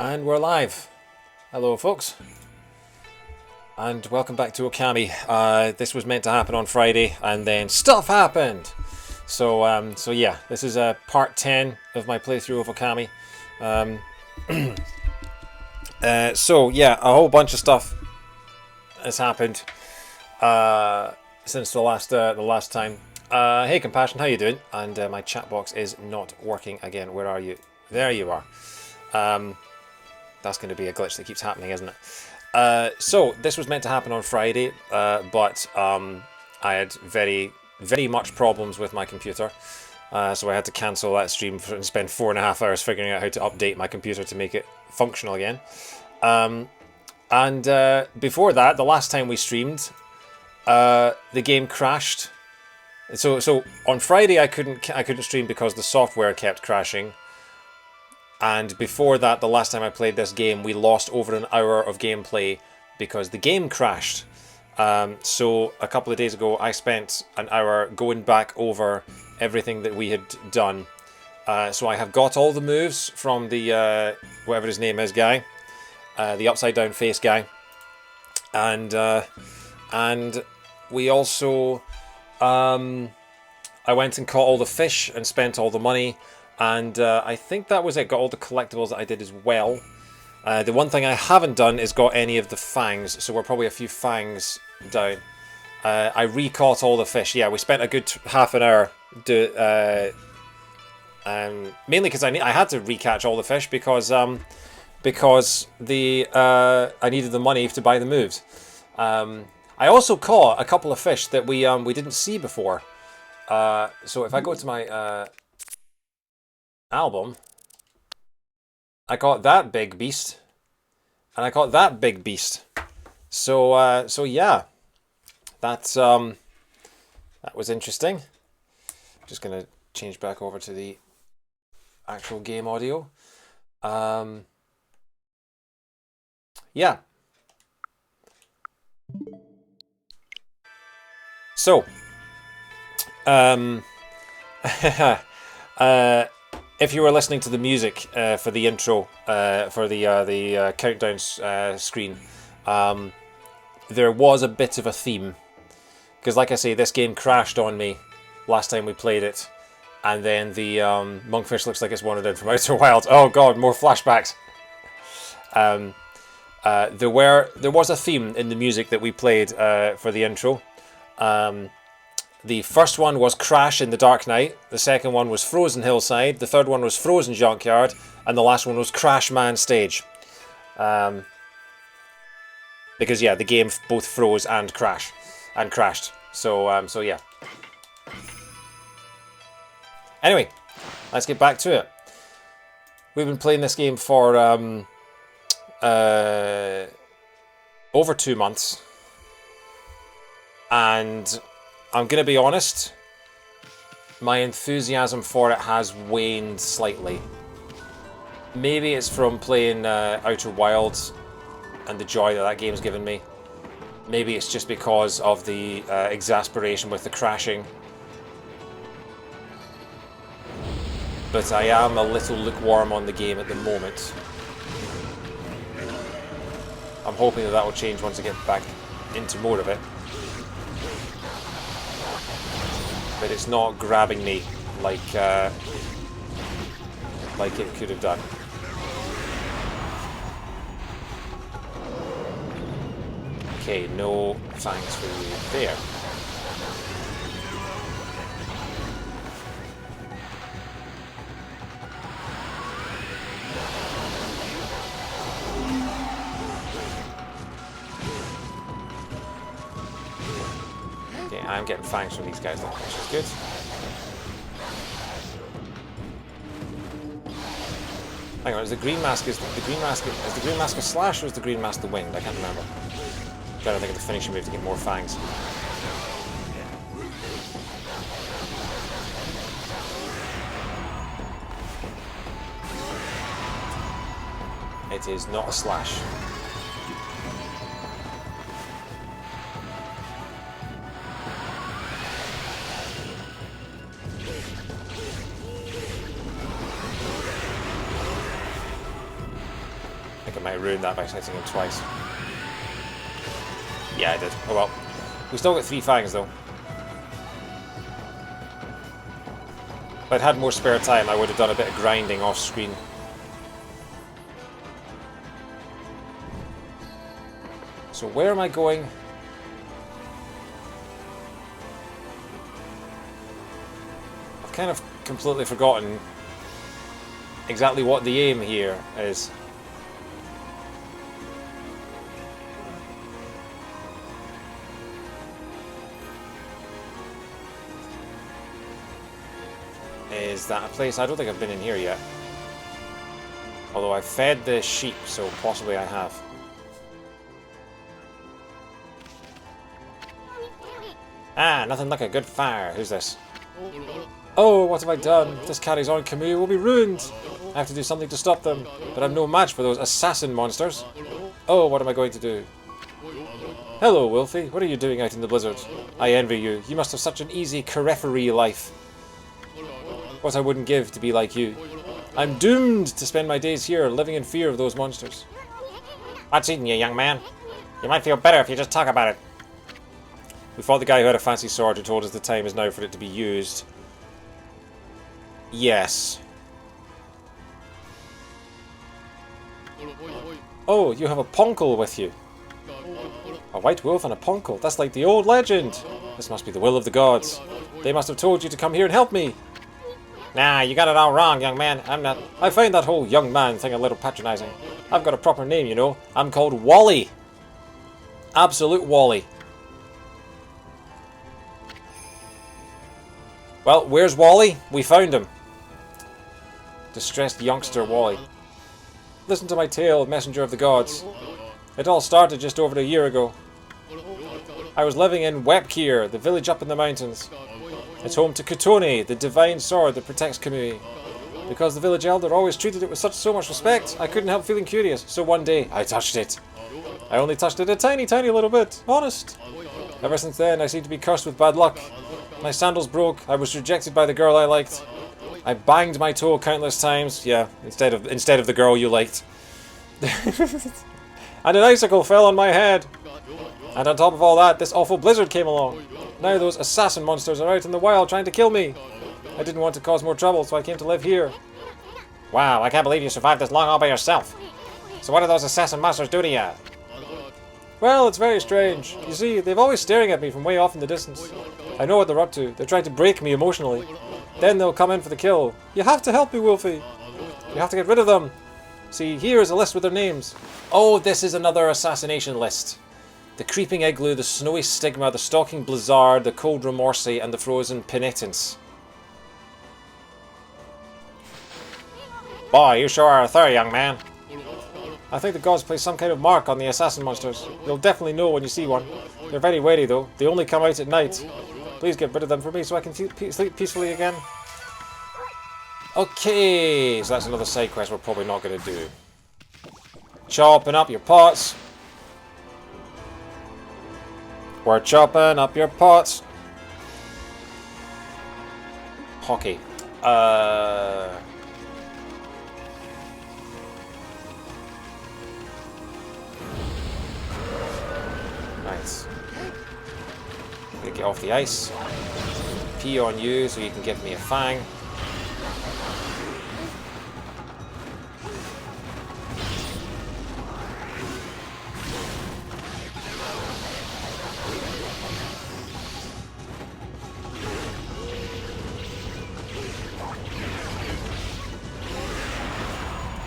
And we're live. Hello, folks, and welcome back to Okami. This was meant to happen on Friday, and then stuff happened. So yeah, this is part 10 of my playthrough of Okami. So yeah, a whole bunch of stuff has happened since the last time. Hey, Compassion, how you doing? And my chat box is not working again. Where are you? There you are. That's going to be a glitch that keeps happening, isn't it? So this was meant to happen on Friday, but I had very much problems with my computer, so I had to cancel that stream and spend 4.5 hours figuring out how to update my computer to make it functional again. And before that, the last time we streamed, the game crashed. So on Friday I couldn't stream because the software kept crashing. And before that, the last time I played this game, we lost over an hour of gameplay because the game crashed. So a couple of days ago, I spent an hour going back over everything that we had done. So I have got all the moves from the, whatever his name is, guy. The upside down face guy. And we also, I went and caught all the fish and spent all the money. And I think that was it. Got all the collectibles that I did as well. The one thing I haven't done is got any of the fangs, so we're probably a few fangs down. I re-caught all the fish. Yeah, we spent a good half an hour mainly because I had to re-catch all the fish because I needed the money to buy the moves. I also caught a couple of fish that we didn't see before. So if I go to my album, I caught that big beast, and I caught that big beast. So yeah, that was interesting. Just gonna change back over to the actual game audio. Yeah. So, if you were listening to the music for the intro, for the countdown screen, there was a bit of a theme. Because like I say, this game crashed on me last time we played it. And then the monkfish looks like it's wandered in from Outer Wilds. Oh god, more flashbacks. There was a theme in the music that we played for the intro. The first one was Crash in the Dark Knight, the second one was Frozen Hillside, the third one was Frozen Junkyard, and the last one was Crash Man Stage. Because yeah, the game both froze and crashed. So yeah. Anyway, let's get back to it. We've been playing this game for over 2 months, and I'm going to be honest, my enthusiasm for it has waned slightly. Maybe it's from playing Outer Wilds and the joy that game's given me. Maybe it's just because of the exasperation with the crashing. But I am a little lukewarm on the game at the moment. I'm hoping that will change once I get back into more of it. But it's not grabbing me like it could have done. Okay, no thanks for you there. Okay, I'm getting fangs from these guys, which is good. Hang on, is the green mask a slash or is the green mask the wind? I can't remember. I'm trying to think of the finishing move to get more fangs. It is not a slash. think I might have ruined that by hitting him twice. Yeah, I did. Oh well. We still got 3 fangs though. If I'd had more spare time, I would have done a bit of grinding off screen. So where am I going? I've kind of completely forgotten exactly what the aim here is. Is that a place? I don't think I've been in here yet. Although I've fed the sheep, so possibly I have. Ah, nothing like a good fire. Who's this? Oh, what have I done? If this carries on, Camus will be ruined. I have to do something to stop them, but I'm no match for those assassin monsters. Oh, what am I going to do? Hello, Wolfie. What are you doing out in the blizzard? I envy you. You must have such an easy carefree life. What I wouldn't give to be like you. I'm doomed to spend my days here, living in fear of those monsters. What's eating you, young man? You might feel better if you just talk about it. We fought the guy who had a fancy sword who told us the time is now for it to be used. Yes. Oh, you have a poncle with you. A white wolf and a poncle. That's like the old legend. This must be the will of the gods. They must have told you to come here and help me. Nah, you got it all wrong, young man. I'm not... I find that whole young man thing a little patronizing. I've got a proper name, you know. I'm called Wally. Absolute Wally. Well, where's Wally? We found him. Distressed youngster Wally. Listen to my tale, messenger of the gods. It all started just over a year ago. I was living in Wepkir, the village up in the mountains. It's home to Kutone, the divine sword that protects Kamui. Because the village elder always treated it with so much respect, I couldn't help feeling curious, so one day I touched it. I only touched it a tiny little bit, honest. Ever since then, I seem to be cursed with bad luck. My sandals broke, I was rejected by the girl I liked. I banged my toe countless times, yeah, instead of the girl you liked. And an icicle fell on my head. And on top of all that, this awful blizzard came along. Now those assassin monsters are out in the wild trying to kill me. I didn't want to cause more trouble, so I came to live here. Wow, I can't believe you survived this long all by yourself. So what do those assassin monsters do to you? Well, it's very strange. You see, they're always staring at me from way off in the distance. I know what they're up to. They're trying to break me emotionally. Then they'll come in for the kill. You have to help me, Wolfie. You have to get rid of them. See, here is a list with their names. Oh, this is another assassination list. The Creeping Igloo, the Snowy Stigma, the Stalking Blizzard, the Cold Remorse, and the Frozen Penitence. Boy, you sure are thorough, young man. I think the gods place some kind of mark on the assassin monsters. You'll definitely know when you see one. They're very wary, though. They only come out at night. Please get rid of them for me so I can sleep peacefully again. Okay, so that's another side quest we're probably not going to do. Chopping up your pots. We're chopping up your pots. Hockey. Nice. I'm gonna get off the ice. Pee on you so you can give me a fang.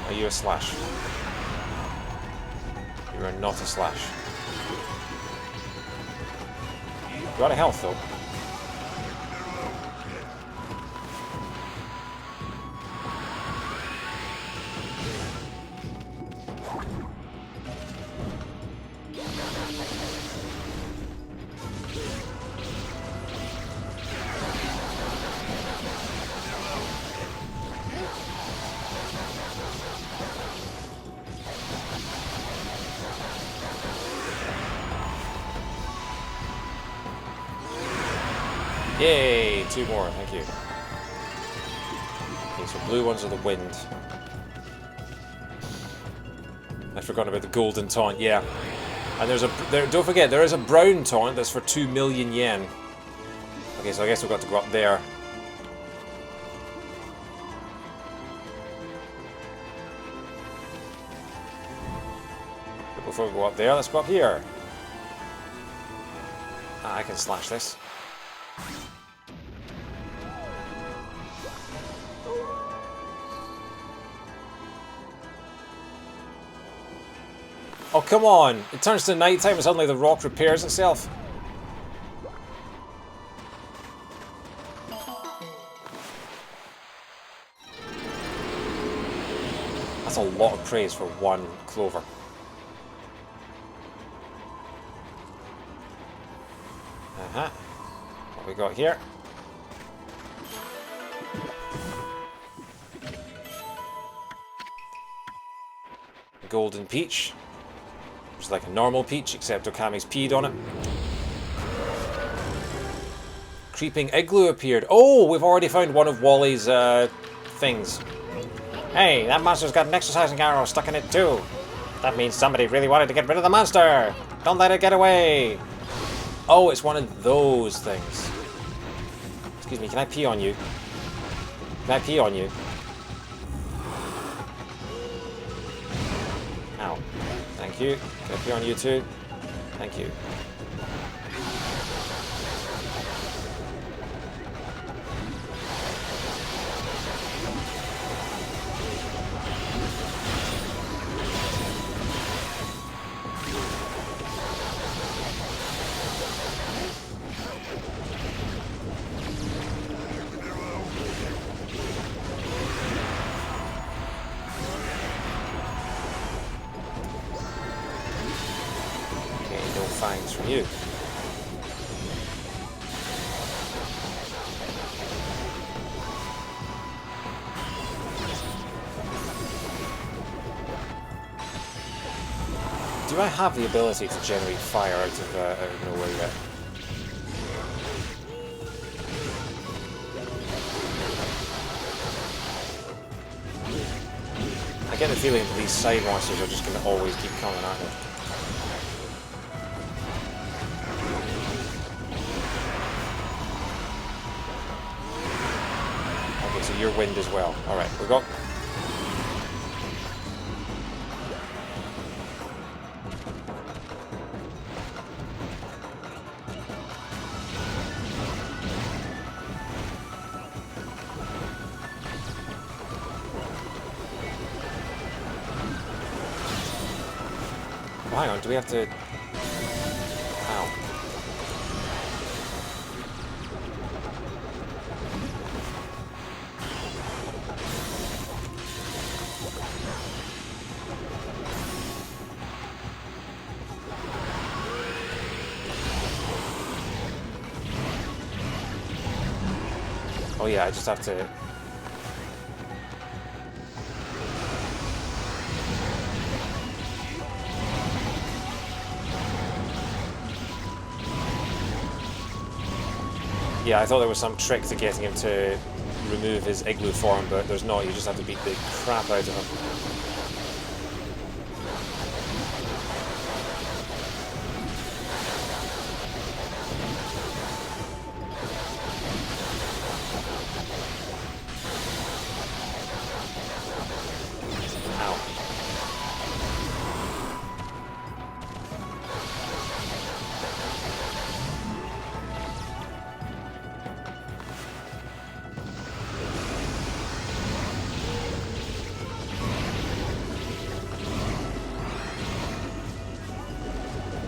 Are you a slash? You are not a slash. You're out of health though. Yay! 2 more, thank you. Okay, so blue ones are the wind. I've forgotten about the golden taunt, yeah. And don't forget, there is a brown taunt that's for 2 million yen. Okay, so I guess we've got to go up there. But before we go up there, let's go up here. Ah, I can slash this. Oh, come on! It turns to nighttime and suddenly the rock repairs itself. That's a lot of praise for one clover. Uh-huh. What we got here? Golden peach. It's like a normal peach, except Okami's peed on it. Creeping igloo appeared. Oh, we've already found one of Wally's things. Hey, that monster's got an exercising arrow stuck in it too. That means somebody really wanted to get rid of the monster. Don't let it get away. Oh, it's one of those things. Excuse me, can I pee on you? Can I pee on you? Ow. Thank you. Can I pee on you too? Thank you. Fangs from you. Do I have the ability to generate fire out of nowhere yet? I get the feeling that these side monsters are just going to always keep coming at me. So you're wind as well. Alright, we got... Oh, hang on, do we have to... Ow. Oh yeah, I just have to... Yeah, I thought there was some trick to getting him to remove his igloo form, but there's not. You just have to beat the crap out of him.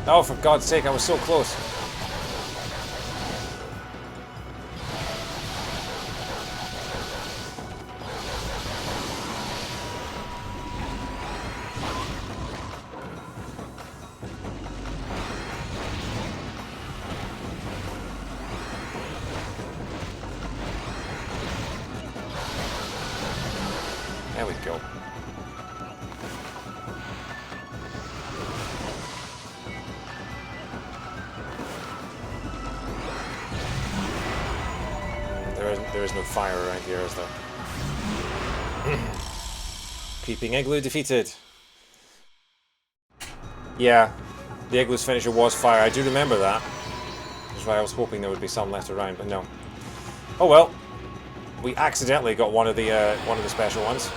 Oh, for God's sake, I was so close. There we go. There is no fire around here, is there? Creeping igloo defeated. Yeah, the igloo's finisher was fire. I do remember that. That's why I was hoping there would be some left around, but no. Oh well. We accidentally got one of the special ones.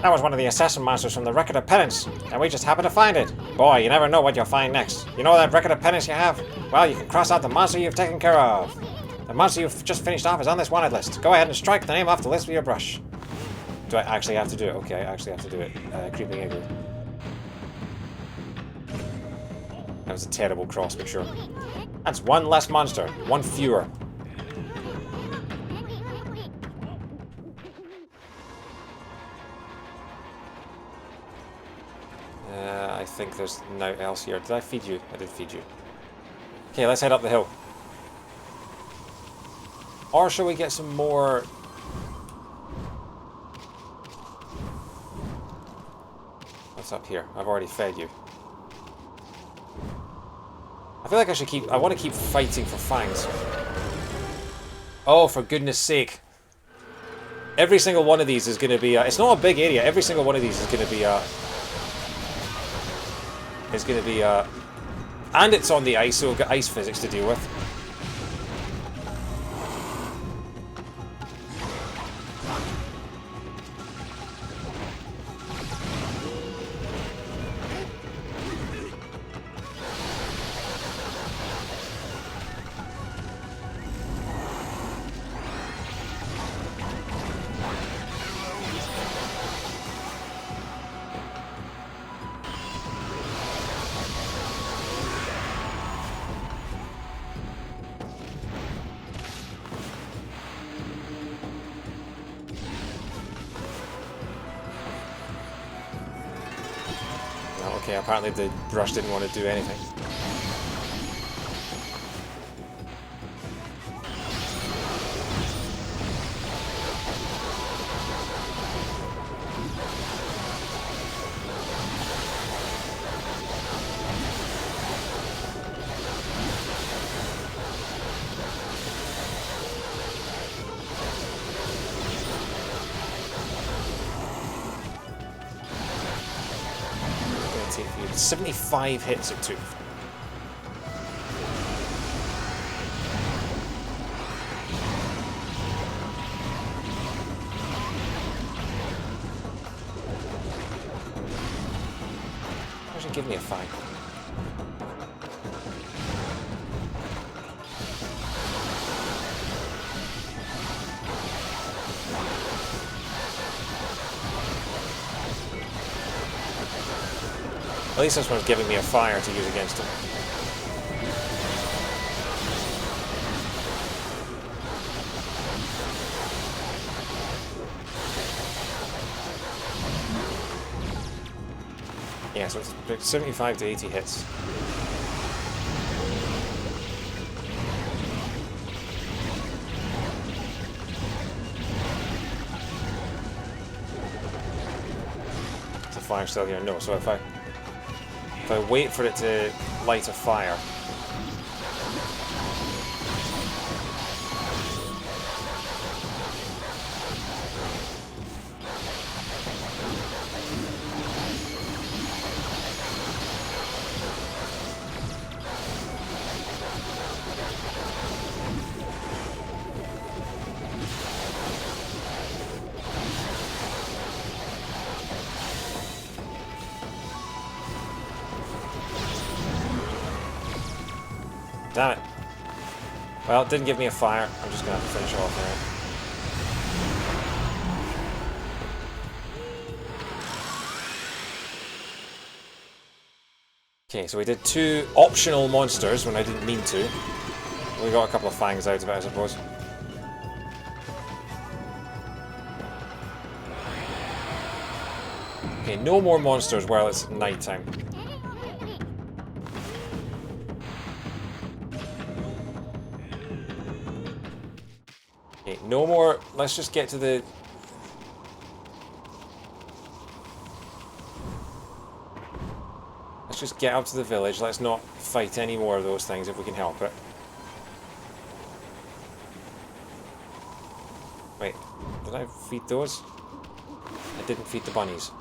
That was one of the assassin monsters from the Record of Penance, and we just happened to find it. Boy, you never know what you'll find next. You know that Record of Penance you have? Well, you can cross out the monster you've taken care of. The monster you've just finished off is on this wanted list. Go ahead and strike the name off the list with your brush. Do I actually have to do it? Okay, I actually have to do it. Creeping igloo. That was a terrible cross, but sure. That's one less monster. One fewer. I think there's nothing else here. Did I feed you? I did feed you. Okay, let's head up the hill. Or shall we get some more... What's up here? I've already fed you. I feel like I should keep... I want to keep fighting for fangs. Oh, for goodness sake. Every single one of these is going to be... it's not a big area. Every single one of these is going to be... and it's on the ice, so we've got ice physics to deal with. Okay, apparently the brush didn't want to do anything. Take you 75 hits it took. Why should give me a 5? At least this one's giving me a fire to use against him. Yeah, so it's 75 to 80 hits. Is the fire still here? No, so if I wait for it to light a fire... Damn it. Well, it didn't give me a fire. I'm just going to have to finish it off now. Okay, so we did 2 optional monsters when I didn't mean to. We got a couple of fangs out of it, I suppose. Okay, no more monsters while it's night time. Okay, no more. Let's just get to the... Let's just get up to the village. Let's not fight any more of those things if we can help it. Wait, did I feed those? I didn't feed the bunnies.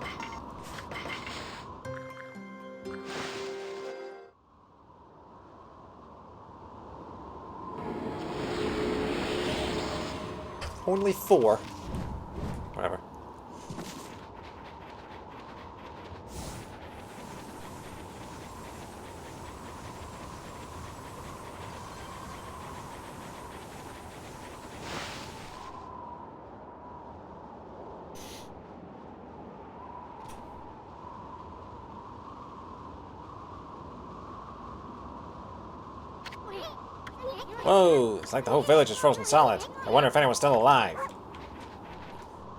Only 4. Whatever. Whoa, it's like the whole village is frozen solid. I wonder if anyone's still alive.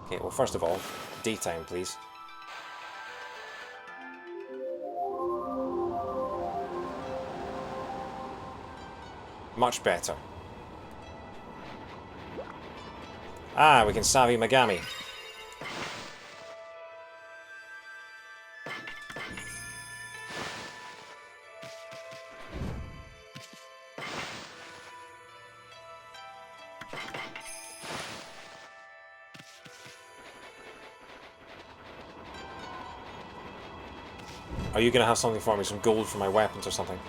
Okay, well, first of all, daytime, please. Much better. Ah, we can Savi Megami. Are you going to have something for me? Some gold for my weapons or something?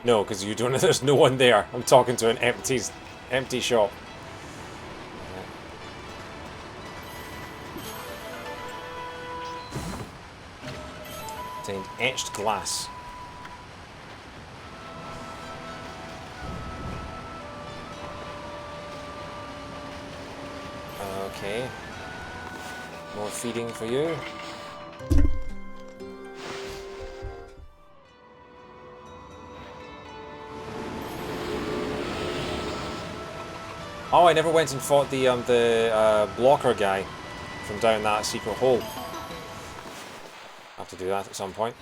No, because you don't. There's no one there. I'm talking to an empty shop. Contained etched glass. Okay. More feeding for you. Oh, I never went and fought the blocker guy from down that secret hole. Have to do that at some point.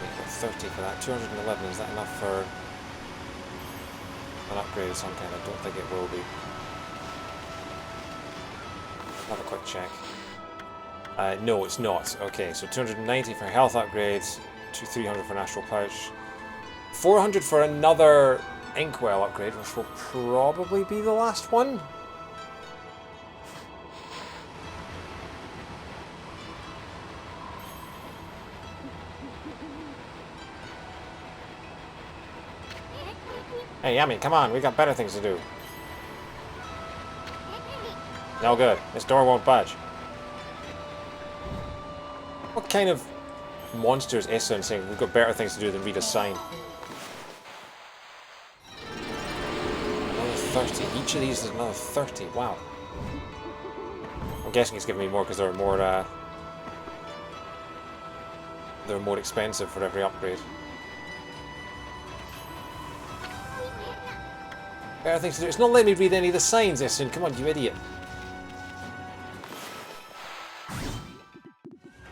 We've got 30 for that. 211, is that enough for an upgrade of some kind? I don't think it will be. Have a quick check. No, it's not. Okay, so 290 for health upgrades, 300 for an astral pouch, 400 for another inkwell upgrade, which will probably be the last one. Hey, Yami, come on, we got better things to do. No good. This door won't budge. What kind of monster is Esun saying we've got better things to do than read a sign? Another 30. Each of these is another 30. Wow. I'm guessing it's giving me more because they're more expensive for every upgrade. Better things to do. It's not letting me read any of the signs, Esun. Come on, you idiot.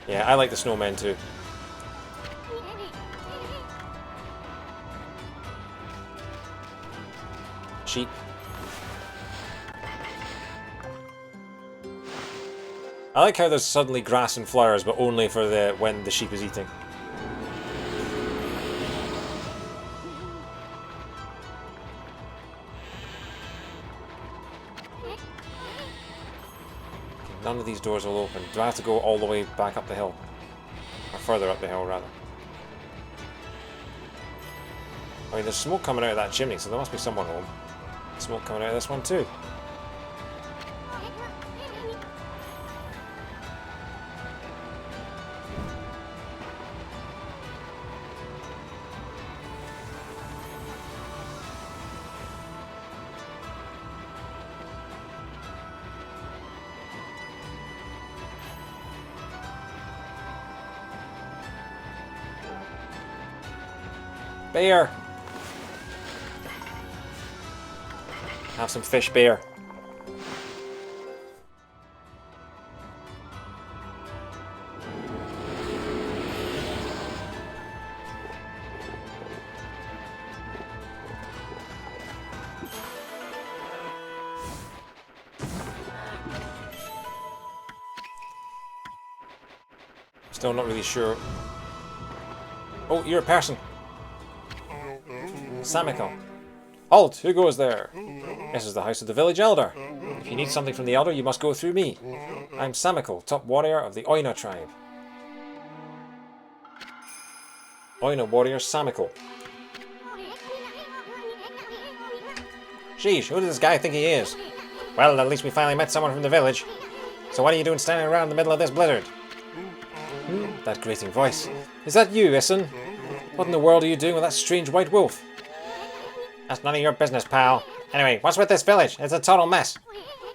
Yeah, I like the snowmen too. Sheep. I like how there's suddenly grass and flowers, but only for when the sheep is eating. None of these doors will open. Do I have to go all the way back up the hill? Or further up the hill, rather. I mean, there's smoke coming out of that chimney, so there must be someone home. Smoke coming out of this one, too. Bear! Have some fish, bear. Still not really sure. Oh, you're a person. Samiko. Halt! Who goes there? This is the house of the village elder. If you need something from the elder, you must go through me. I'm Samiko, top warrior of the Oina tribe. Oina warrior Samiko. Sheesh, who does this guy think he is? Well, at least we finally met someone from the village. So what are you doing standing around in the middle of this blizzard? That grating voice. Is that you, Issen? What in the world are you doing with that strange white wolf? That's none of your business, pal. Anyway, what's with this village? It's a total mess.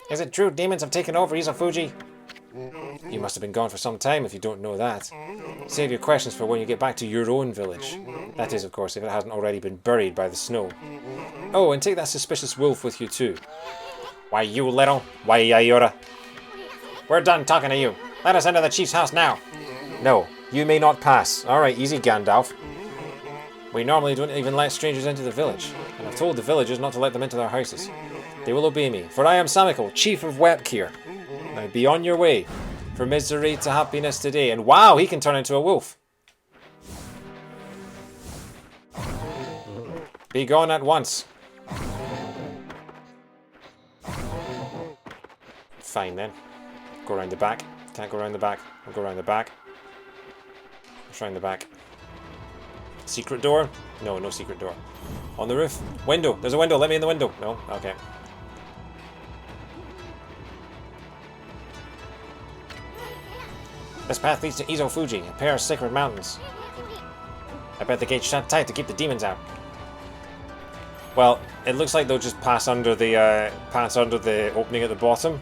Is it true demons have taken over Izufuji? You must have been gone for some time if you don't know that. Save your questions for when you get back to your own village. That is, of course, if it hasn't already been buried by the snow. Oh, and take that suspicious wolf with you too. Why, you little Waiayora. We're done talking to you. Let us into the chief's house now. No, you may not pass. Alright, easy, Gandalf. We normally don't even let strangers into the village, and I've told the villagers not to let them into their houses. They will obey me, for I am Samiko, Chief of Wepkir. Now be on your way, from misery to happiness today. And wow, he can turn into a wolf. Be gone at once. Fine then. Go around the back. Can't go around the back. I'll go around the back. Let's round the back. Secret door? No, no secret door. On the roof? Window! There's a window! Let me in the window! No? Okay. This path leads to Izufuji, a pair of sacred mountains. I bet the gate's shut tight to keep the demons out. Well, it looks like they'll just pass under the opening at the bottom.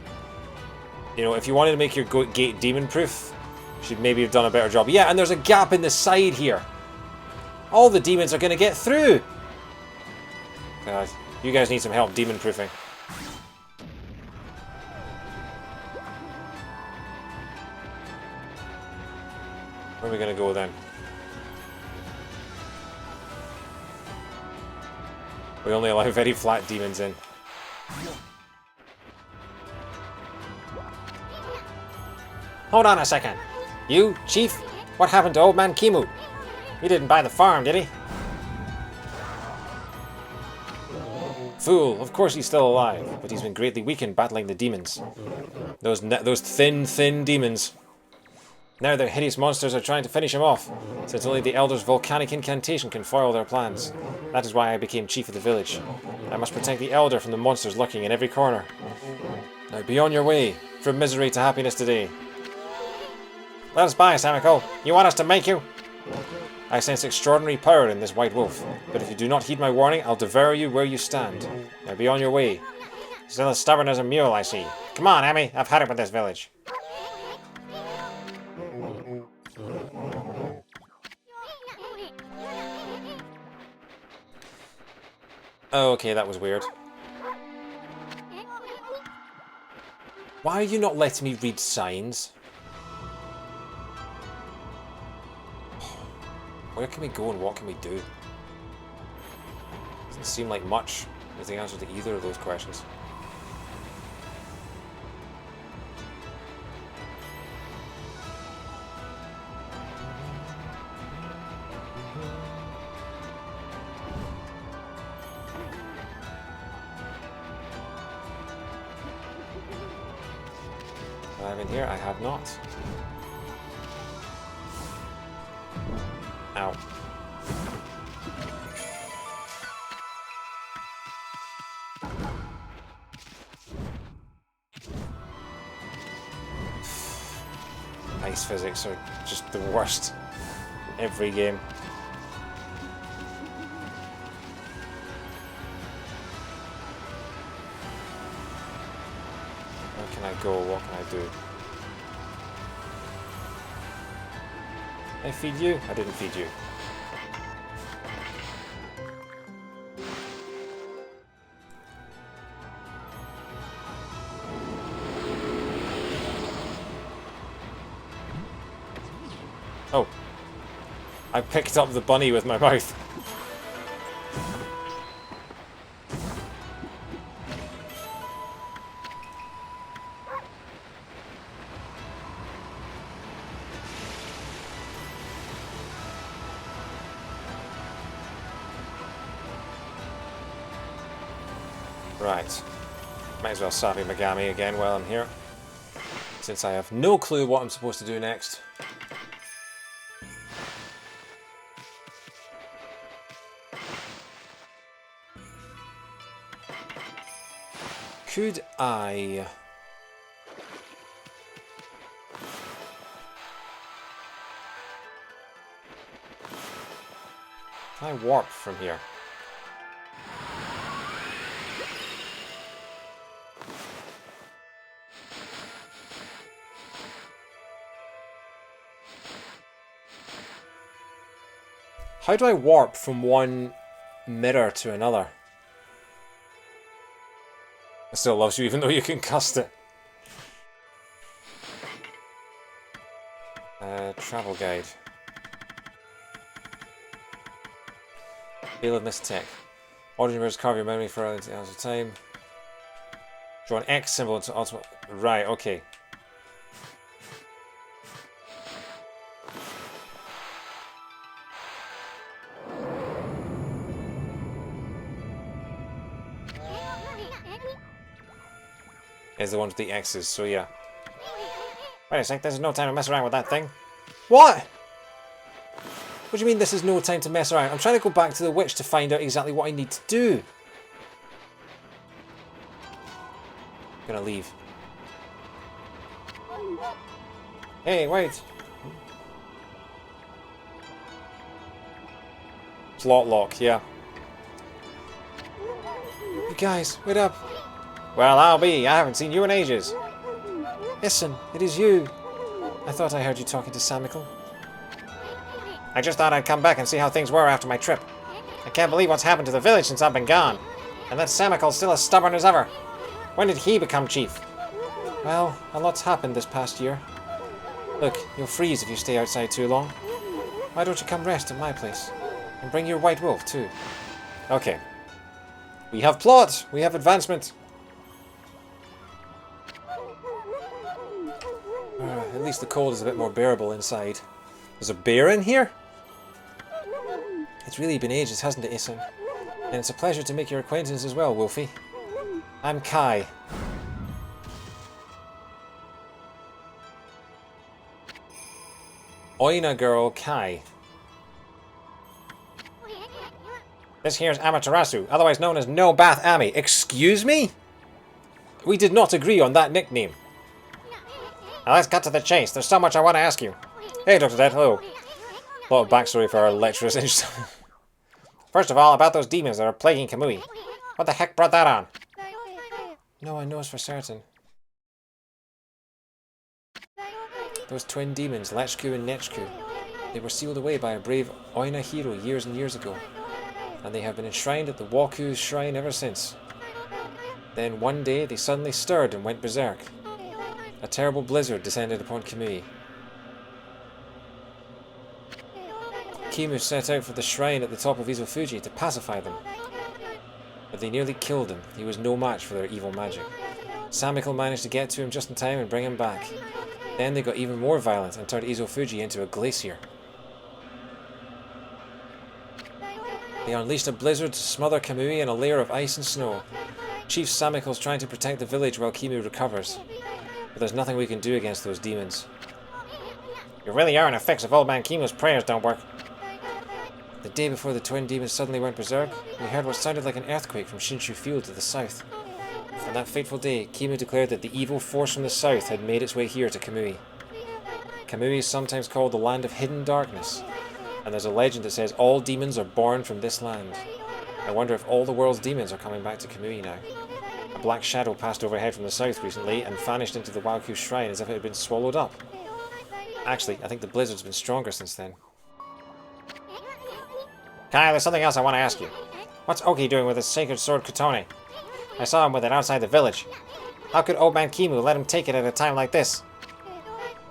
You know, if you wanted to make your gate demon-proof, you should maybe have done a better job. Yeah, and there's a gap in the side here. All the demons are going to get through. God, you guys need some help demon-proofing. Where are we going to go then? We only allow very flat demons in. Hold on a second. You, Chief? What happened to old man Kimu? He didn't buy the farm, did he? Fool, of course he's still alive, but he's been greatly weakened battling the demons. Those thin demons. Now their hideous monsters are trying to finish him off, since only the Elder's volcanic incantation can foil their plans. That is why I became chief of the village. I must protect the Elder from the monsters lurking in every corner. Now be on your way, from misery to happiness today. Let us by, Samiko. You want us to make you? I sense extraordinary power in this white wolf, but if you do not heed my warning, I'll devour you where you stand. Now be on your way. Still as stubborn as a mule, I see. Come on, Amy, I've had it with this village. Oh, okay, that was weird. Why are you not letting me read signs? Where can we go and what can we do? Doesn't seem like much is the answer to either of those questions. Do I have in here? I have not. Ow. Ice physics are just the worst. Every game. Where can I go? What can I do? Did I feed you? I didn't feed you. Oh. I picked up the bunny with my mouth. Right. Might as well Sabi Megami again while I'm here, since I have no clue what I'm supposed to do next. Could I... Can I warp from here? How do I warp from one mirror to another? It still loves you even though you concussed it. Travel guide. Veil of Mist Tech. Ordinary mirrors carve your memory for hours of time. Draw an X symbol into ultimate... Right, okay. Is the one with the X's, so yeah. Wait a sec, there's no time to mess around with that thing. What? What do you mean this is no time to mess around? I'm trying to go back to the witch to find out exactly what I need to do. I'm gonna leave. Hey, wait. Slot lock, yeah. You guys, wait up. Well, I'll be. I haven't seen you in ages. Listen, it is you. I thought I heard you talking to Samical. I just thought I'd come back and see how things were after my trip. I can't believe what's happened to the village since I've been gone. And that Samical's still as stubborn as ever. When did he become chief? Well, a lot's happened this past year. Look, you'll freeze if you stay outside too long. Why don't you come rest at my place? And bring your white wolf, too. Okay. We have plot! We have advancement! At least the cold is a bit more bearable inside. There's a bear in here? It's really been ages, hasn't it, Isun? And it's a pleasure to make your acquaintance as well, Wolfie. I'm Kai. Oina girl Kai. This here's Amaterasu, otherwise known as No Bath Ami. Excuse me? We did not agree on that nickname. Now let's cut to the chase. There's so much I want to ask you. Hey, Dr. Dead, hello. A lot of backstory for our lecturers. First of all, about those demons that are plaguing Kamui. What the heck brought that on? No one knows for certain. Those twin demons, Lechku and Nechku, they were sealed away by a brave Oina hero years and years ago. And they have been enshrined at the Waku's shrine ever since. Then one day they suddenly stirred and went berserk. A terrible blizzard descended upon Kamui. Kimu set out for the shrine at the top of Izufuji to pacify them. But they nearly killed him. He was no match for their evil magic. Samical managed to get to him just in time and bring him back. Then they got even more violent and turned Izufuji into a glacier. They unleashed a blizzard to smother Kamui in a layer of ice and snow. Chief Samical's trying to protect the village while Kimu recovers. But there's nothing we can do against those demons. You really are in a fix if old man Kimu's prayers don't work. The day before the twin demons suddenly went berserk, we heard what sounded like an earthquake from Shinshu Field to the south. On that fateful day, Kimu declared that the evil force from the south had made its way here to Kamui. Kamui is sometimes called the land of hidden darkness, and there's a legend that says all demons are born from this land. I wonder if all the world's demons are coming back to Kamui now. A black shadow passed overhead from the south recently and vanished into the Waku shrine as if it had been swallowed up. Actually, I think the blizzard's been stronger since then. Kai, there's something else I want to ask you. What's Oki doing with his sacred sword Kotone? I saw him with it outside the village. How could old man Kimu let him take it at a time like this?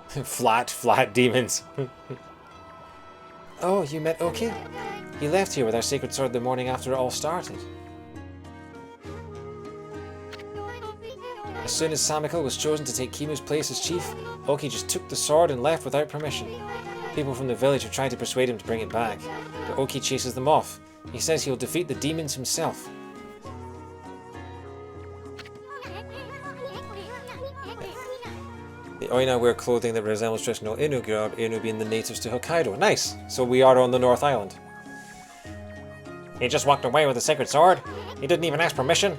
flat demons. Oh, you met Oki? He left here with our sacred sword the morning after it all started. As soon as Samical was chosen to take Kimu's place as chief, Oki just took the sword and left without permission. People from the village have tried to persuade him to bring it back, but Oki chases them off. He says he'll defeat the demons himself. The Oina wear clothing that resembles traditional Inu garb, Inu being the natives to Hokkaido. Nice! So we are on the North Island. He just walked away with the sacred sword? He didn't even ask permission?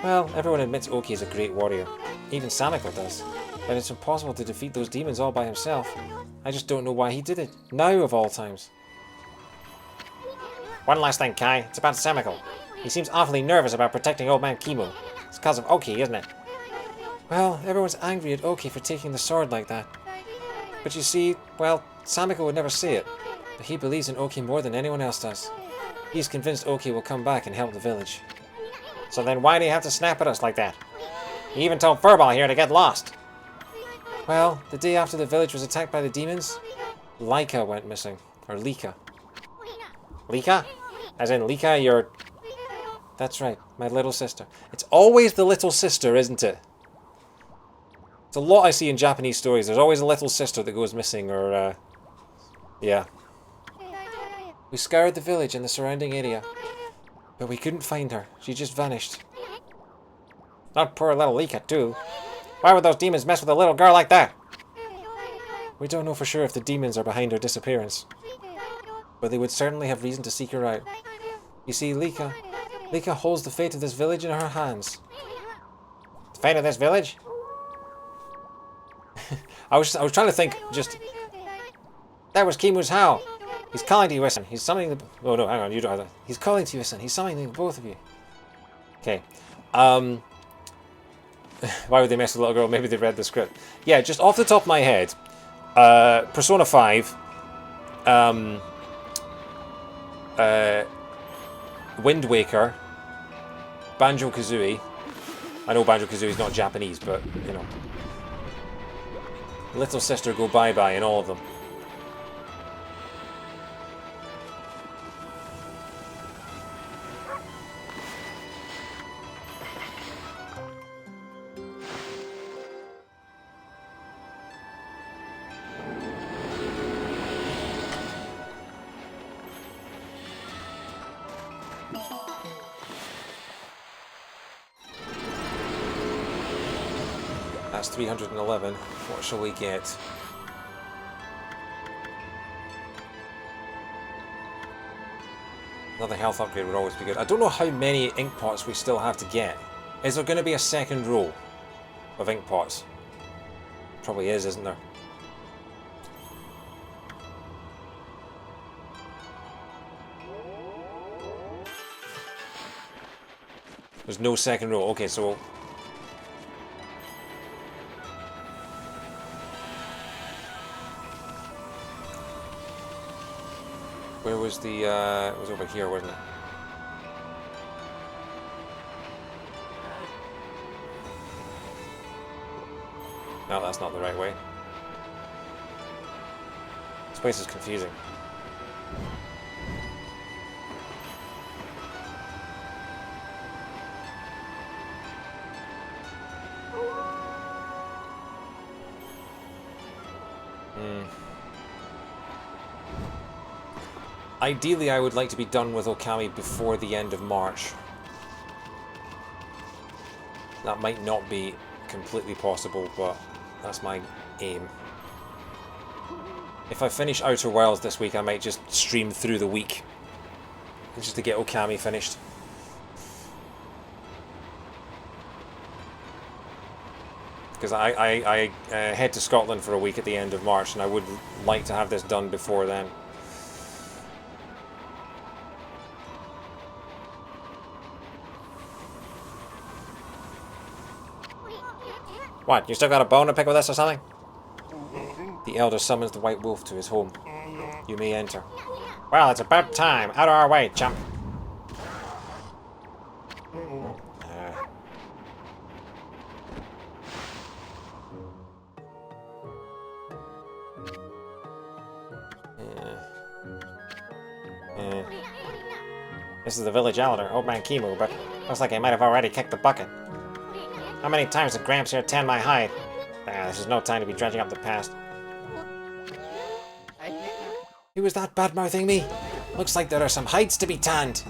Well, everyone admits Oki is a great warrior. Even Samiko does. But it's impossible to defeat those demons all by himself. I just don't know why he did it. Now of all times. One last thing, Kai. It's about Samiko. He seems awfully nervous about protecting old man Kimu. It's because of Oki, isn't it? Well, everyone's angry at Oki for taking the sword like that. But you see, well, Samiko would never say it. But he believes in Oki more than anyone else does. He's convinced Oki will come back and help the village. So then why do you have to snap at us like that? You even told Furball here to get lost. Well, the day after the village was attacked by the demons, Laika went missing. Or Lika. Lika? As in Lika, your... That's right, my little sister. It's always the little sister, isn't it? It's a lot I see in Japanese stories. There's always a little sister that goes missing, or, yeah. We scoured the village and the surrounding area, but we couldn't find her. She just vanished. Not poor little Lika, too. Why would those demons mess with a little girl like that? We don't know for sure if the demons are behind her disappearance, but they would certainly have reason to seek her out. You see, Lika holds the fate of this village in her hands. The fate of this village? I was trying to think, just... That was Kimu's howl. He's calling to you, Isan. He's summoning the... Oh no, hang on, you don't have that. He's calling to you, Isan. He's summoning the both of you. Okay. Why would they mess with the little girl? Maybe they read the script. Yeah, just off the top of my head, Persona 5, Wind Waker, Banjo-Kazooie. I know Banjo-Kazooie is not Japanese, but, you know. Little Sister Go Bye-Bye in all of them. That's 311. What shall we get? Another health upgrade would always be good. I don't know how many ink pots we still have to get. Is there going to be a second row of ink pots? Probably is, isn't there? There's no second row. Okay, so... Where was the, it was over here, wasn't it? No, that's not the right way. This place is confusing. Ideally, I would like to be done with Okami before the end of March. That might not be completely possible, but that's my aim. If I finish Outer Wilds this week, I might just stream through the week. Just to get Okami finished. Because I head to Scotland for a week at the end of March, and I would like to have this done before then. What, you still got a bone to pick with us or something? The elder summons the white wolf to his home. You may enter. Well, it's about time. Out of our way, chump. This is the village elder, old man Kimu, but looks like he might have already kicked the bucket. How many times did Gramps here tan my hide? This is no time to be dredging up the past. Who was that bad-mouthing me? Looks like there are some hides to be tanned.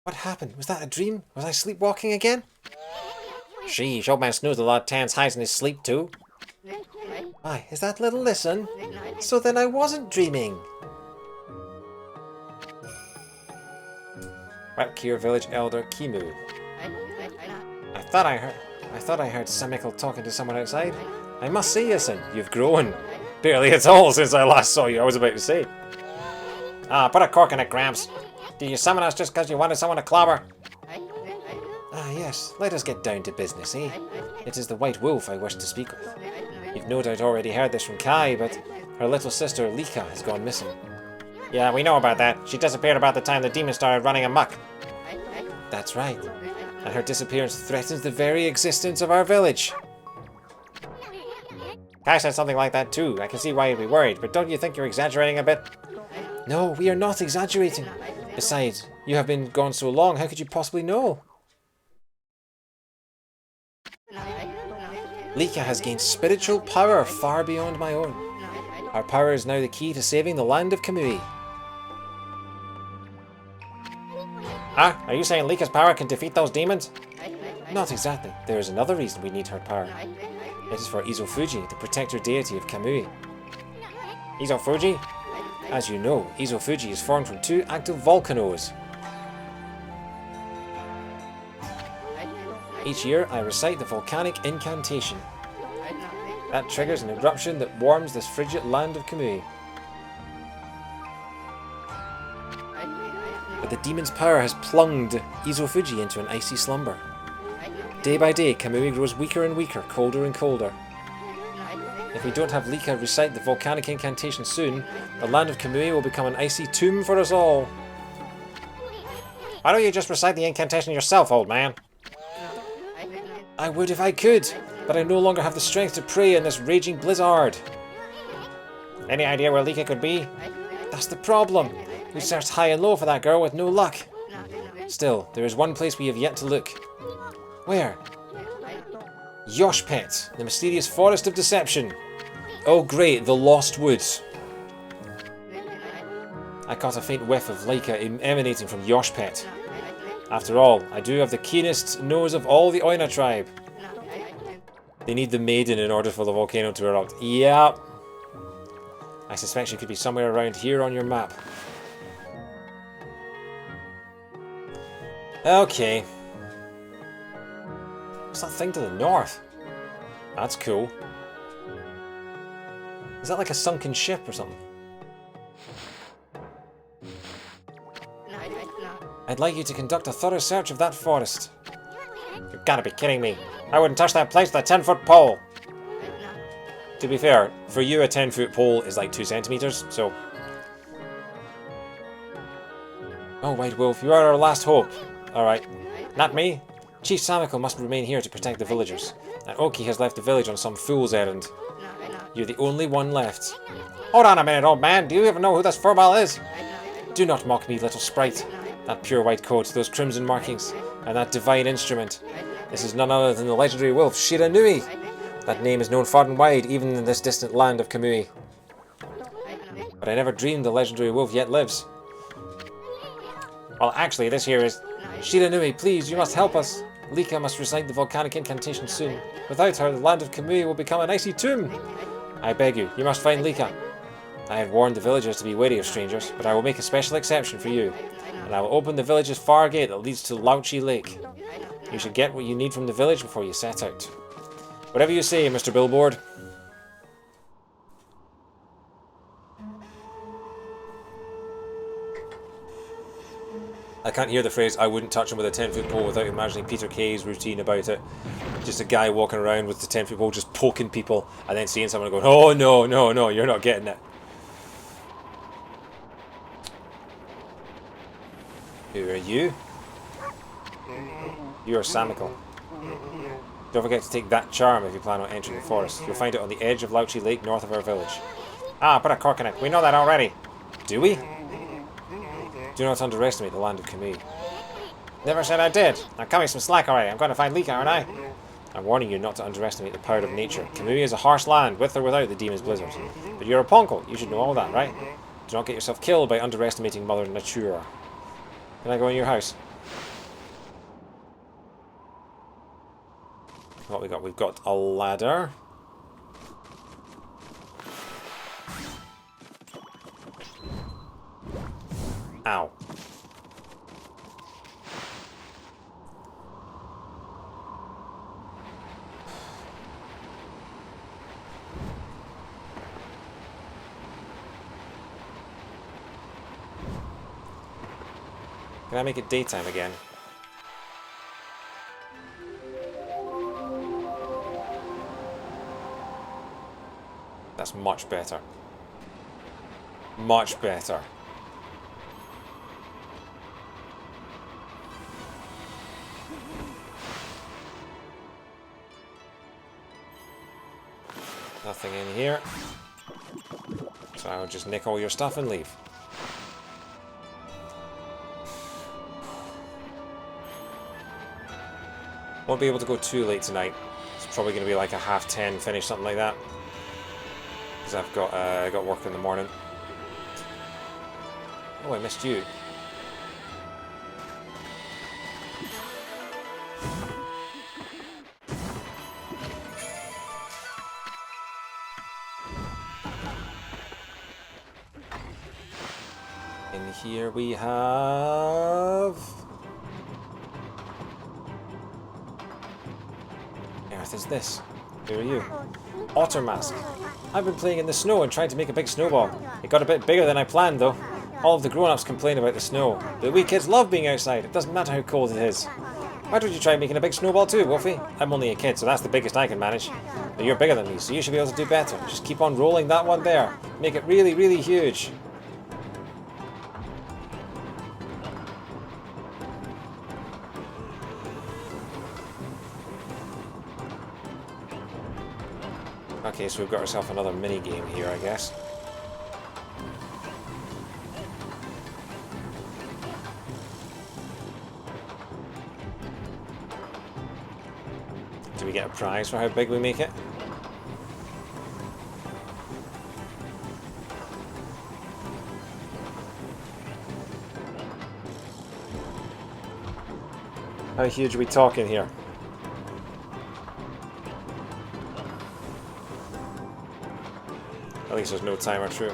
What happened? Was that a dream? Was I sleepwalking again? Sheesh, old man snoozed a lot of tans hides in his sleep too. Why, is that little Listen? So then I wasn't dreaming. Wetkier Village Elder Kimu. I thought I heard Samiko talking to someone outside. I must say, Yasin, you've grown. Barely at all since I last saw you, I was about to say. Ah, put a cork in it, Gramps. Did you summon us just because you wanted someone to clobber? Ah, yes. Let us get down to business, eh? It is the White Wolf I wish to speak with. You've no doubt already heard this from Kai, but her little sister, Lika, has gone missing. Yeah, we know about that. She disappeared about the time the demon started running amok. That's right. And her disappearance threatens the very existence of our village. Kai said something like that too. I can see why you'd be worried, but don't you think you're exaggerating a bit? No, we are not exaggerating. Besides, you have been gone so long, how could you possibly know? Lika has gained spiritual power far beyond my own. Our power is now the key to saving the land of Kamui. Ah, are you saying Lika's power can defeat those demons? Not exactly. There is another reason we need her power. It is for Izofuji, the protector deity of Kamui. Izofuji? As you know, Izofuji is formed from 2 active volcanoes. Each year, I recite the volcanic incantation. That triggers an eruption that warms this frigid land of Kamui. But the demon's power has plunged Izofuji into an icy slumber. Day by day, Kamui grows weaker and weaker, colder and colder. If we don't have Lika recite the volcanic incantation soon, the land of Kamui will become an icy tomb for us all. Why don't you just recite the incantation yourself, old man? I would if I could, but I no longer have the strength to pray in this raging blizzard. Any idea where Lika could be? That's the problem. We searched high and low for that girl with no luck. Still, there is one place we have yet to look. Where? Yoshpet, the mysterious forest of deception. Oh great, the Lost Woods. I caught a faint whiff of Lika emanating from Yoshpet. After all, I do have the keenest nose of all the Oina tribe. They need the maiden in order for the volcano to erupt. Yep. I suspect she could be somewhere around here on your map. Okay. What's that thing to the north? That's cool. Is that like a sunken ship or something? I'd like you to conduct a thorough search of that forest. You've gotta be kidding me. I wouldn't touch that place with a 10-foot pole. To be fair, for you a 10-foot pole is like 2 centimeters, so... Oh, White Wolf, you are our last hope. Alright. Not me. Chief Samiko must remain here to protect the villagers. And Oki has left the village on some fool's errand. You're the only one left. Hold on a minute, old man. Do you even know who this furball is? Do not mock me, little sprite. That pure white coat, those crimson markings, and that divine instrument. This is none other than the legendary wolf, Shiranui. That name is known far and wide, even in this distant land of Kamui. But I never dreamed the legendary wolf yet lives. Well, actually, this here is... Shiranui, please, you must help us. Lika must recite the volcanic incantation soon. Without her, the land of Kamui will become an icy tomb. I beg you, you must find Lika. I have warned the villagers to be wary of strangers, but I will make a special exception for you. And I will open the village's far gate that leads to Lauchi Lake. You should get what you need from the village before you set out. Whatever you say, Mr. Billboard. I can't hear the phrase, I wouldn't touch him with a 10-foot pole without imagining Peter Kay's routine about it. Just a guy walking around with the 10-foot pole just poking people and then seeing someone going, oh no, no, no, you're not getting it. Who are you? You are Samiko. Don't forget to take that charm if you plan on entering the forest. You'll find it on the edge of Lauchi Lake north of our village. Ah, put a cork in it. We know that already. Do we? Do not underestimate the land of Kamui. Never said I did. Now cut me some slack already. I'm going to find Lika, aren't I? I'm warning you not to underestimate the power of nature. Kamui is a harsh land, with or without the demon's blizzard. But you're a Ponko. You should know all that, right? Do not get yourself killed by underestimating Mother Nature. Can I go in your house? What we got? We've got a ladder. Ow. Can I make it daytime again? That's much better. Much better. Nothing in here. So I'll just nick all your stuff and leave. Won't be able to go too late tonight. It's probably going to be like a 10:30 finish, something like that. Because I've got work in the morning. Oh, I missed you. In here we have... Earth is this? Who are you? Otter Mask. I've been playing in the snow and trying to make a big snowball. It got a bit bigger than I planned though. All of the grown-ups complain about the snow, but we kids love being outside. It doesn't matter how cold it is. Why don't you try making a big snowball too, Wolfie? I'm only a kid, so that's the biggest I can manage. But you're bigger than me, so you should be able to do better. Just keep on rolling that one there. Make it really, really huge. Okay, so we've got ourselves another mini game here, I guess. Do we get a prize for how big we make it? How huge are we talking here? At least there's no timer, true.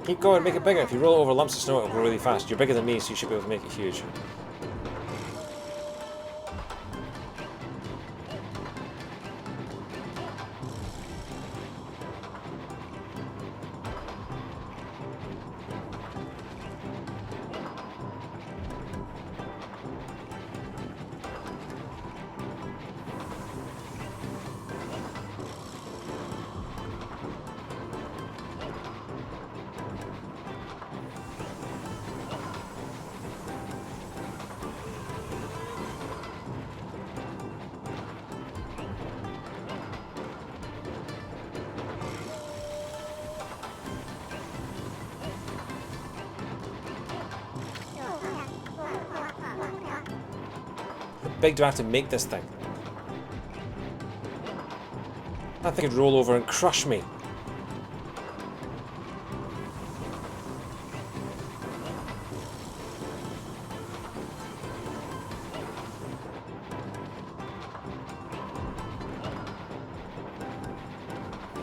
Keep going, make it bigger. If you roll it over lumps of snow, it'll go really fast. You're bigger than me, so you should be able to make it huge. How big do I have to make this thing? That thing could roll over and crush me.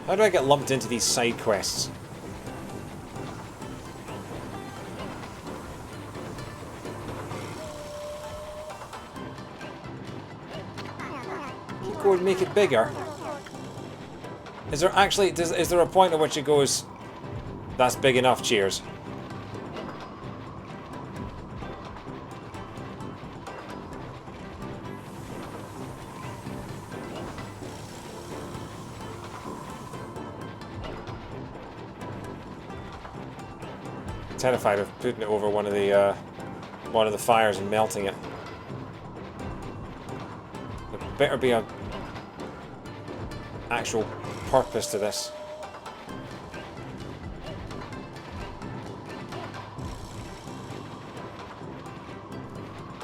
How do I get lumped into these side quests? Keep going, make it bigger. Is there actually, is there a point at which it goes, that's big enough, cheers? Terrified of putting it over one of the fires and melting it. There better be a actual purpose to this.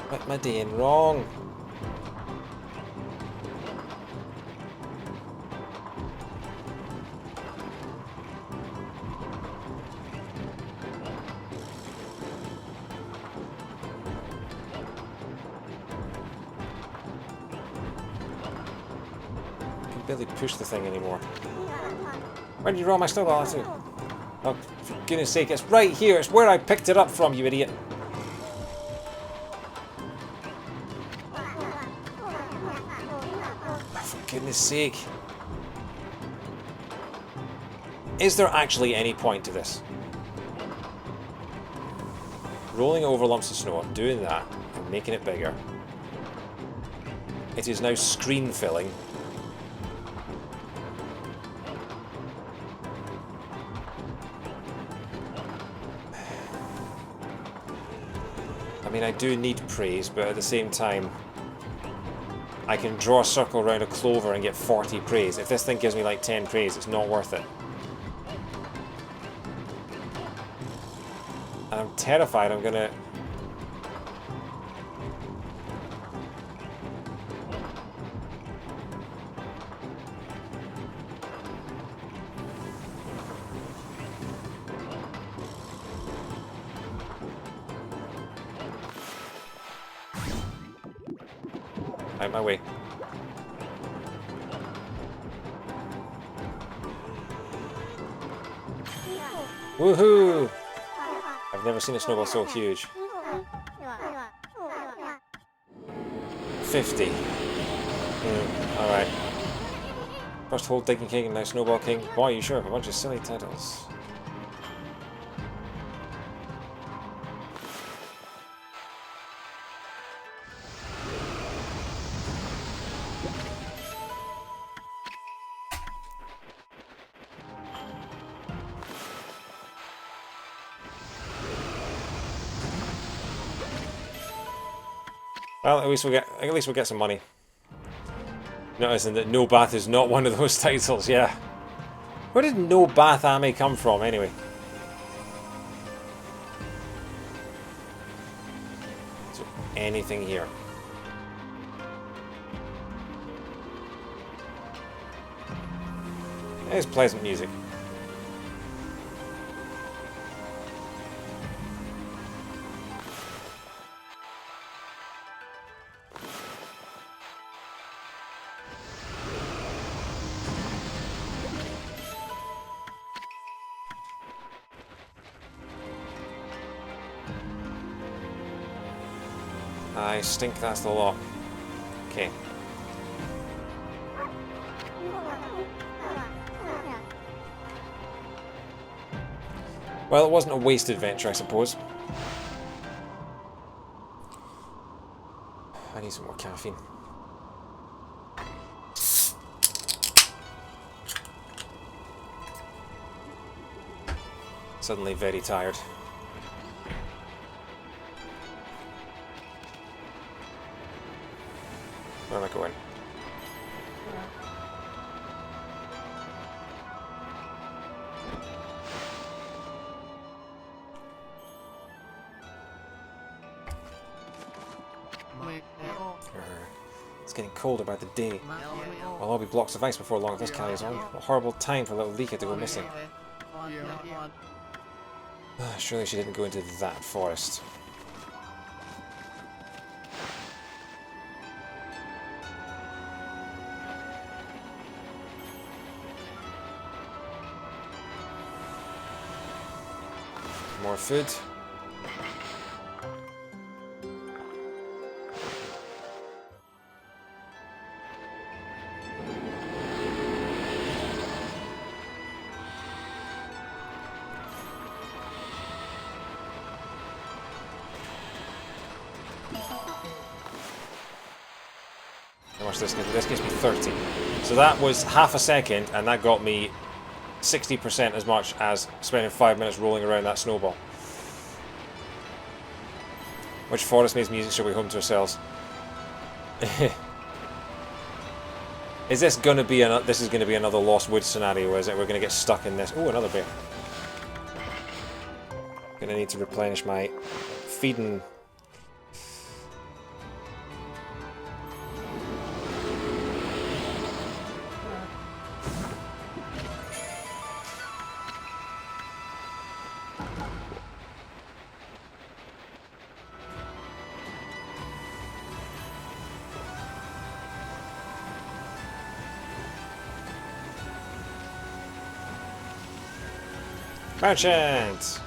What am I doing wrong? Barely push the thing anymore. Where did you roll my snowball to? Oh, for goodness sake, it's right here. It's where I picked it up from, you idiot. Oh, for goodness sake. Is there actually any point to this? rolling over lumps of snow, doing that, and making it bigger. It is now screen filling. I mean, I do need praise, but at the same time, I can draw a circle around a clover and get 40 praise. If this thing gives me like 10 praise, it's not worth it. And I'm terrified I'm gonna... Out my way. Woohoo! I've never seen a snowball so huge. 50. Alright. First hold Digging King and now Snowball King. Boy, you sure have a bunch of silly titles. Well, at least we'll get some money. Noticing that No Bath is not one of those titles, yeah. Where did No Bath Ame come from, anyway? Is there anything here? There's pleasant music. I stink, that's the lot. Okay. Well, it wasn't a wasted adventure, I suppose. I need some more caffeine. Suddenly very tired. Where am I going? It's getting colder by the day. I'll all be blocks of ice before long if this carries on. What a horrible time for little Lika to go missing. Surely she didn't go into that forest. More food. How much this gives me? This gives me 30. So that was half a second, and that got me 60% as much as spending 5 minutes rolling around that snowball. Which forest maze music shall we home to ourselves? Is this gonna be this is gonna be another Lost Woods scenario, is it? We're gonna get stuck in this. Oh, another bear. Gonna need to replenish my feeding. Merchant!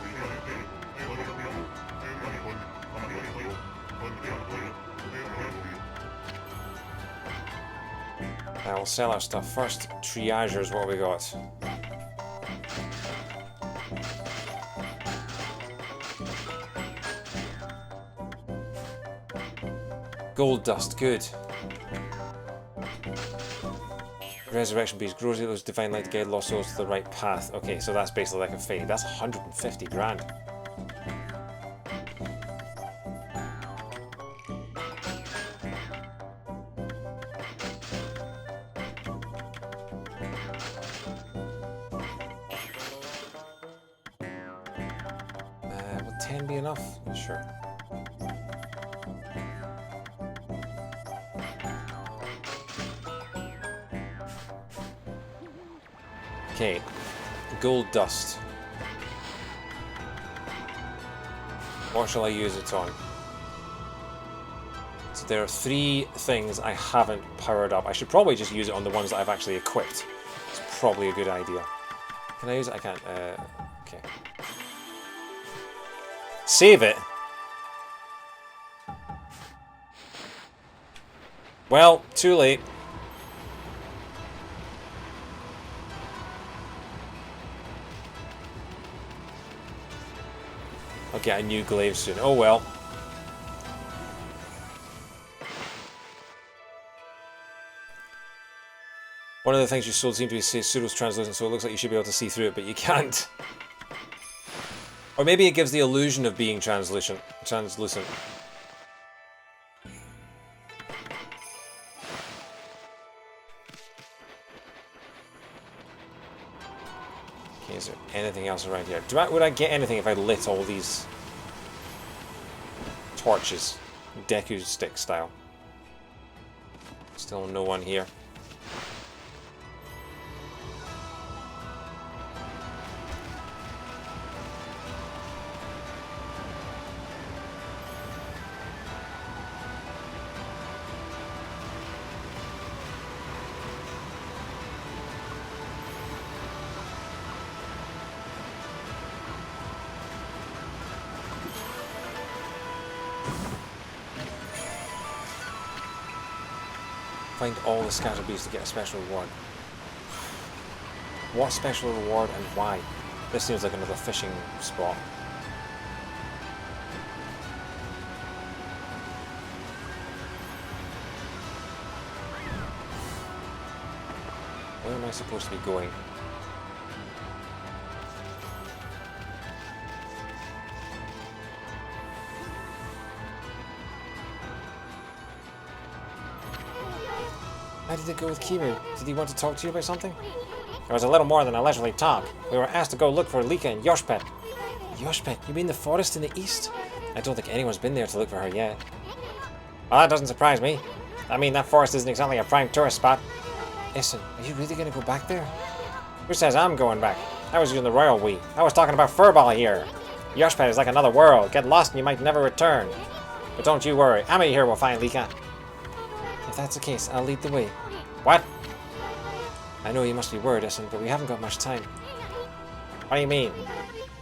I will sell our stuff first. Triagers, what we got? Gold dust, good. Resurrection beast grows those divine light to guide lost souls to the right path. Okay, so that's basically like a fade. That's 150 grand. Will 10 be enough? Sure. Okay, gold dust. What shall I use it on? So there are 3 things I haven't powered up. I should probably just use it on the ones that I've actually equipped. It's probably a good idea. Can I use it? I can't. Okay. Save it? Well, too late. I'll get a new glaive soon. Oh well. One of the things you sold seemed to be pseudo's translucent, so it looks like you should be able to see through it, but you can't. Or maybe it gives the illusion of being translucent. Okay, is there anything else around here? Would I get anything if I lit all these torches? Deku stick style. Still no one here. Find all the scatter beasts to get a special reward. What special reward and why? This seems like another fishing spot. Where am I supposed to be going? How did it go with Kimu? Did he want to talk to you about something? It was a little more than a leisurely talk. We were asked to go look for Lika and Yoshpet. Yoshpet? You mean the forest in the east? I don't think anyone's been there to look for her yet. Well, that doesn't surprise me. I mean, that forest isn't exactly a prime tourist spot. Listen, are you really going to go back there? Who says I'm going back? I was using the royal we. I was talking about Furball here. Yoshpet is like another world. Get lost and you might never return. But don't you worry. Ami here will find Lika. If that's the case, I'll lead the way. What? I know you must be worried, Essen, but we haven't got much time. What do you mean?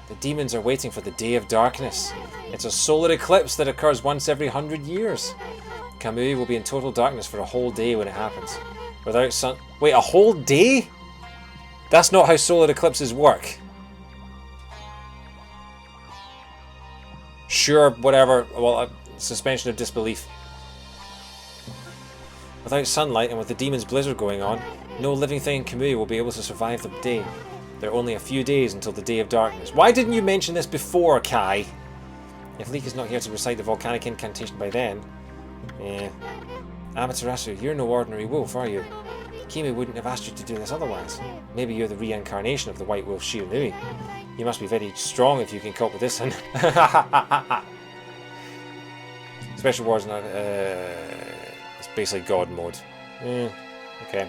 The demons are waiting for the Day of Darkness. It's a solar eclipse that occurs once every 100 years. Kamui will be in total darkness for a whole day when it happens. Without sun... Wait, a whole day? That's not how solar eclipses work. Sure, whatever. Well, suspension of disbelief. Without sunlight and with the demon's blizzard going on, no living thing in Kamui will be able to survive the day. There are only a few days until the Day of Darkness. Why didn't you mention this before, Kai? If Lika's not here to recite the volcanic incantation by then... Yeah. Amaterasu, you're no ordinary wolf, are you? Kimi wouldn't have asked you to do this otherwise. Maybe you're the reincarnation of the white wolf Shionui. You must be very strong if you can cope with this one. Special wars not... It's basically God mode. Okay.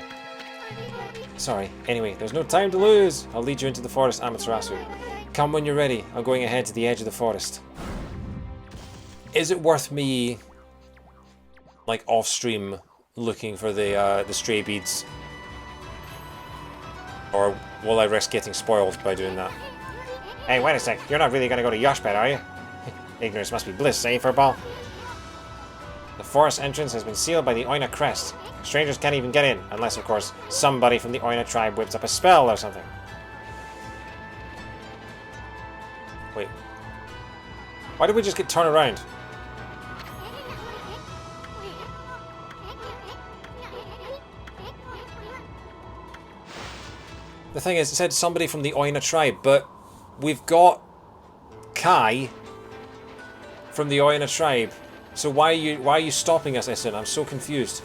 Sorry. Anyway, there's no time to lose. I'll lead you into the forest, Amaterasu. Come when you're ready. I'm going ahead to the edge of the forest. Is it worth me, like, off-stream looking for the stray beads? Or will I risk getting spoiled by doing that? Hey, wait a sec. You're not really going to go to Yoshpet, are you? Ignorance must be bliss, eh, Furball? The forest entrance has been sealed by the Oina crest. Strangers can't even get in, unless, of course, somebody from the Oina tribe whips up a spell or something. Wait. Why did we just get turned around? The thing is, it said somebody from the Oina tribe, but we've got Kai from the Oina tribe. So why are you stopping us, Issun? I'm so confused.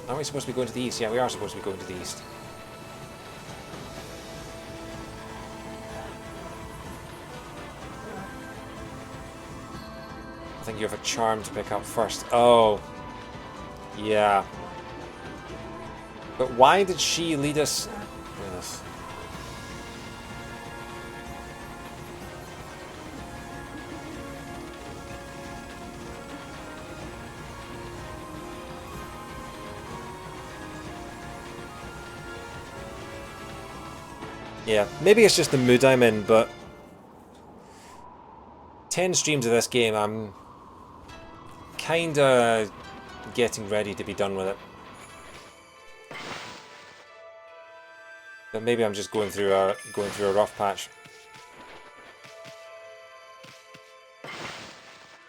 Aren't we supposed to be going to the east? Yeah, we are supposed to be going to the east. I think you have a charm to pick up first. Oh. Yeah. But why did she lead us... Yes. Yeah, maybe it's just the mood I'm in, but 10 streams of this game, I'm kinda getting ready to be done with it. But maybe I'm just going through a rough patch.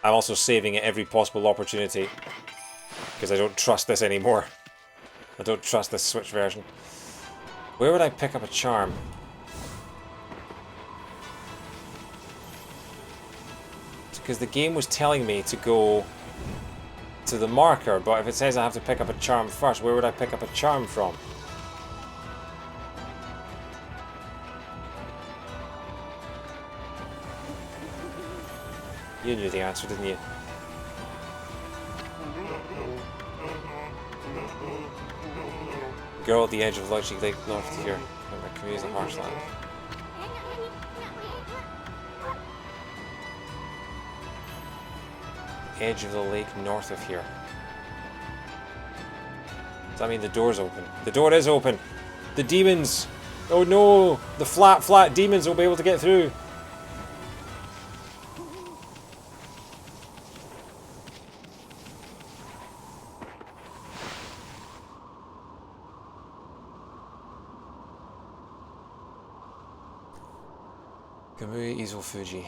I'm also saving at every possible opportunity because I don't trust this anymore. I don't trust this Switch version. Where would I pick up a charm? Because the game was telling me to go to the marker, but if it says I have to pick up a charm first, where would I pick up a charm from? You knew the answer, didn't you? Girl at the edge of Logic Lake north here, from the community marshland. Edge of the lake north of here. Does that mean the door's open? The door is open! The demons! Oh no! The flat demons will be able to get through! Kamui Izo Fuji.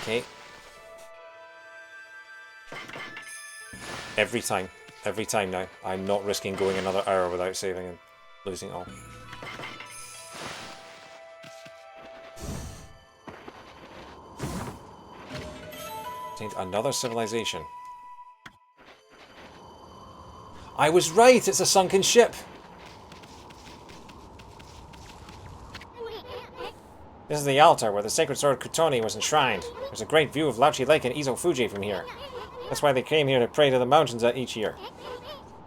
Okay. Every time now. I'm not risking going another hour without saving and losing all. Obtained another civilization. I was right! It's a sunken ship! This is the altar where the sacred sword Kutoni was enshrined. There's a great view of Lauchi Lake and Izo Fuji from here. That's why they came here to pray to the mountains each year.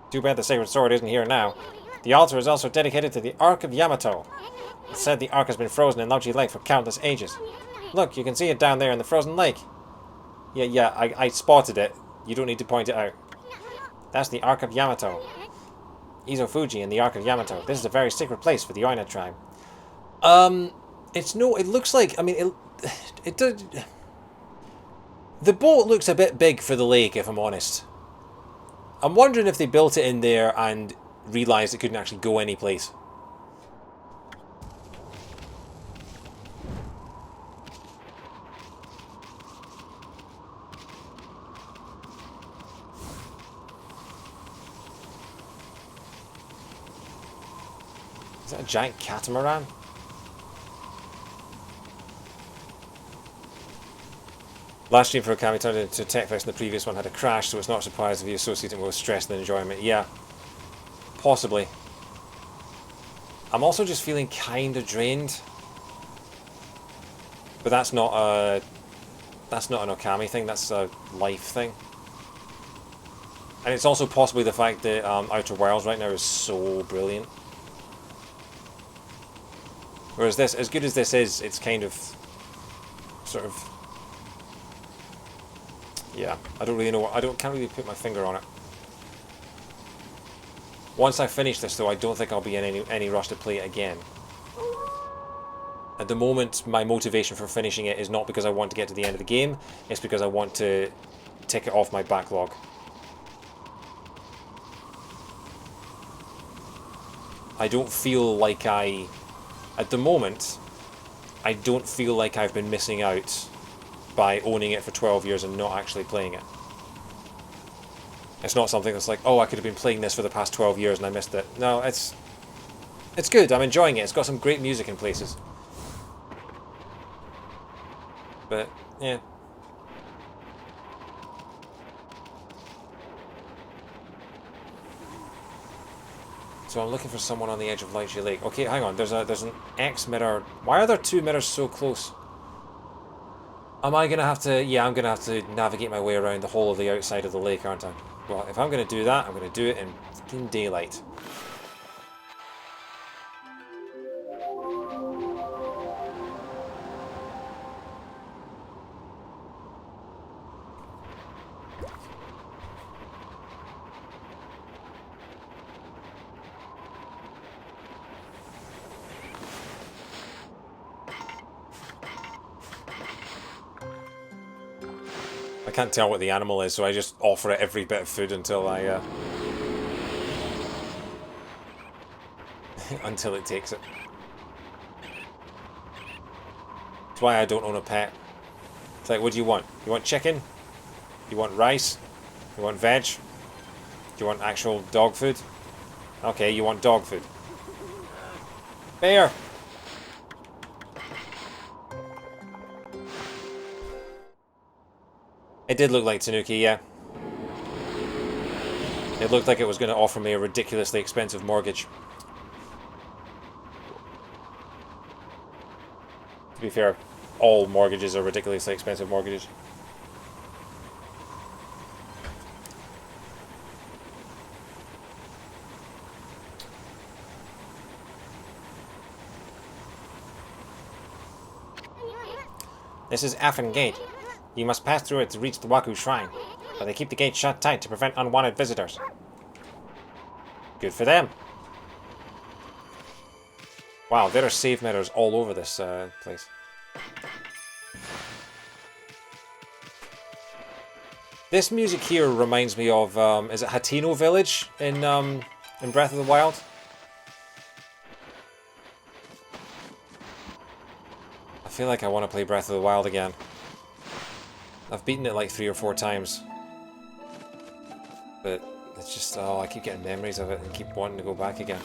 Too bad the sacred sword isn't here now. The altar is also dedicated to the Arc of Yamato. It's said the Arc has been frozen in Lauchi Lake for countless ages. Look, you can see it down there in the frozen lake. Yeah, I spotted it. You don't need to point it out. That's the Arc of Yamato. Izo Fuji and the Arc of Yamato. This is a very sacred place for the Oina tribe. It looks like, I mean, it does... The boat looks a bit big for the lake, if I'm honest. I'm wondering if they built it in there and realised it couldn't actually go anyplace. Is that a giant catamaran? Last stream for Okami turned into TechFest and the previous one had a crash, so it's not surprised if you associate it with stress and enjoyment. Yeah, possibly. I'm also just feeling kind of drained. But that's not an Okami thing, that's a life thing. And it's also possibly the fact that Outer Worlds right now is so brilliant. Whereas this, as good as this is, it's kind of sort of... Yeah, I don't really know what... can't really put my finger on it. Once I finish this though, I don't think I'll be in any rush to play it again. At the moment, my motivation for finishing it is not because I want to get to the end of the game, it's because I want to tick it off my backlog. I don't feel like at the moment, I don't feel like I've been missing out by owning it for 12 years and not actually playing it. It's not something that's like, oh, I could have been playing this for the past 12 years and I missed it. No, it's good. I'm enjoying it. It's got some great music in places. But, yeah. So I'm looking for someone on the edge of Lychee Lake. Okay, hang on. There's an X mirror. Why are there two mirrors so close? Am I gonna have to? Yeah, I'm gonna have to navigate my way around the whole of the outside of the lake, aren't I? Well, if I'm gonna do that, I'm gonna do it in fucking daylight. I can't tell what the animal is, so I just offer it every bit of food until I until it takes it. That's why I don't own a pet. It's like, what do you want? You want chicken? You want rice? You want veg? Do you want actual dog food? Okay, you want dog food. Bear! It did look like Tanuki, yeah. It looked like it was going to offer me a ridiculously expensive mortgage. To be fair, all mortgages are ridiculously expensive mortgages. This is Affin Gate. You must pass through it to reach the Waku Shrine, but they keep the gate shut tight to prevent unwanted visitors. Good for them. Wow, there are save mirrors all over this place. This music here reminds me of, is it Hateno Village in Breath of the Wild? I feel like I want to play Breath of the Wild again. I've beaten it like 3 or 4 times. But it's just, oh, I keep getting memories of it and keep wanting to go back again.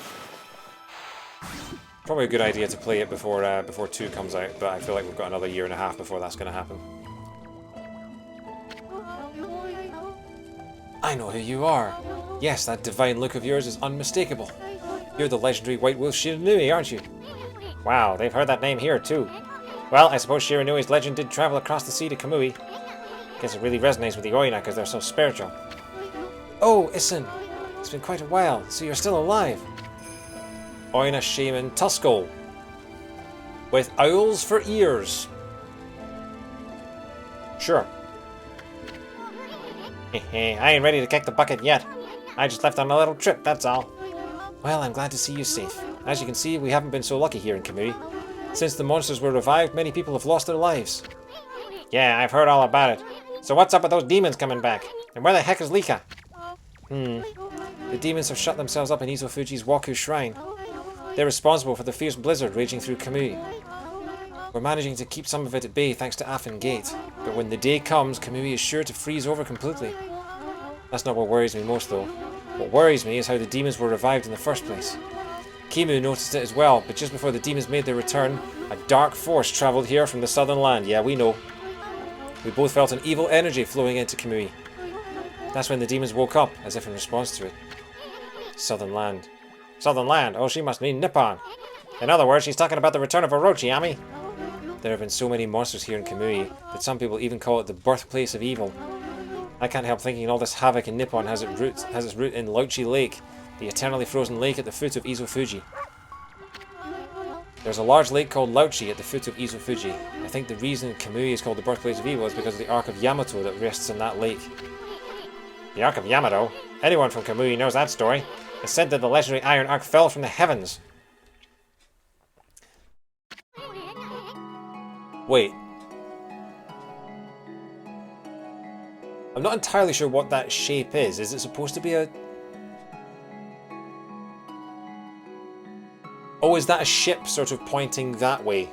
Probably a good idea to play it before 2 comes out, but I feel like we've got another 1.5 years before that's going to happen. I know who you are. Yes, that divine look of yours is unmistakable. You're the legendary White Wolf Shiranui, aren't you? Wow, they've heard that name here too. Well, I suppose Shiranui's legend did travel across the sea to Kamui. Guess it really resonates with the Oina because they're so spiritual. Oh, Issen! It's been quite a while, so you're still alive. Oina Shaman Tuskull. With owls for ears. Sure. I ain't ready to kick the bucket yet. I just left on a little trip, that's all. Well, I'm glad to see you safe. As you can see, we haven't been so lucky here in Kamui. Since the monsters were revived, many people have lost their lives. Yeah, I've heard all about it. So what's up with those demons coming back? And where the heck is Lika? The demons have shut themselves up in Izofuji's Waku Shrine. They're responsible for the fierce blizzard raging through Kamui. We're managing to keep some of it at bay thanks to Affin Gate. But when the day comes, Kamui is sure to freeze over completely. That's not what worries me most though. What worries me is how the demons were revived in the first place. Kimu noticed it as well, but just before the demons made their return, a dark force travelled here from the southern land. Yeah, we know. We both felt an evil energy flowing into Kamui. That's when the demons woke up, as if in response to it. Southern land. Southern land? Oh, she must mean Nippon. In other words, she's talking about the return of Orochi, Ami. There have been so many monsters here in Kamui that some people even call it the birthplace of evil. I can't help thinking all this havoc in Nippon has its root in Lychee Lake, the eternally frozen lake at the foot of Izofuji. There's a large lake called Lychee at the foot of Izofuji. I think the reason Kamui is called the birthplace of evil is because of the Arc of Yamato that rests in that lake. The Arc of Yamato? Anyone from Kamui knows that story. It's said that the legendary Iron Arc fell from the heavens. Wait. I'm not entirely sure what that shape is. Is it supposed to be a... Oh, is that a ship sort of pointing that way?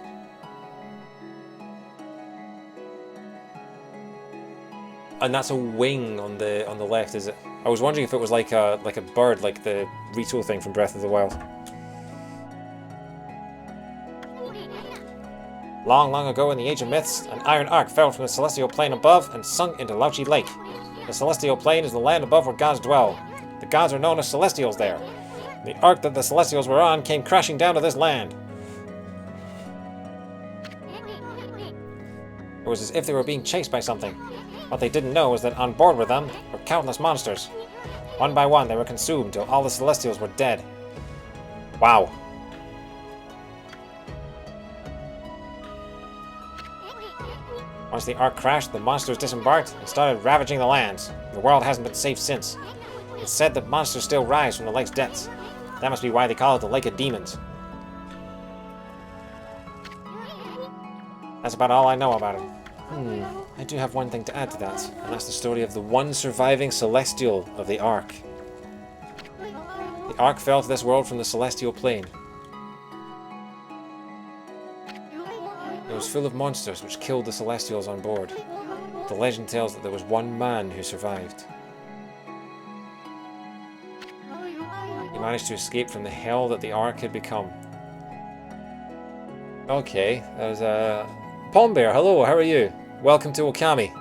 And that's a wing on the left, is it? I was wondering if it was like a bird, like the Rito thing from Breath of the Wild. Long, long ago in the Age of Myths, an iron arc fell from the celestial plane above and sunk into Lauchi Lake. The celestial plane is the land above where gods dwell. The gods are known as celestials there. The arc that the celestials were on came crashing down to this land. It was as if they were being chased by something. What they didn't know was that on board with them were countless monsters. One by one they were consumed till all the celestials were dead. Wow. Once the ark crashed, the monsters disembarked and started ravaging the lands. The world hasn't been safe since. It's said that monsters still rise from the lake's depths. That must be why they call it the Lake of Demons. That's about all I know about it. I do have one thing to add to that, and that's the story of the one surviving Celestial of the Ark. The Ark fell to this world from the Celestial Plane. It was full of monsters which killed the Celestials on board. The legend tells that there was one man who survived. He managed to escape from the hell that the Ark had become. Okay, there's a... Palm Bear, hello, how are you? Welcome to Okami.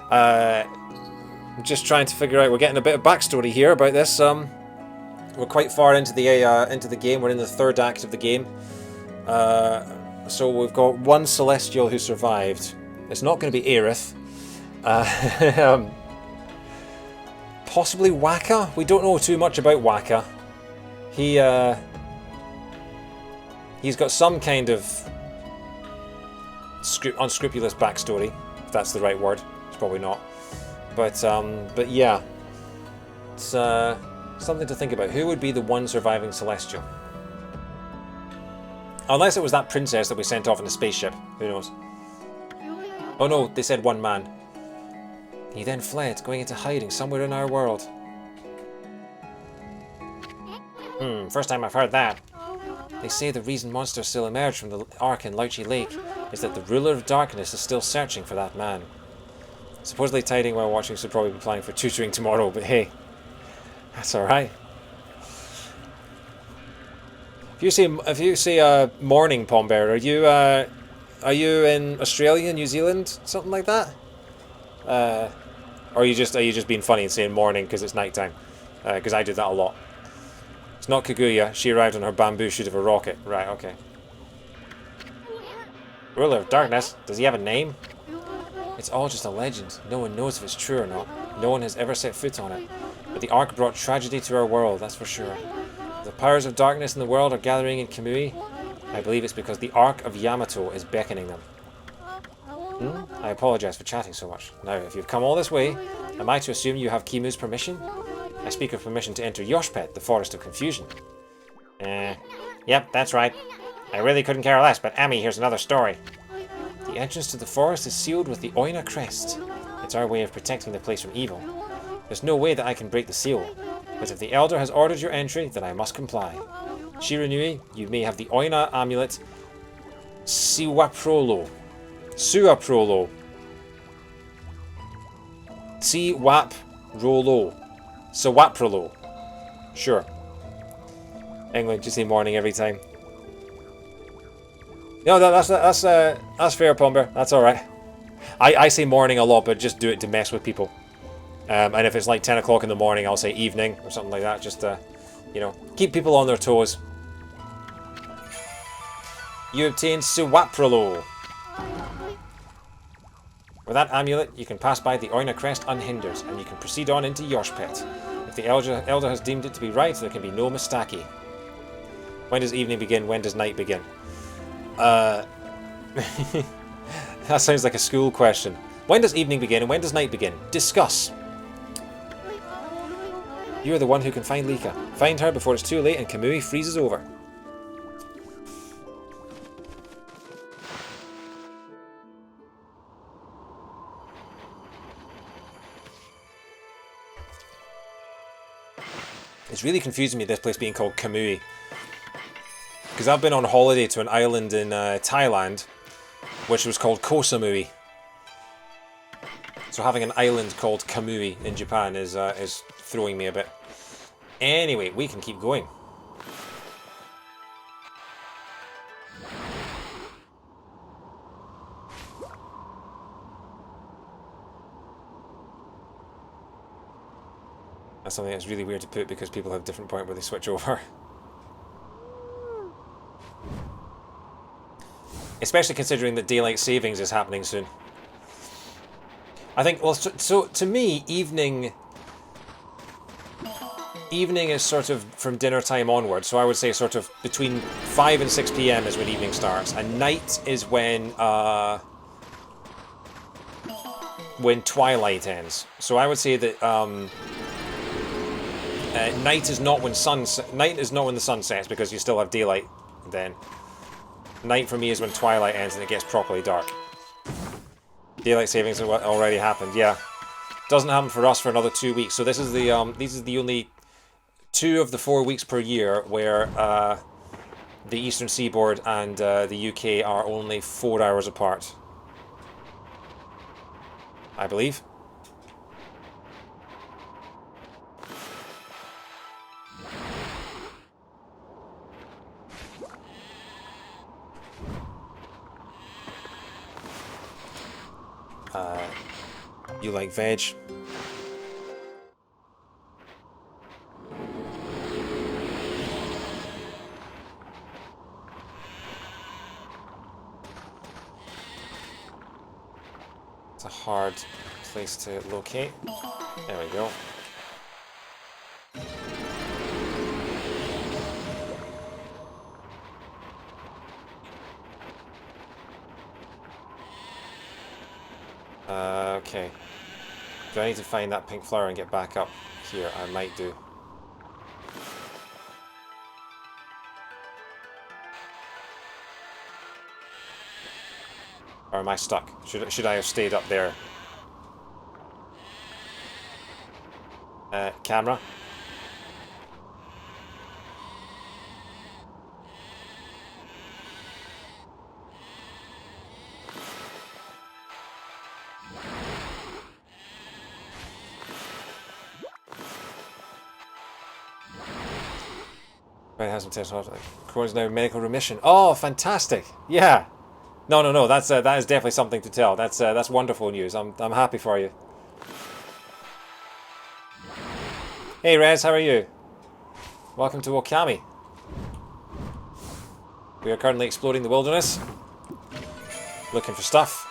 I'm just trying to figure out, we're getting a bit of backstory here about this. We're quite far into the game, we're in the third act of the game. So we've got one Celestial who survived. It's not going to be Aerith. Possibly Waka? We don't know too much about Waka. He's got some kind of unscrupulous backstory, if that's the right word. It's probably not. But yeah. It's something to think about. Who would be the one surviving Celestial? Unless it was that princess that we sent off in a spaceship. Who knows? Oh no, they said one man. He then fled, going into hiding somewhere in our world. First time I've heard that. They say the reason monsters still emerge from the Ark in Lauchi Lake is that the ruler of darkness is still searching for that man. Supposedly tiding while watching, should probably be planning for tutoring tomorrow, but hey, that's alright. If you see morning, Palm Bear, are you in Australia, New Zealand, something like that? Or are you just being funny and saying morning because it's nighttime? Because I do that a lot. It's not Kaguya. She arrived on her bamboo shoot of a rocket. Right, okay. Ruler of Darkness. Does he have a name? It's all just a legend. No one knows if it's true or not. No one has ever set foot on it. But the Ark brought tragedy to our world, that's for sure. The powers of darkness in the world are gathering in Kamui. I believe it's because the Arc of Yamato is beckoning them. I apologize for chatting so much. Now, if you've come all this way, am I to assume you have Kimu's permission? I speak of permission to enter Yoshpet, the Forest of Confusion. Yep, that's right. I really couldn't care less, but Ami, here's another story. The entrance to the forest is sealed with the Oina crest. It's our way of protecting the place from evil. There's no way that I can break the seal, but if the Elder has ordered your entry, then I must comply. Shiranui, you may have the Oina amulet Siwaprolo. Suaprolo. Siwaprolo. Sawaprolo. Sure. England, you say morning every time. No, that's fair, Pomber. That's alright. I say morning a lot, but just do it to mess with people. And if it's like 10 o'clock in the morning, I'll say evening or something like that. Just, you know, keep people on their toes. You obtain Suwaprolo. With that amulet, you can pass by the Oina crest unhindered, and you can proceed on into Yoshpet. If the Elder has deemed it to be right, there can be no mistake. When does evening begin? When does night begin? That sounds like a school question. When does evening begin and when does night begin? Discuss. You are the one who can find Lika. Find her before it's too late and Kamui freezes over. It's really confusing me, this place being called Kamui. Because I've been on holiday to an island in Thailand, which was called Koh-Samui. So having an island called Kamui in Japan is throwing me a bit. Anyway, we can keep going. That's something that's really weird to put because people have a different point where they switch over. Especially considering that daylight savings is happening soon. I think, well, so to me, evening is sort of from dinner time onwards, so I would say sort of between 5 and 6 PM is when evening starts, and night is when twilight ends. So I would say that night is not when the sun sets, because you still have daylight then. Night for me is when twilight ends and it gets properly dark. Daylight savings have already happened, yeah. Doesn't happen for us for another 2 weeks. So this is the only 2 of the 4 weeks per year where the Eastern Seaboard and the UK are only 4 hours apart, I believe. You like veg? It's a hard place to locate. There we go. Okay. Do I need to find that pink flower and get back up here? I might do. Or am I stuck? Should I have stayed up there? Camera? Right, has some tests. Corey's now medical remission. Oh, fantastic! Yeah. No. That is definitely something to tell. That's wonderful news. I'm happy for you. Hey Rez, how are you? Welcome to Okami. We are currently exploring the wilderness, looking for stuff,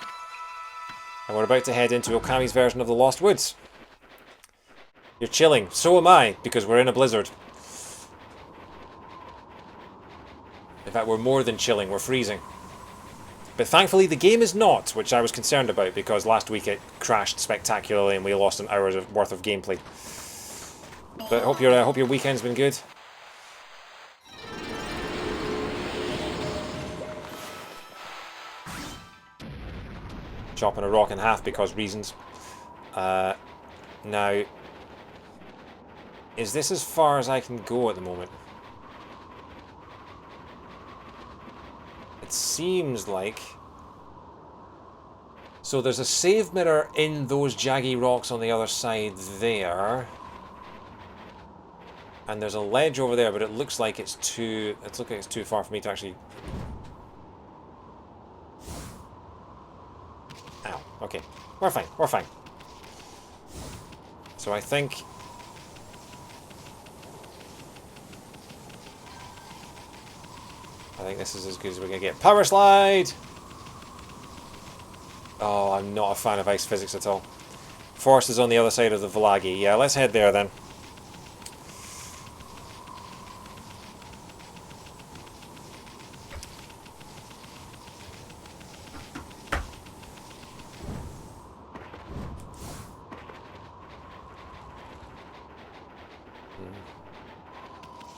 and we're about to head into Okami's version of the Lost Woods. You're chilling. So am I, because we're in a blizzard. In fact, we're more than chilling, we're freezing. But thankfully the game is not, which I was concerned about because last week it crashed spectacularly and we lost an hour's worth of gameplay. But hope your weekend's been good. Chopping a rock in half because reasons. Now, is this as far as I can go at the moment? It seems like... So there's a save mirror in those jaggy rocks on the other side there. And there's a ledge over there, but it looks like it's too far for me to actually... Ow, okay. We're fine. So I think... this is as good as we're going to get. Power slide! Oh, I'm not a fan of ice physics at all. Forest is on the other side of the Volagi. Yeah, let's head there then.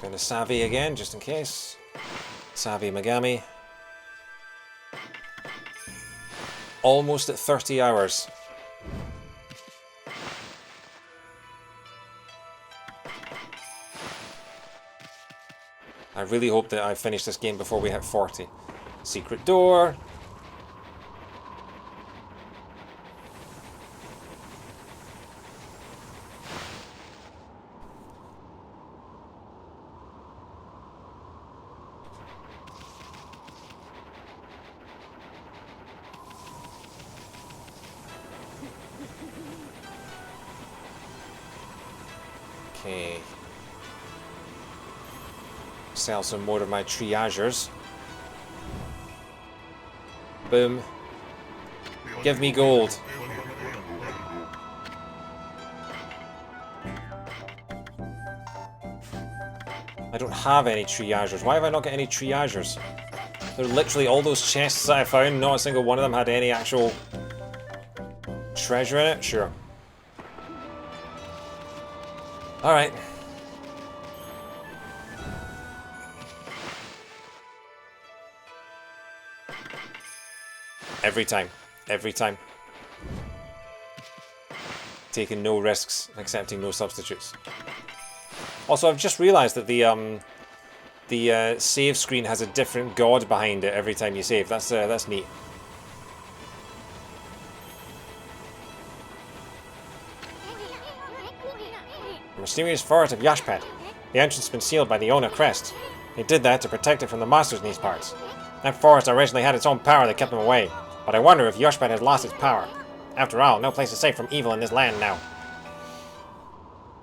Going to Savvy again, just in case. Savvy Megami. Almost at 30 hours. I really hope that I finish this game before we hit 40. Secret door. Okay. Sell some more of my triagers. Boom. Give me gold. I don't have any triagers. Why have I not got any triagers? They're literally all those chests that I found. Not a single one of them had any actual treasure in it. Sure. Alright. Every time. Every time. Taking no risks, accepting no substitutes. Also, I've just realised that the save screen has a different god behind it every time you save. That's neat. The mysterious forest of Yashpad. The entrance has been sealed by the Ona crest. They did that to protect it from the monsters in these parts. That forest originally had its own power that kept them away, but I wonder if Yashpad has lost its power. After all, no place is safe from evil in this land now.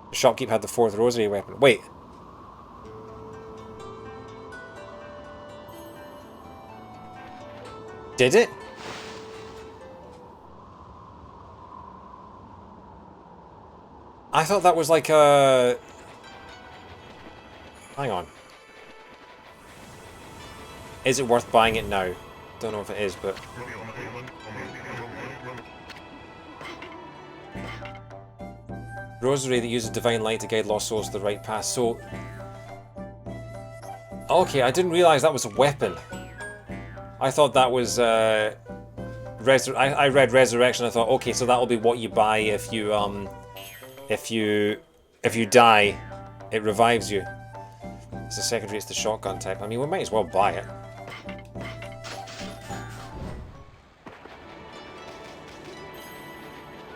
The shopkeep had the 4th rosary weapon. Wait. Did it? I thought that was like a... Hang on. Is it worth buying it now? Don't know if it is, but... Rosary that uses divine light to guide lost souls to the right path. So... Okay, I didn't realise that was a weapon. I thought that was... I read Resurrection, I thought, okay, so that'll be what you buy if you, If you die, it revives you. It's a secondary, it's the shotgun type. I mean, we might as well buy it.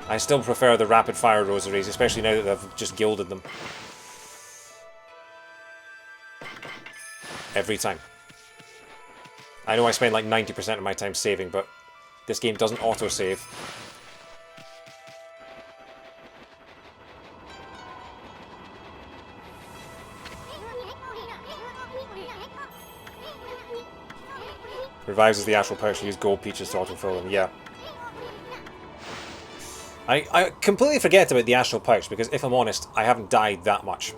I still prefer the rapid fire rosaries, especially now that they've just gilded them. Every time. I know I spend like 90% of my time saving, but this game doesn't auto-save. Revives as the astral pouch, use gold peaches to autofill them, yeah. I completely forget about the astral pouch, because if I'm honest, I haven't died that much.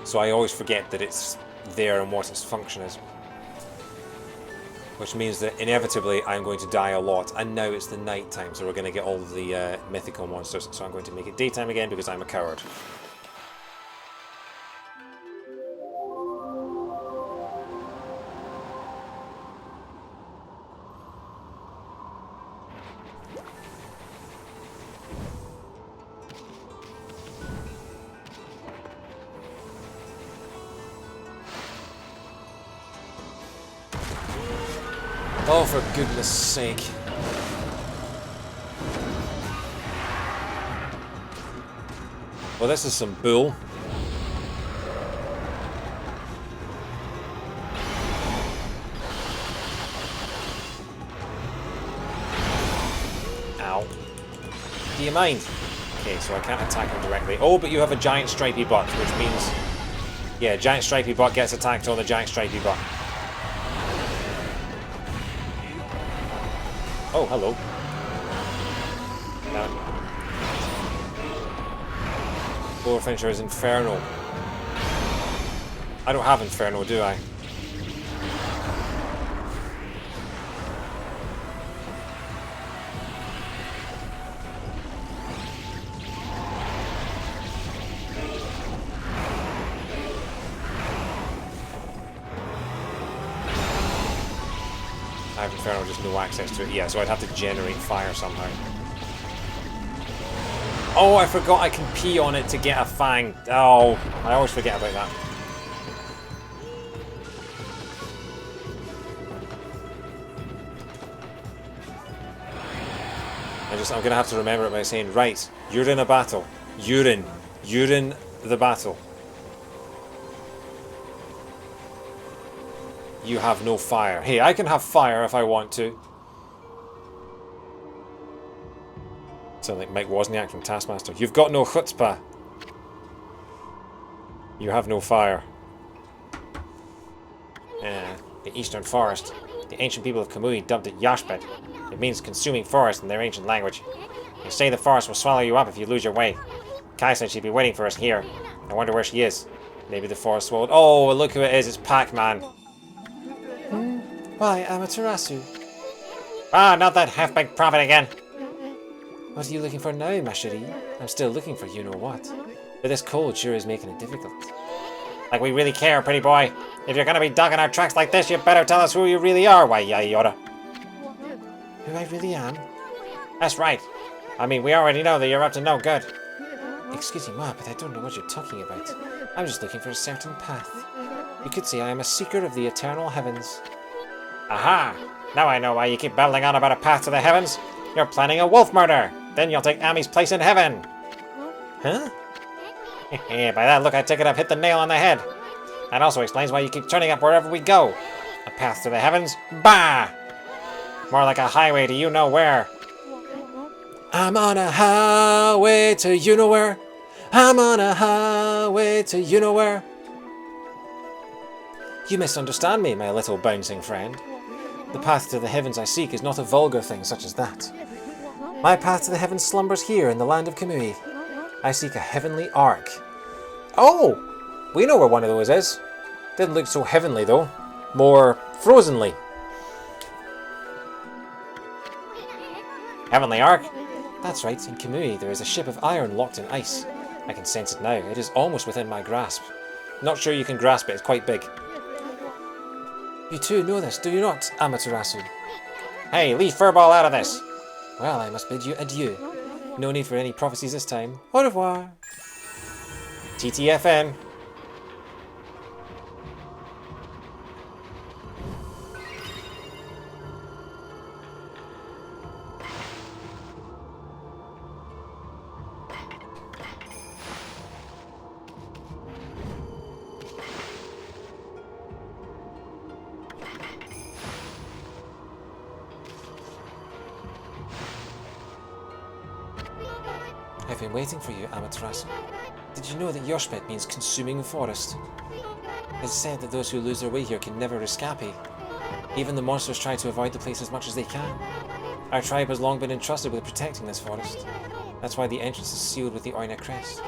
So I always forget that it's there and what its function is. Which means that inevitably I'm going to die a lot, and now it's the night time, so we're going to get all of the mythical monsters, so I'm going to make it daytime again because I'm a coward. Oh, for goodness sake. Well, this is some bull. Ow. Do you mind? Okay, so I can't attack him directly. Oh, but you have a giant stripy butt, which means... Yeah, giant stripy butt gets attacked on the giant stripy butt. Oh, hello. Now, lower finisher is Inferno. I don't have Inferno, do I? I have Inferno, just no access to it. Yeah, so I'd have to generate fire somehow. Oh, I forgot I can pee on it to get a fang. Oh, I always forget about that. I'm going to have to remember it by saying, right, you're in a battle. You're in the battle. You have no fire. Hey, I can have fire if I want to. Sound like Mike Wozniak from Taskmaster. You've got no chutzpah. You have no fire. The Eastern Forest. The ancient people of Kamui dubbed it Yoshpet. It means consuming forest in their ancient language. They say the forest will swallow you up if you lose your way. Kai said she'd be waiting for us here. I wonder where she is. Maybe the forest swallowed. Oh, look who it is. It's Pac-Man. Why, Amaterasu? Ah, not that half-baked prophet again. What are you looking for now, ma chérie? I'm still looking for you-know-what. But this cold sure is making it difficult. Like we really care, pretty boy. If you're gonna be dogging our tracks like this, you better tell us who you really are, why Yoda. Who I really am? That's right. I mean, we already know that you're up to no good. Excuse me, but I don't know what you're talking about. I'm just looking for a certain path. You could say I am a seeker of the eternal heavens. Aha! Now I know why you keep babbling on about a path to the heavens. You're planning a wolf murder. Then you'll take Ami's place in heaven. Huh? By that look, I take it I've hit the nail on the head. That also explains why you keep turning up wherever we go. A path to the heavens? Bah! More like a highway to you-know-where. I'm on a highway to you-know-where. I'm on a highway to you-know-where. You misunderstand me, my little bouncing friend. The path to the heavens I seek is not a vulgar thing such as that. My path to the heavens slumbers here in the land of Kamui. I seek a heavenly arc. Oh! We know where one of those is. Didn't look so heavenly though. More frozenly. Heavenly arc? That's right, in Kamui there is a ship of iron locked in ice. I can sense it now. It is almost within my grasp. Not sure you can grasp it, it's quite big. You too know this, do you not, Amaterasu? Hey, leave Furball out of this! Well, I must bid you adieu. No need for any prophecies this time. Au revoir. TTFN. I've been waiting for you, Amaterasu. Did you know that Yoshpet means consuming the forest? It's said that those who lose their way here can never escape. Even the monsters try to avoid the place as much as they can. Our tribe has long been entrusted with protecting this forest. That's why the entrance is sealed with the Oina crest.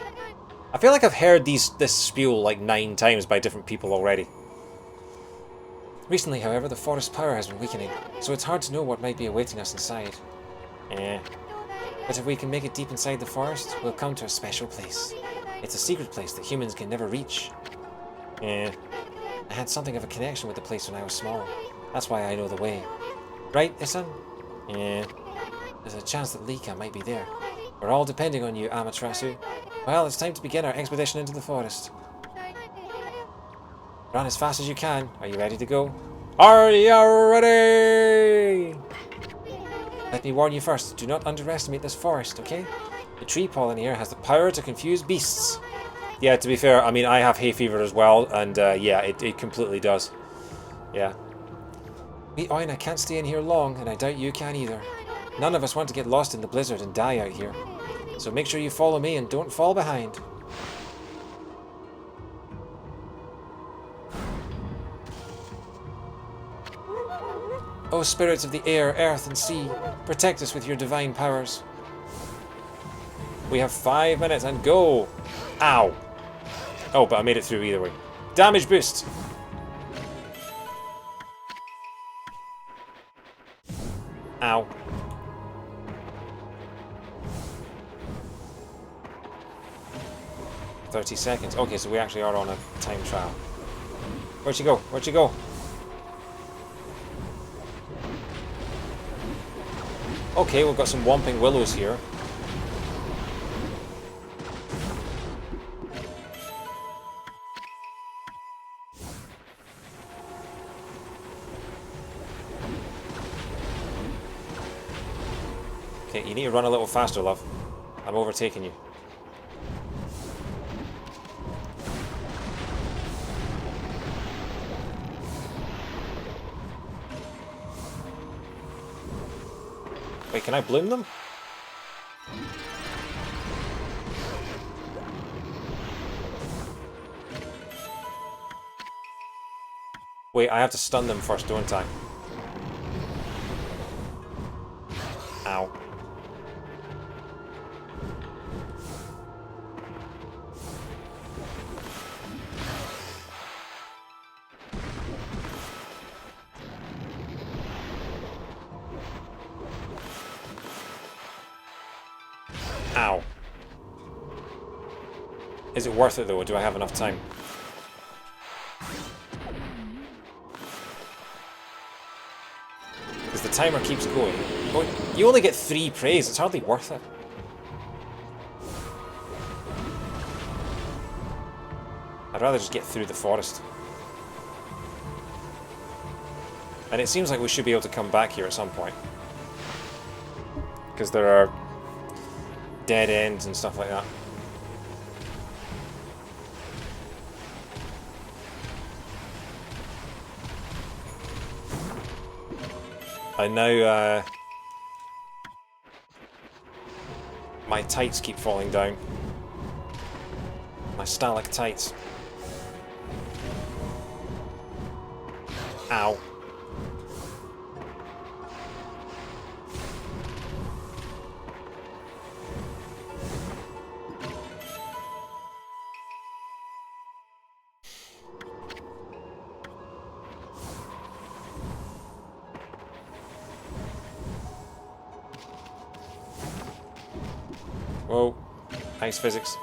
I feel like I've heard this spiel like 9 times by different people already. Recently, however, the forest power has been weakening, so it's hard to know what might be awaiting us inside. But if we can make it deep inside the forest, we'll come to a special place. It's a secret place that humans can never reach. I had something of a connection with the place when I was small. That's why I know the way. Right, Isan? There's a chance that Lika might be there. We're all depending on you, Amaterasu. Well, it's time to begin our expedition into the forest. Run as fast as you can. Are you ready to go? Are you ready? Let me warn you first, do not underestimate this forest, okay? The tree pollen here has the power to confuse beasts. Yeah, to be fair, I mean, I have hay fever as well, and yeah, it completely does. Yeah. We Oina can't stay in here long, and I doubt you can either. None of us want to get lost in the blizzard and die out here. So make sure you follow me and don't fall behind. O spirits of the air, earth, and sea, protect us with your divine powers. We have 5 minutes and go! Ow! Oh, but I made it through either way. Damage boost! Ow. "30 seconds. Okay, so we actually are on a time trial. Where'd you go? Where'd you go? Okay, we've got some Whomping Willows here. Okay, you need to run a little faster, love. I'm overtaking you. Wait, can I bloom them? Wait, I have to stun them first, don't I? Ow. Ow. Is it worth it though, or do I have enough time? Because the timer keeps going. Oh, you only get 3 praise, it's hardly worth it. I'd rather just get through the forest. And it seems like we should be able to come back here at some point. Because there are dead ends and stuff like that. I now, my tights keep falling down. My stalactites. Ow. Whoa. Nice physics.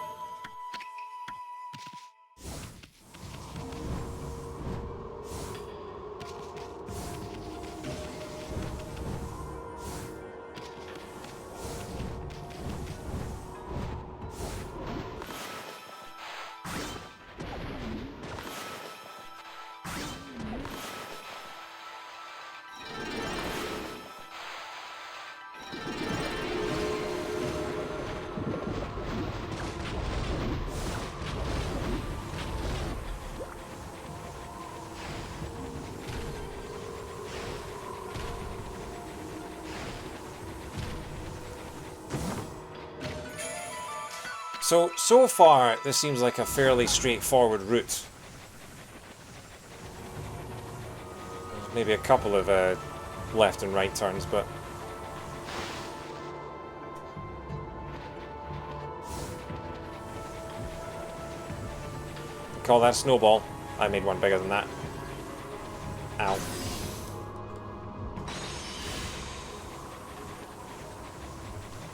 So far, this seems like a fairly straightforward route. Maybe a couple of left and right turns, but... Call that a snowball. I made one bigger than that. Ow.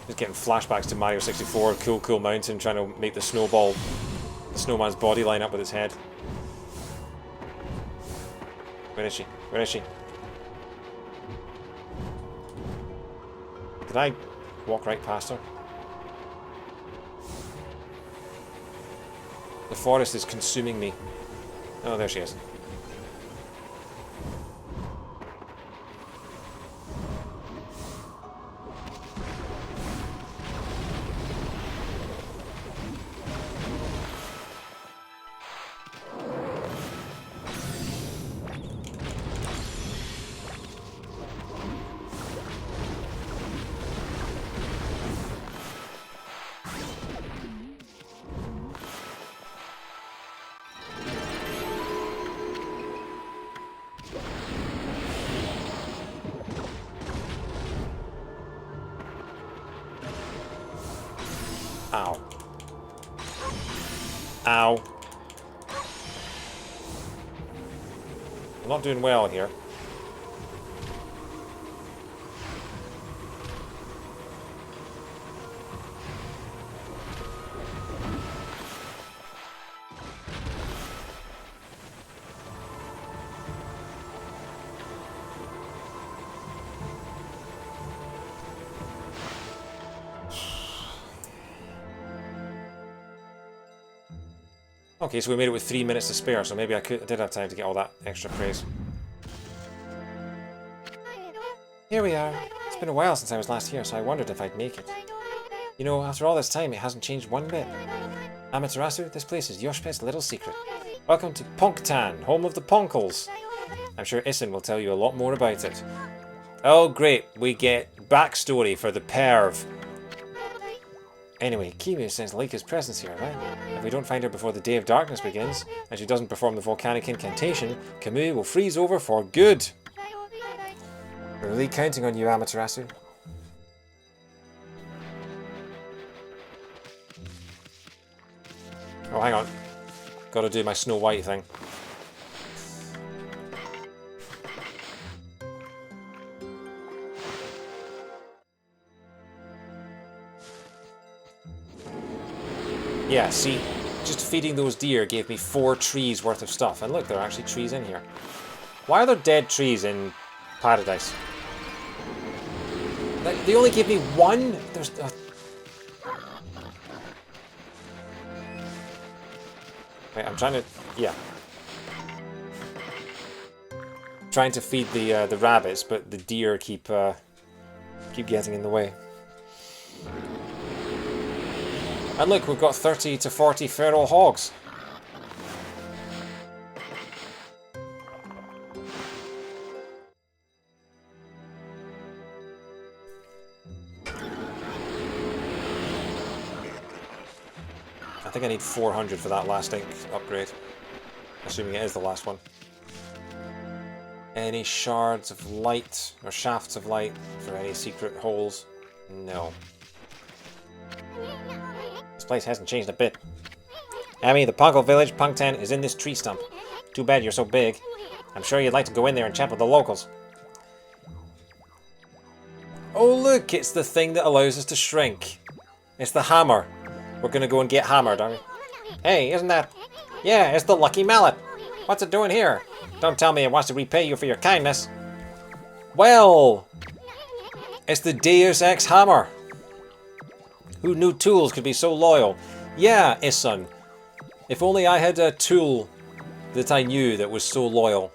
Just getting flashbacks to Mario 64, Cool Mountain, trying to make the snowball, the snowman's body line up with its head. Where is she? Where is she? Did I walk right past her? The forest is consuming me. Oh, there she is. Ow. Ow. I'm not doing well here. Okay, so we made it with 3 minutes to spare, so maybe I did have time to get all that extra praise. Here we are. It's been a while since I was last here, so I wondered if I'd make it. You know, after all this time, it hasn't changed one bit. Amaterasu, this place is Yoshipet's little secret. Welcome to Ponktan, home of the Ponkles. I'm sure Issen will tell you a lot more about it. Oh great, we get backstory for the perv. Anyway, Kimu sends Leika's presence here, right? If we don't find her before the Day of Darkness begins, and she doesn't perform the volcanic incantation, Kamui will freeze over for good. We're really counting on you, Amaterasu. Oh, hang on. Gotta do my Snow White thing. Yeah, see, just feeding those deer gave me 4 trees worth of stuff. And look, there are actually trees in here. Why are there dead trees in Paradise? Like, they only gave me 1? There's... Wait, I'm trying to... Yeah. Trying to feed the rabbits, but the deer keep getting in the way. And look, we've got 30 to 40 feral hogs. I think I need 400 for that last ink upgrade. Assuming it is the last one. Any shards of light, or shafts of light, for any secret holes? No. This place hasn't changed a bit. Amy, the Pongle village, Punktan, is in this tree stump. Too bad you're so big. I'm sure you'd like to go in there and chat with the locals. Oh look, it's the thing that allows us to shrink. It's the hammer. We're gonna go and get hammered, aren't we? Hey, isn't that... Yeah, it's the lucky mallet. What's it doing here? Don't tell me it wants to repay you for your kindness. Well... It's the Deus Ex Hammer. Who knew tools could be so loyal? Yeah, Isun. If only I had a tool that I knew that was so loyal.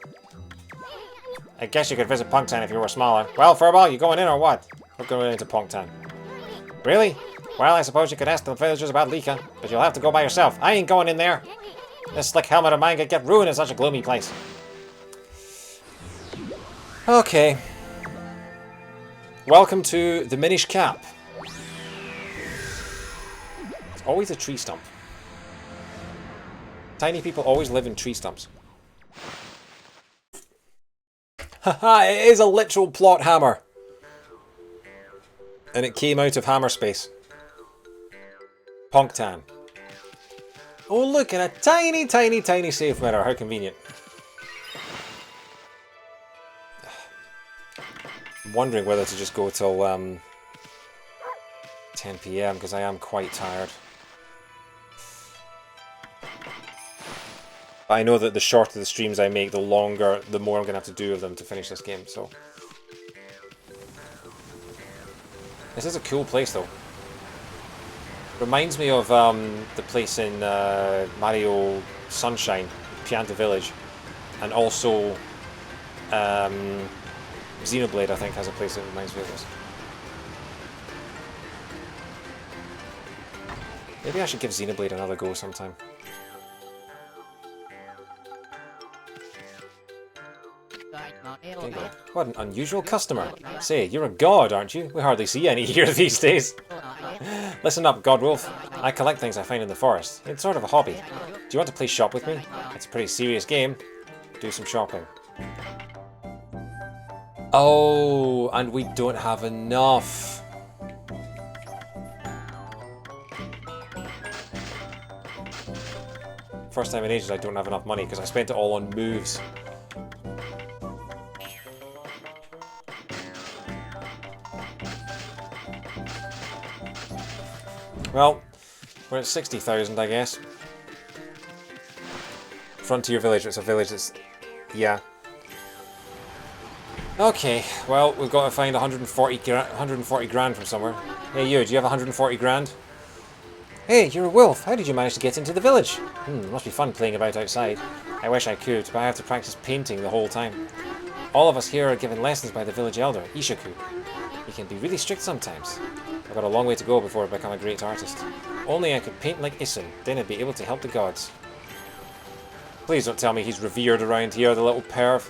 I guess you could visit Punktan if you were smaller. Well, Furball, you going in or what? We're going into Punktan. Really? Well, I suppose you could ask the villagers about Lika, but you'll have to go by yourself. I ain't going in there. This slick helmet of mine could get ruined in such a gloomy place. Okay. Welcome to the Minish Cap. It's always a tree stump. Tiny people always live in tree stumps. Haha, it is a literal plot hammer. And it came out of hammer space. Punktan. Oh look, and a tiny, tiny, tiny safe mirror. How convenient. I'm wondering whether to just go till 10 PM because I am quite tired. But I know that the shorter the streams I make, the longer, the more I'm going to have to do of them to finish this game, so... This is a cool place though. Reminds me of the place in Mario Sunshine, Pianta Village, and also Xenoblade, I think, has a place that reminds me of this. Maybe I should give Xenoblade another go sometime. What an unusual customer. Say, you're a god, aren't you? We hardly see any here these days. Listen up, Godwolf. I collect things I find in the forest. It's sort of a hobby. Do you want to play shop with me? It's a pretty serious game. Do some shopping. Oh, and we don't have enough. First time in ages I don't have enough money because I spent it all on moves. Well, we're at 60,000, I guess. Frontier Village, it's a village that's... yeah. Okay, well, we've got to find 140 grand from somewhere. Hey you, do you have 140 grand? Hey, you're a wolf. How did you manage to get into the village? Must be fun playing about outside. I wish I could, but I have to practice painting the whole time. All of us here are given lessons by the village elder, Ishaku. You can be really strict sometimes. I've got a long way to go before I become a great artist. Only I could paint like Isun, then I'd be able to help the gods. Please don't tell me he's revered around here, the little perv.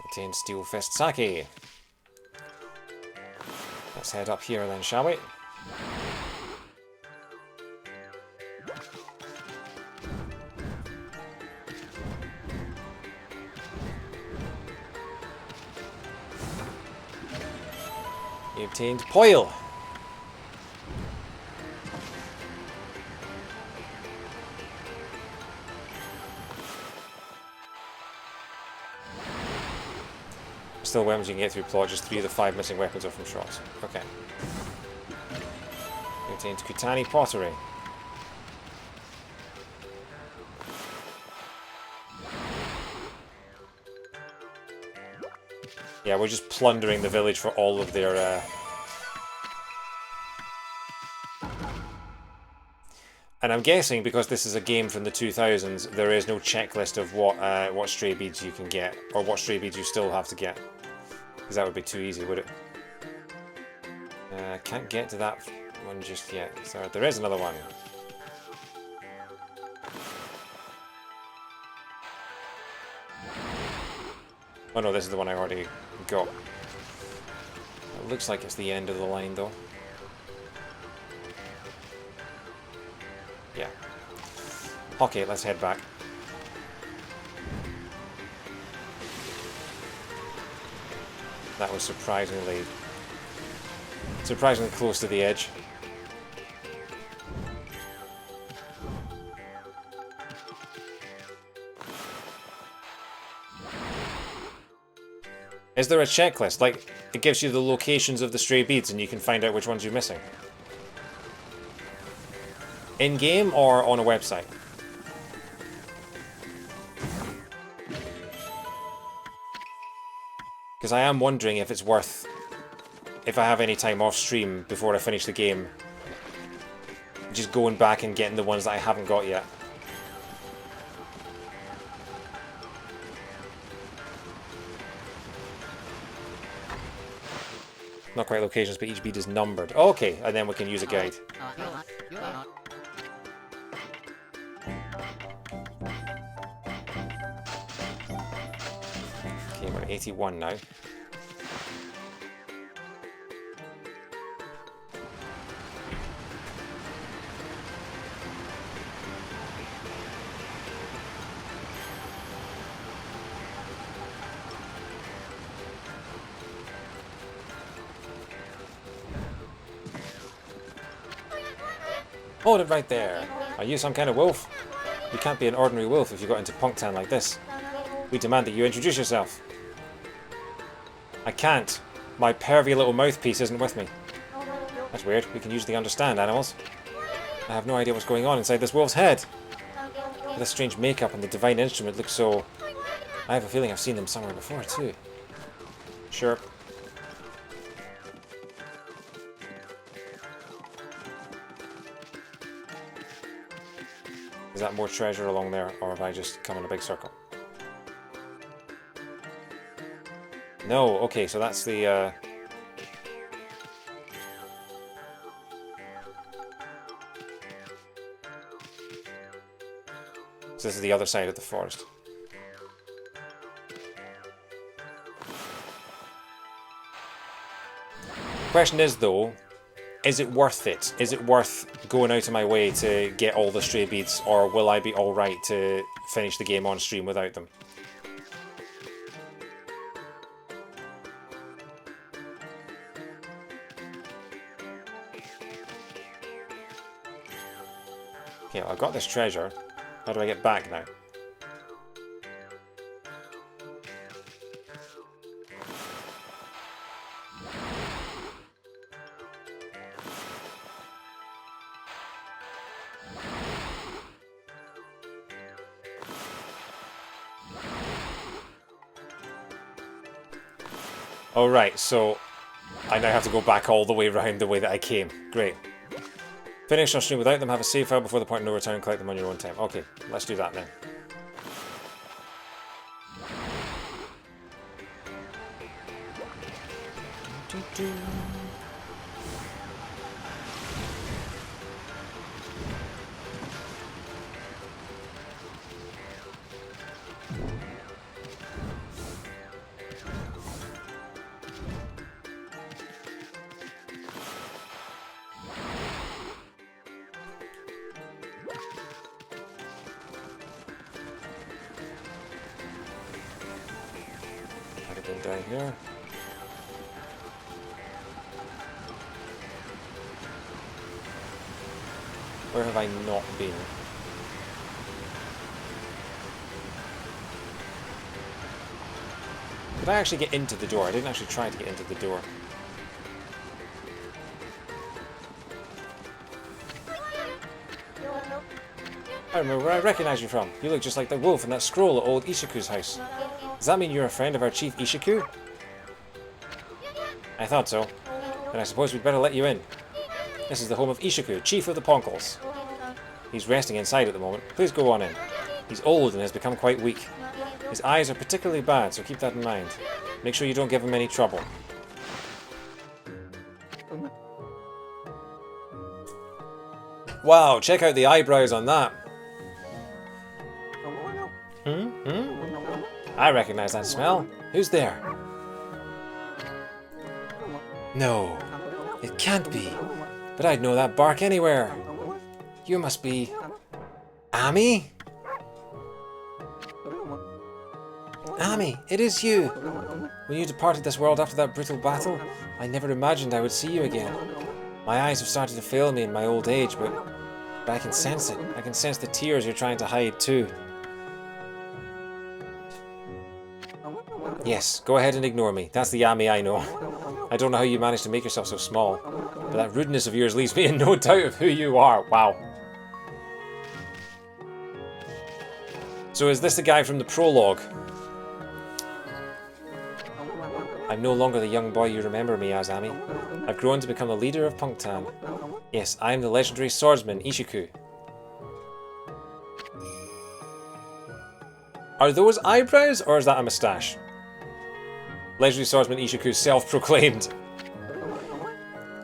Obtain Steel Fist Sake. Let's head up here then, shall we? You obtained Poil. Still weapons you can get through plot, just 3 of the 5 missing weapons are from shots. Okay. You obtained Kutani Pottery. Yeah, we're just plundering the village for all of their... And I'm guessing, because this is a game from the 2000s, there is no checklist of what stray beads you can get, or what stray beads you still have to get. Because that would be too easy, would it? Can't get to that one just yet. So there is another one. Oh no, this is the one I already got. It looks like it's the end of the line though. Yeah. Okay, let's head back. That was surprisingly close to the edge. Is there a checklist? Like, it gives you the locations of the stray beads and you can find out which ones you're missing? In-game or on a website? Because I am wondering if it's worth, if I have any time off stream before I finish the game, just going back and getting the ones that I haven't got yet. Not quite locations, but each bead is numbered. Okay, and then we can use a guide. Okay, we're at 81 now. Hold it right there. Are you some kind of wolf? You can't be an ordinary wolf if you got into Punktown like this. We demand that you introduce yourself. I can't. My pervy little mouthpiece isn't with me. That's weird. We can usually understand animals. I have no idea what's going on inside this wolf's head. This strange makeup and the divine instrument look so... I have a feeling I've seen them somewhere before too. Sure. Is that more treasure along there, or have I just come in a big circle? No, okay, so that's the... So this is the other side of the forest. Question is, though, is it worth it? Is it worth going out of my way to get all the stray beads, or will I be alright to finish the game on stream without them? Okay, well, I've got this treasure. How do I get back now? Alright, so I now have to go back all the way around the way that I came. Great. Finish our stream without them, have a save file before the point of no return, collect them on your own time. Okay, let's do that then. Down here. Where have I not been? Did I actually get into the door? I didn't actually try to get into the door. I remember where I recognize you from. You look just like the wolf in that scroll at old Ishiku's house. Does that mean you're a friend of our chief Ishiku? I thought so. Then I suppose we'd better let you in. This is the home of Ishiku, chief of the Ponkles. He's resting inside at the moment. Please go on in. He's old and has become quite weak. His eyes are particularly bad, so keep that in mind. Make sure you don't give him any trouble. Wow, check out the eyebrows on that. I recognize that smell. Who's there? No, it can't be. But I'd know that bark anywhere. You must be... Ami? Ami, it is you! When you departed this world after that brutal battle, I never imagined I would see you again. My eyes have started to fail me in my old age, but I can sense it. I can sense the tears you're trying to hide too. Yes, go ahead and ignore me. That's the Ami I know. I don't know how you managed to make yourself so small, but that rudeness of yours leaves me in no doubt of who you are. Wow. So is this the guy from the prologue? I'm no longer the young boy you remember me as, Ami. I've grown to become the leader of Punktan. Yes, I am the legendary swordsman Ishiku. Are those eyebrows, or is that a moustache? Legendary swordsman Ishiku, self-proclaimed.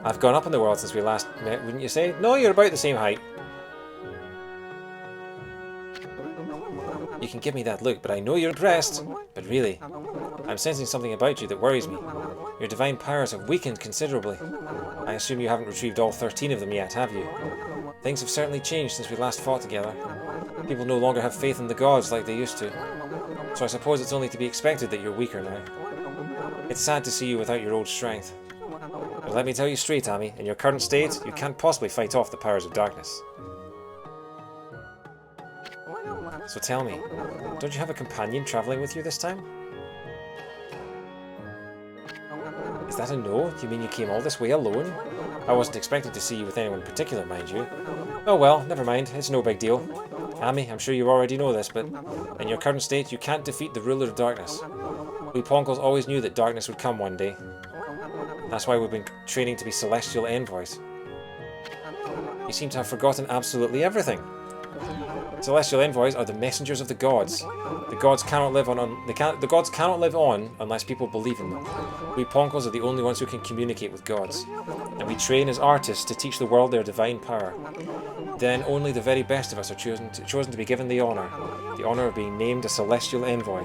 I've gone up in the world since we last met, wouldn't you say? No, you're about the same height. You can give me that look, but I know you're impressed. But really, I'm sensing something about you that worries me. Your divine powers have weakened considerably. I assume you haven't retrieved all 13 of them yet, have you? Things have certainly changed since we last fought together. People no longer have faith in the gods like they used to. So I suppose it's only to be expected that you're weaker now. It's sad to see you without your old strength. But let me tell you straight, Ami, in your current state, you can't possibly fight off the powers of darkness. So tell me, don't you have a companion travelling with you this time? Is that a no? You mean you came all this way alone? I wasn't expecting to see you with anyone in particular, mind you. Oh well, never mind, it's no big deal. Ami, I'm sure you already know this, but in your current state, you can't defeat the ruler of darkness. We Ponkles always knew that darkness would come one day. That's why we've been training to be celestial envoys. You seem to have forgotten absolutely everything. Celestial envoys are the messengers of the gods. The gods cannot live on unless people believe in them. We Ponkles are the only ones who can communicate with gods, and we train as artists to teach the world their divine power. Then only the very best of us are chosen to be given the honour of being named a celestial envoy.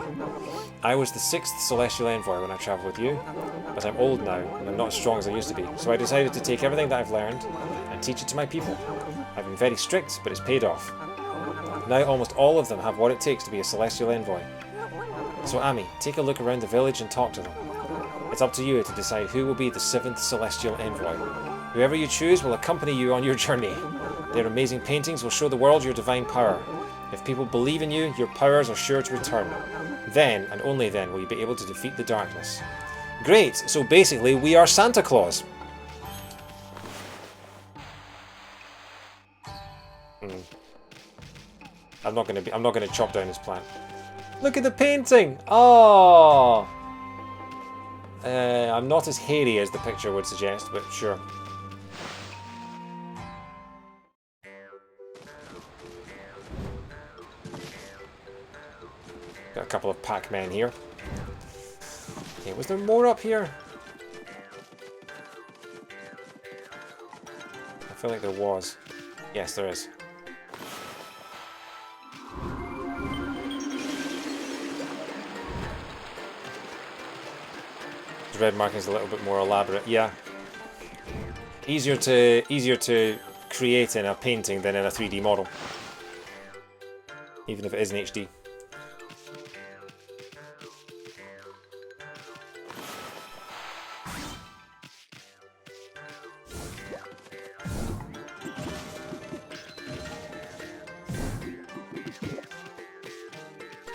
I was the 6th celestial envoy when I travelled with you, but I'm old now and I'm not as strong as I used to be, so I decided to take everything that I've learned and teach it to my people. I've been very strict, but it's paid off. Now almost all of them have what it takes to be a celestial envoy. So Ami, take a look around the village and talk to them. It's up to you to decide who will be the 7th celestial envoy. Whoever you choose will accompany you on your journey. Their amazing paintings will show the world your divine power. If people believe in you, your powers are sure to return. Then, and only then, will you be able to defeat the darkness. Great! So basically, we are Santa Claus. I'm not gonna chop down his plant. Look at the painting! Oh! I'm not as hairy as the picture would suggest, but sure. Got a couple of Pac-Men here. Okay, was there more up here? feel like there was. Yes, there is. The red marking is a little bit more elaborate. Yeah. Easier to create in a painting than in a 3D model. Even if it is in HD.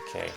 Okay.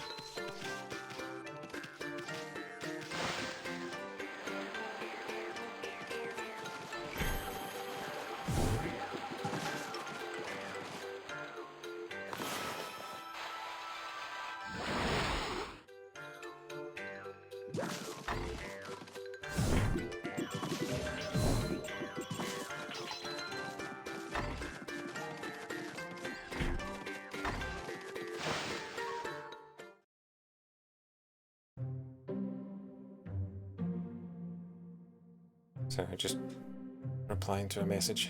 Sorry, just replying to a message.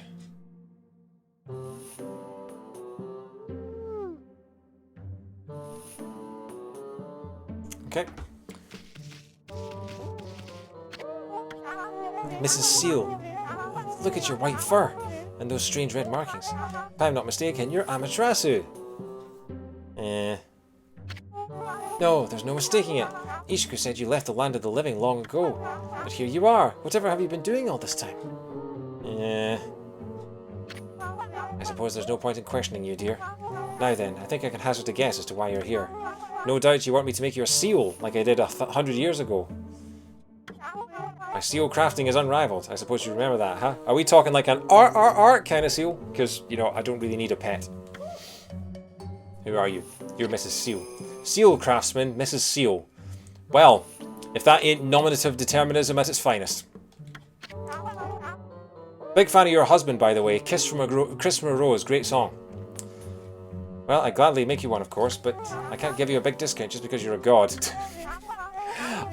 Okay. Mrs. Seal, look at your white fur and those strange red markings. If I'm not mistaken, you're Amaterasu. No, there's no mistaking it. Ishiku said you left the land of the living long ago. But here you are. Whatever have you been doing all this time? I suppose there's no point in questioning you, dear. Now then, I think I can hazard a guess as to why you're here. No doubt you want me to make you a seal, like I did 100 years ago. My seal crafting is unrivaled. I suppose you remember that, huh? Are we talking like an art kind of seal? Because, you know, I don't really need a pet. Who are you? You're Mrs. Seal. Seal craftsman, Mrs. Seal. Well, if that ain't nominative determinism at its finest. Big fan of your husband, by the way. Kiss from a Rose, great song. Well, I'd gladly make you one, of course, but I can't give you a big discount just because you're a god.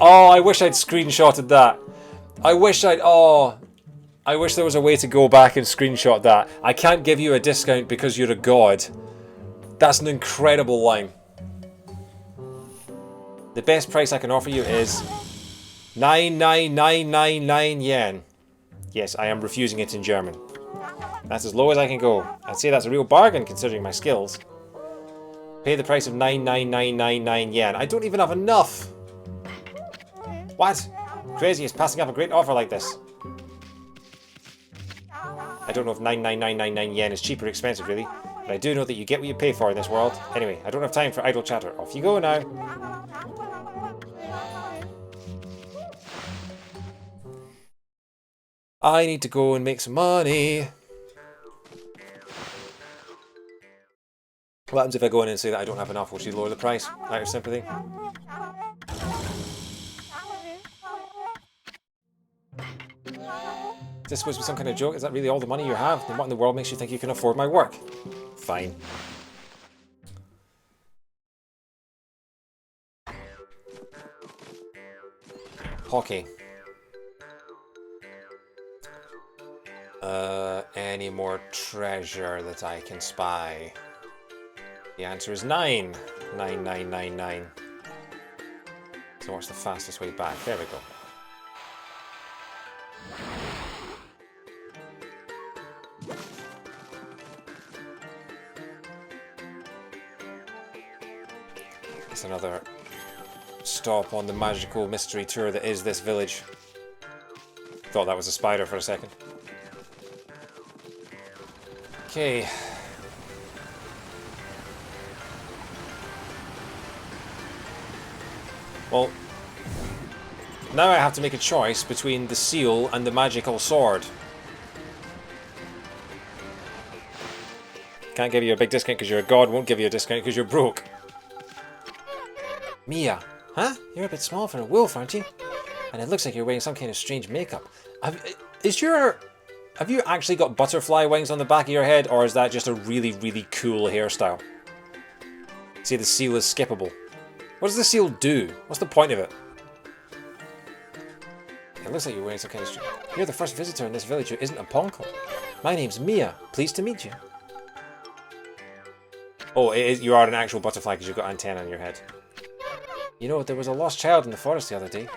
Oh, I wish I'd screenshotted that. I wish there was a way to go back and screenshot that. I can't give you a discount because you're a god. That's an incredible line. The best price I can offer you is 99999 yen. Yes, I am refusing it in German. That's as low as I can go. I'd say that's a real bargain considering my skills. Pay the price of 99999 yen. I don't even have enough. What? Crazy is passing up a great offer like this. I don't know if 99999 yen is cheap or expensive really, but I do know that you get what you pay for in this world. Anyway, I don't have time for idle chatter. Off you go now. I need to go and make some money. What happens if I go in and say that I don't have enough? Will she lower the price out of sympathy? Is this supposed to be some kind of joke? Is that really all the money you have? Then what in the world makes you think you can afford my work? Fine. Hockey. Any more treasure that I can spy? The answer is 9. 9999. So what's the fastest way back? There we go. It's another stop on the magical mystery tour that is this village. Thought that was a spider for a second. Okay. Well, now I have to make a choice between the seal and the magical sword. Can't give you a big discount because you're a god, won't give you a discount because you're broke. Mia, huh? You're a bit small for a wolf, aren't you? And it looks like you're wearing some kind of strange makeup. Have you actually got butterfly wings on the back of your head, or is that just a really, really cool hairstyle? See, the seal is skippable. What does the seal do? What's the point of it? It looks like you're wearing some kind of strange... You're the first visitor in this village who isn't a ponko. My name's Mia. Pleased to meet you. Oh, you are an actual butterfly because you've got antennae on your head. You know, there was a lost child in the forest the other day.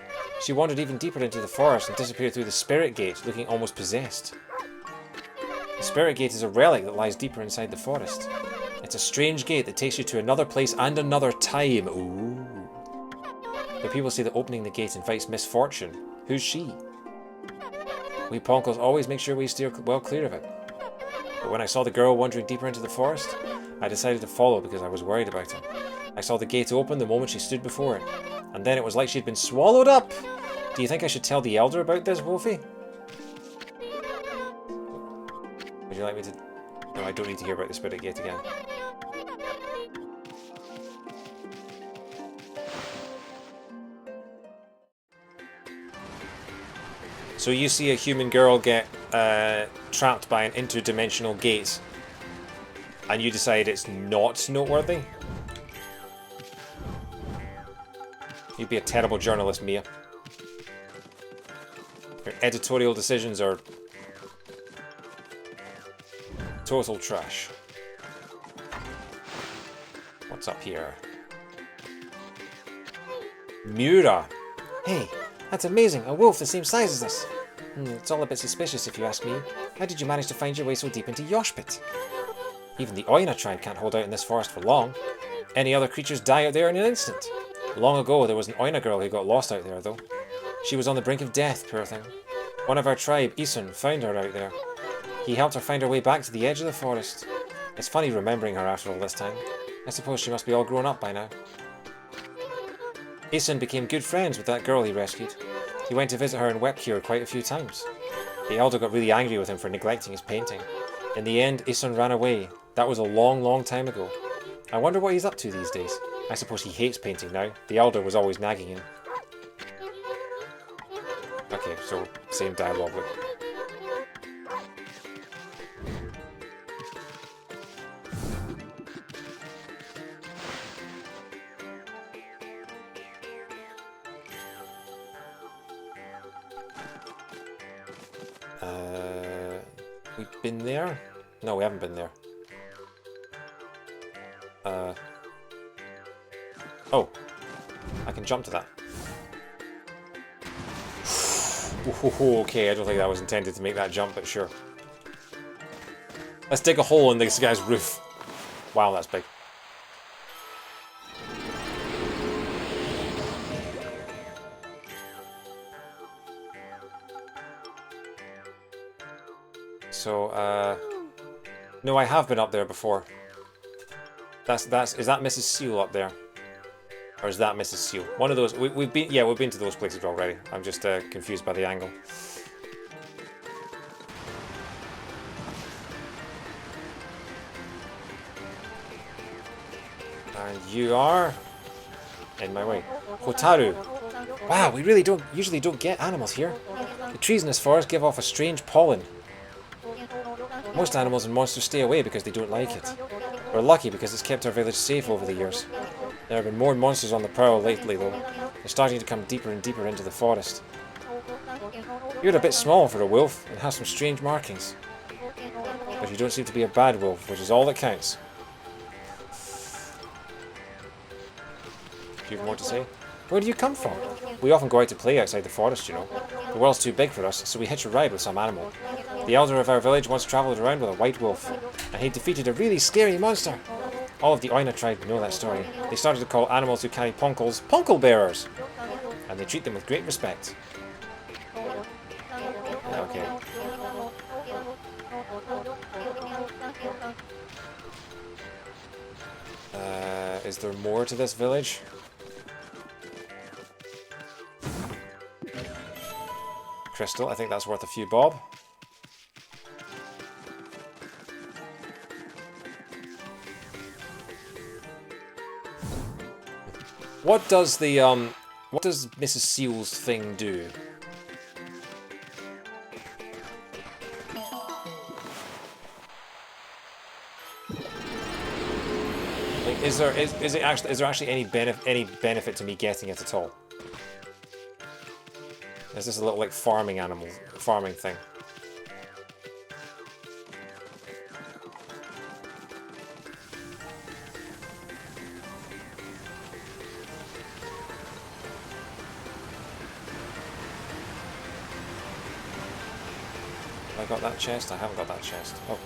She wandered even deeper into the forest and disappeared through the spirit gate, looking almost possessed. The spirit gate is a relic that lies deeper inside the forest. It's a strange gate that takes you to another place and another time. Ooh. But people say that opening the gate invites misfortune. Who's she? We Ponkles always make sure we steer well clear of it. But when I saw the girl wandering deeper into the forest, I decided to follow because I was worried about her. I saw the gate open the moment she stood before it, and then it was like she'd been swallowed up! Do you think I should tell the Elder about this, Wolfie? Would you like me to... No, I don't need to hear about the spirit gate again. So you see a human girl get trapped by an interdimensional gate, and you decide it's not noteworthy? You'd be a terrible journalist, Mia. Your editorial decisions are total trash. What's up here? Mura! Hey, that's amazing! A wolf the same size as us! It's all a bit suspicious if you ask me. How did you manage to find your way so deep into Yoshpit? Even the Oina tribe can't hold out in this forest for long. Any other creatures die out there in an instant. Long ago, there was an Oina girl who got lost out there, though. She was on the brink of death, poor thing. One of our tribe, Isun, found her out there. He helped her find her way back to the edge of the forest. It's funny remembering her after all this time. I suppose she must be all grown up by now. Isun became good friends with that girl he rescued. He went to visit her in Wepcure quite a few times. The Elder got really angry with him for neglecting his painting. In the end, Isun ran away. That was a long, long time ago. I wonder what he's up to these days. I suppose he hates painting now. The Elder was always nagging him. Okay, so same dialogue. We've been there? No, we haven't been there. Oh, I can jump to that. Okay, I don't think that was intended to make that jump, but sure. Let's dig a hole in this guy's roof. Wow, that's big. So, no, I have been up there before. Is that Mrs. Seal up there? Or is that Mrs. Seal? One of those. We've been to those places already. I'm just confused by the angle. And you are in my way. Hotaru. Wow, we really usually don't get animals here. The trees in this forest give off a strange pollen. Most animals and monsters stay away because they don't like it. We're lucky because it's kept our village safe over the years. There have been more monsters on the prowl lately though. They're starting to come deeper and deeper into the forest. You're a bit small for a wolf and have some strange markings. But you don't seem to be a bad wolf, which is all that counts. Do you have more to say? Where do you come from? We often go out to play outside the forest, you know. The world's too big for us, so we hitch a ride with some animal. The elder of our village once travelled around with a white wolf, and he defeated a really scary monster. All of the Oina tribe know that story. They started to call animals who carry ponkles Ponkle Bearers, and they treat them with great respect. Okay. Is there more to this village? Crystal, I think that's worth a few bob. What does Mrs. Seal's thing do? Like, is there actually any benefit to me getting it at all? Is this a little like farming thing? got that chest? I haven't got that chest. Oh.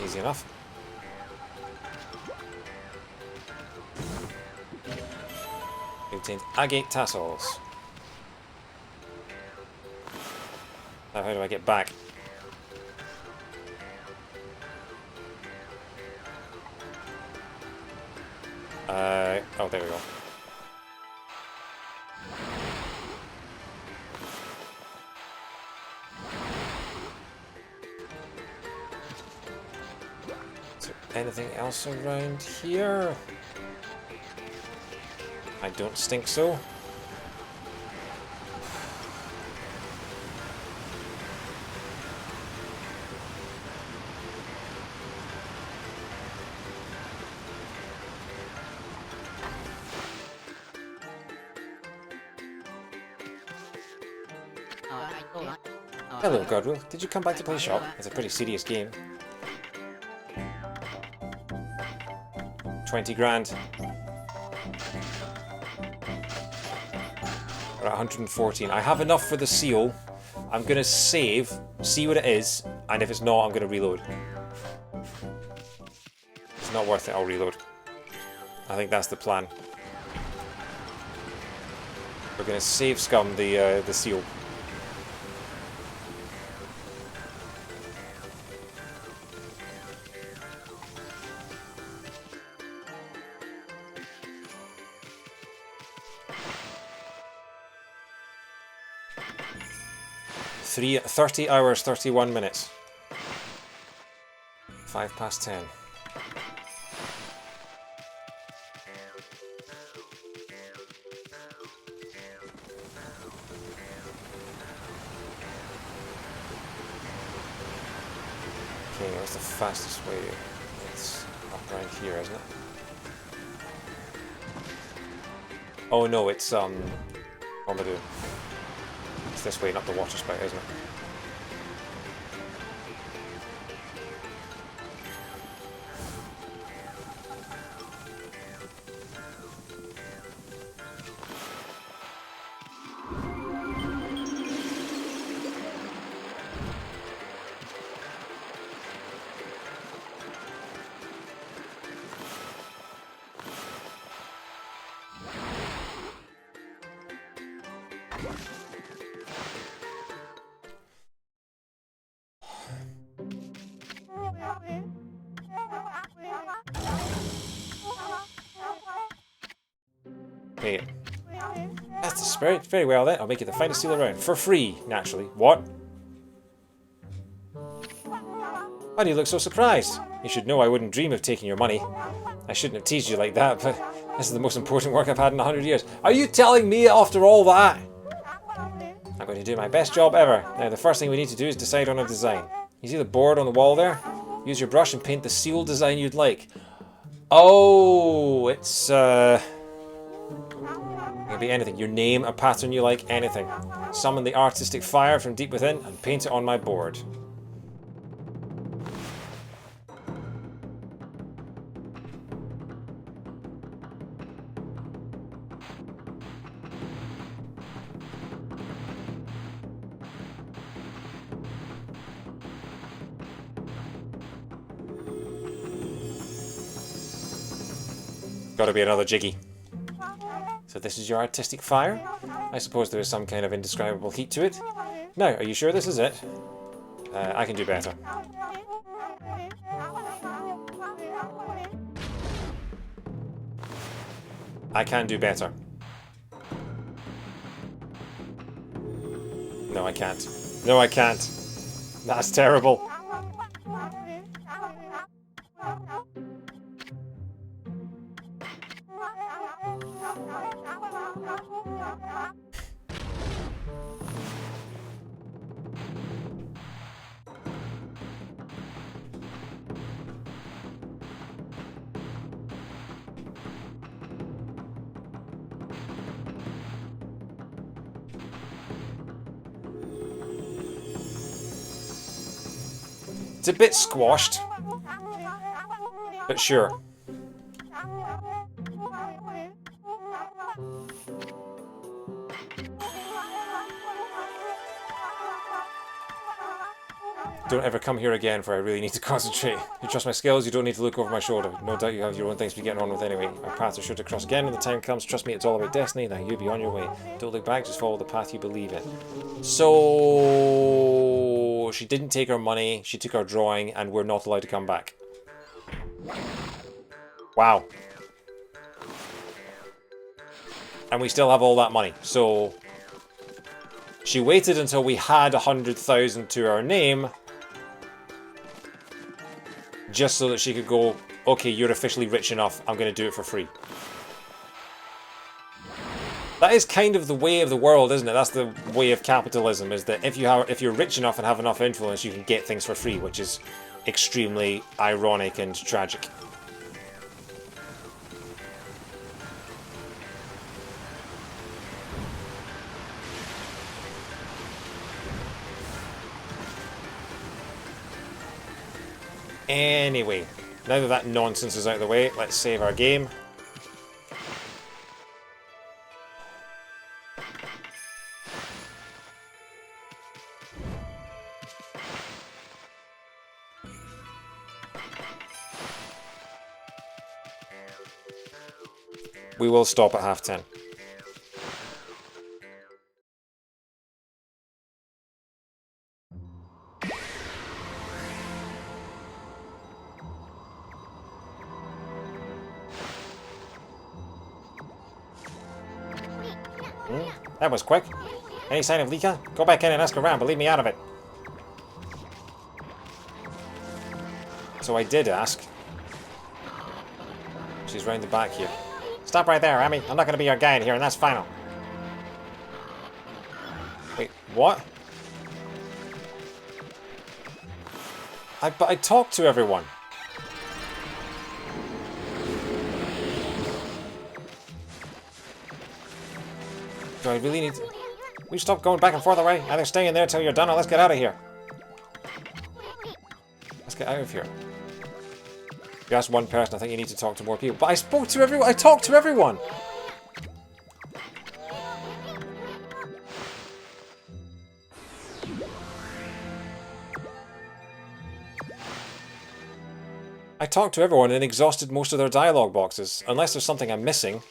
Easy enough. We obtained agate tassels. Now how do I get back? Oh, there we go. Is there anything else around here? I don't think so. Hello, Godwill. Did you come back to play shop? It's a pretty serious game. 20 grand. We're at 114. I have enough for the seal. I'm going to save, see what it is, and if it's not, I'm going to reload. If it's not worth it, I'll reload. I think that's the plan. We're going to save scum the seal. Three, 30 hours, 31 minutes. 5 past 10. Okay, what's the fastest way? It's up around here, isn't it? Oh no, it's what am I doing? It's this way and up the water spout, isn't it? Hey, that's the spirit. Very well then, I'll make you the finest seal around. For free, naturally. What? Why do you look so surprised? You should know I wouldn't dream of taking your money. I shouldn't have teased you like that, but this is the most important work I've had in 100 years. Are you telling me after all that? I'm going to do my best job ever. Now, the first thing we need to do is decide on a design. You see the board on the wall there? Use your brush and paint the seal design you'd like. Oh, it's, it can be anything. Your name, a pattern you like, anything. Summon the artistic fire from deep within and paint it on my board. Gotta be another jiggy. So this is your artistic fire? I suppose there is some kind of indescribable heat to it. Now, are you sure this is it? I can do better. I can do better. No, I can't. No, I can't. That's terrible. It's a bit squashed, but sure. Don't ever come here again, for I really need to concentrate. You trust my skills, you don't need to look over my shoulder. No doubt you have your own things to be getting on with anyway. Our paths are sure to cross again when the time comes. Trust me, it's all about destiny. Now you be on your way. Don't look back, just follow the path you believe in. So... she didn't take our money, she took our drawing, and we're not allowed to come back. Wow. And we still have all that money, so... she waited until we had 100,000 to our name, just so that she could go, okay, you're officially rich enough, I'm going to do it for free. That is kind of the way of the world, isn't it? That's the way of capitalism, is that if you're rich enough and have enough influence, you can get things for free, which is extremely ironic and tragic. Anyway, now that that nonsense is out of the way, let's save our game. We will stop at 10:30. That was quick. Any sign of Lika? Go back in and ask around, but leave me out of it. So I did ask. She's round the back here. Stop right there, Ami. I'm not going to be your guide here, and that's final. Wait, what? But I talked to everyone. Do I really need to... we stop going back and forth away? Either stay in there till you're done, or let's get out of here. Let's get out of here. You asked one person, I think you need to talk to more people. But I spoke to everyone! I talked to everyone! I talked to everyone and exhausted most of their dialogue boxes. Unless there's something I'm missing.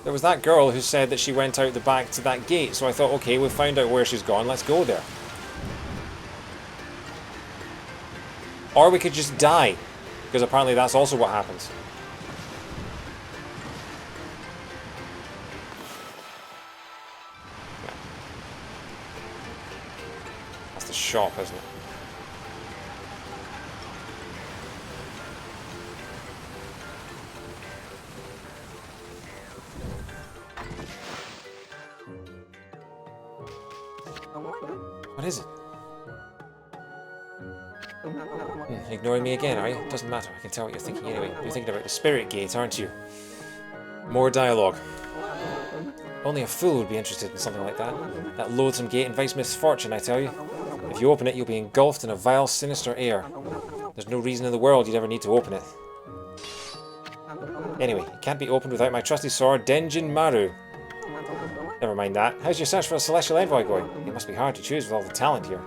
There was that girl who said that she went out the back to that gate, so I thought, okay, we've found out where she's gone, let's go there. Or we could just die, because apparently that's also what happens. Yeah. That's the shop, isn't it? What is it? Ignoring me again, are you? Doesn't matter, I can tell what you're thinking anyway. You're thinking about the Spirit Gate, aren't you? More dialogue. Only a fool would be interested in something like that. That loathsome gate invites misfortune, I tell you. If you open it, you'll be engulfed in a vile, sinister air. There's no reason in the world you'd ever need to open it. Anyway, it can't be opened without my trusty sword, Denjin Maru. Never mind that. How's your search for a celestial envoy going? It must be hard to choose with all the talent here.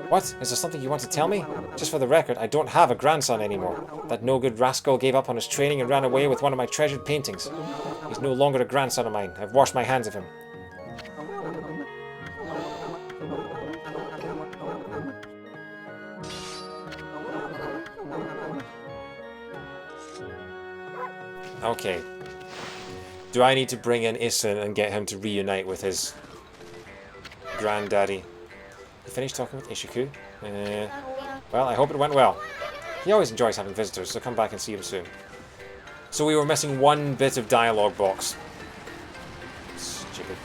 What? Is there something you want to tell me? Just for the record, I don't have a grandson anymore. That no-good rascal gave up on his training and ran away with one of my treasured paintings. He's no longer a grandson of mine. I've washed my hands of him. Okay. Do I need to bring in Isun and get him to reunite with his granddaddy? You finished talking with Ishiku? Well, I hope it went well. He always enjoys having visitors, so come back and see him soon. So we were missing one bit of dialogue box. Stupid.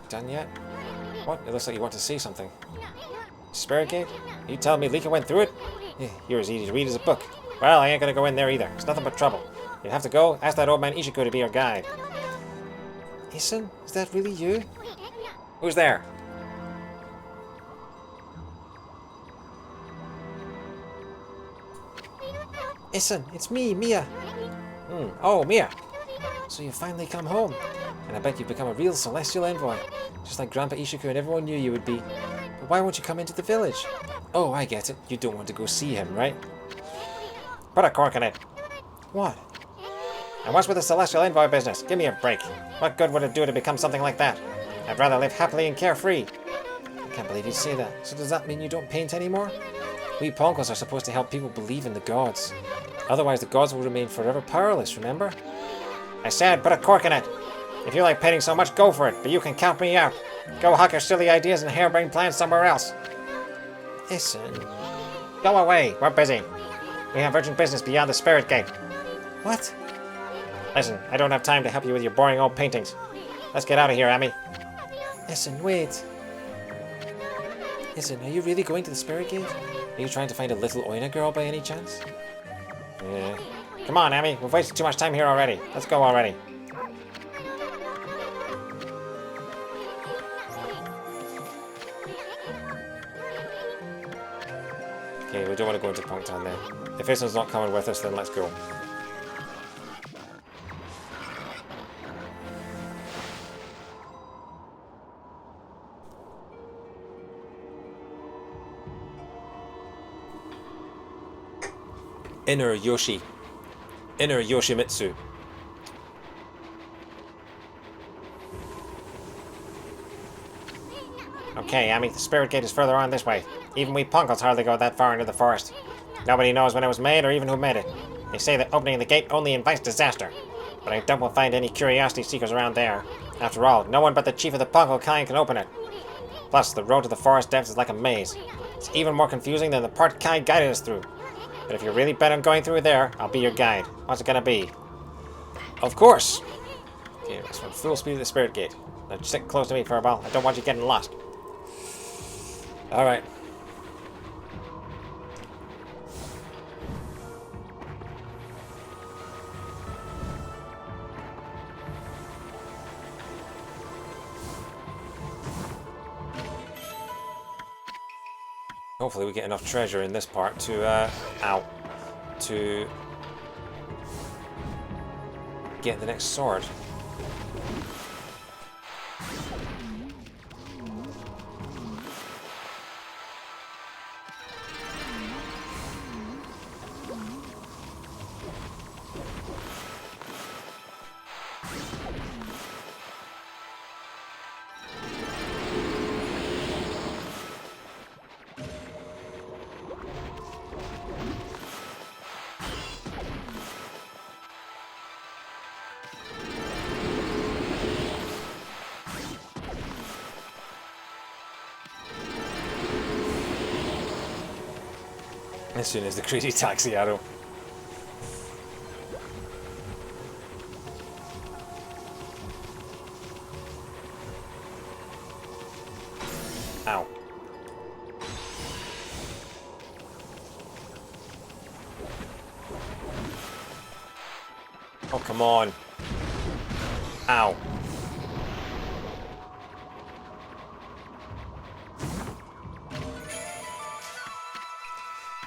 Done yet? What? It looks like you want to say something. Spirit Gate? You telling me Lika went through it? You're as easy to read as a book. Well, I ain't gonna go in there either. It's nothing but trouble. You have to go, ask that old man Ishiku to be your guide. Issen? Is that really you? Who's there? Issen, it's me, Mia. Oh, Mia. So you finally come home. And I bet you've become a real celestial envoy. Just like Grandpa Ishiku and everyone knew you would be. But why won't you come into the village? Oh, I get it. You don't want to go see him, right? Put a cork in it. What? And what's with the celestial envoy business? Give me a break. What good would it do to become something like that? I'd rather live happily and carefree. I can't believe you say that. So does that mean you don't paint anymore? We Ponkos are supposed to help people believe in the gods. Otherwise the gods will remain forever powerless, remember? I said put a cork in it. If you like painting so much, go for it, but you can count me out. Go hawk your silly ideas and harebrained plans somewhere else. Listen. Go away, we're busy. We have urgent business beyond the Spirit Gate. What? Listen, I don't have time to help you with your boring old paintings. Let's get out of here, Ami. Listen, wait. Listen, are you really going to the Spirit Gate? Are you trying to find a little Oina girl by any chance? Yeah. Come on, Ami, we've wasted too much time here already. Let's go already. Okay, we don't want to go into Punk Town then. If Issen's not coming with us, then let's go. Inner Yoshimitsu. Okay, Ami, the Spirit Gate is further on this way. Even we Punkles hardly go that far into the forest. Nobody knows when it was made or even who made it. They say that opening the gate only invites disaster. But I doubt we'll find any curiosity seekers around there. After all, no one but the chief of the Punkle kind can open it. Plus, the road to the forest depths is like a maze. It's even more confusing than the part Kai guided us through. But if you're really bent on going through there, I'll be your guide. What's it gonna be? Of course! Okay, let's run full speed to the Spirit Gate. Now stick close to me for a while. I don't want you getting lost. Alright. Hopefully we get enough treasure in this part to, to get the next sword. As soon as the crazy taxi arrow. Ow. Oh, come on. Ow.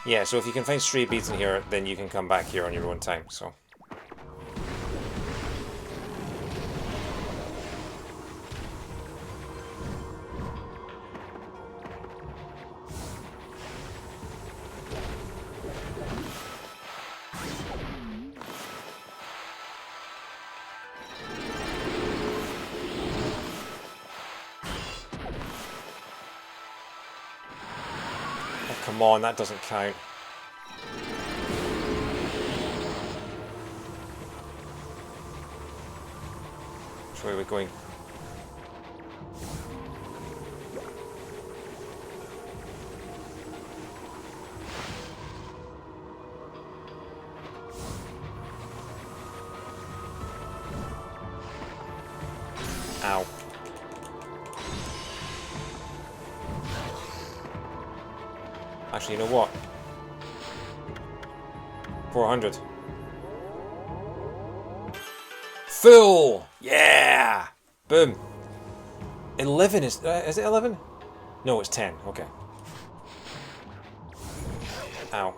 Yeah, so if you can find stray beads in here, then you can come back here on your own time, so. Come on, that doesn't count. Which way are we going? Ow. Actually, you know what? 400. Full! Yeah! Boom. 11 is it 11? No, it's 10. Okay. Ow.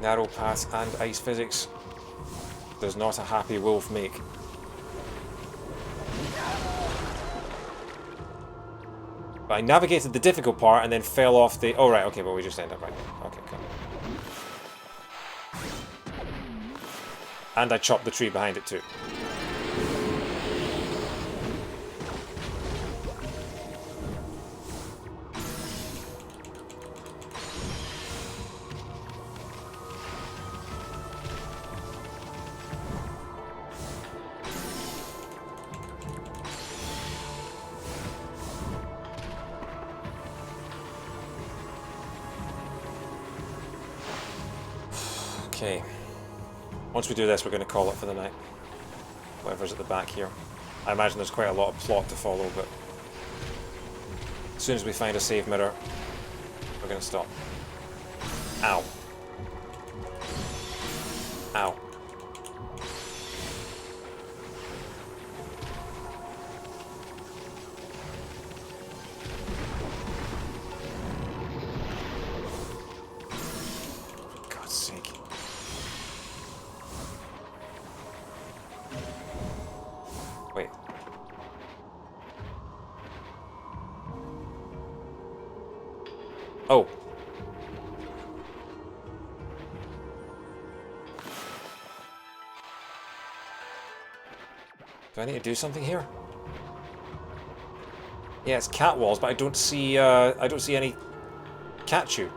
Narrow path and ice physics does not a happy wolf make. But I navigated the difficult part and then fell off the... Oh, right, okay, but we just end up right there. Okay, cool. And I chopped the tree behind it too. Okay. Once we do this, we're going to call it for the night. Whatever's at the back here. I imagine there's quite a lot of plot to follow, but as soon as we find a save mirror, we're going to stop. Ow. Ow. For God's sake. Wait. Oh. Do I need to do something here? Yeah, it's cat walls, but I don't see any cat chew.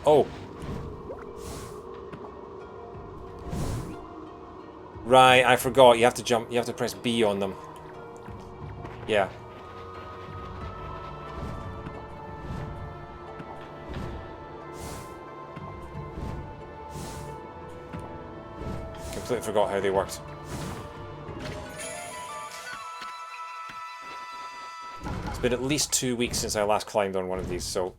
Oh. Right, I forgot. You have to jump. You have to press B on them. Yeah. Completely forgot how they worked. It's been at least 2 weeks since I last climbed on one of these, so...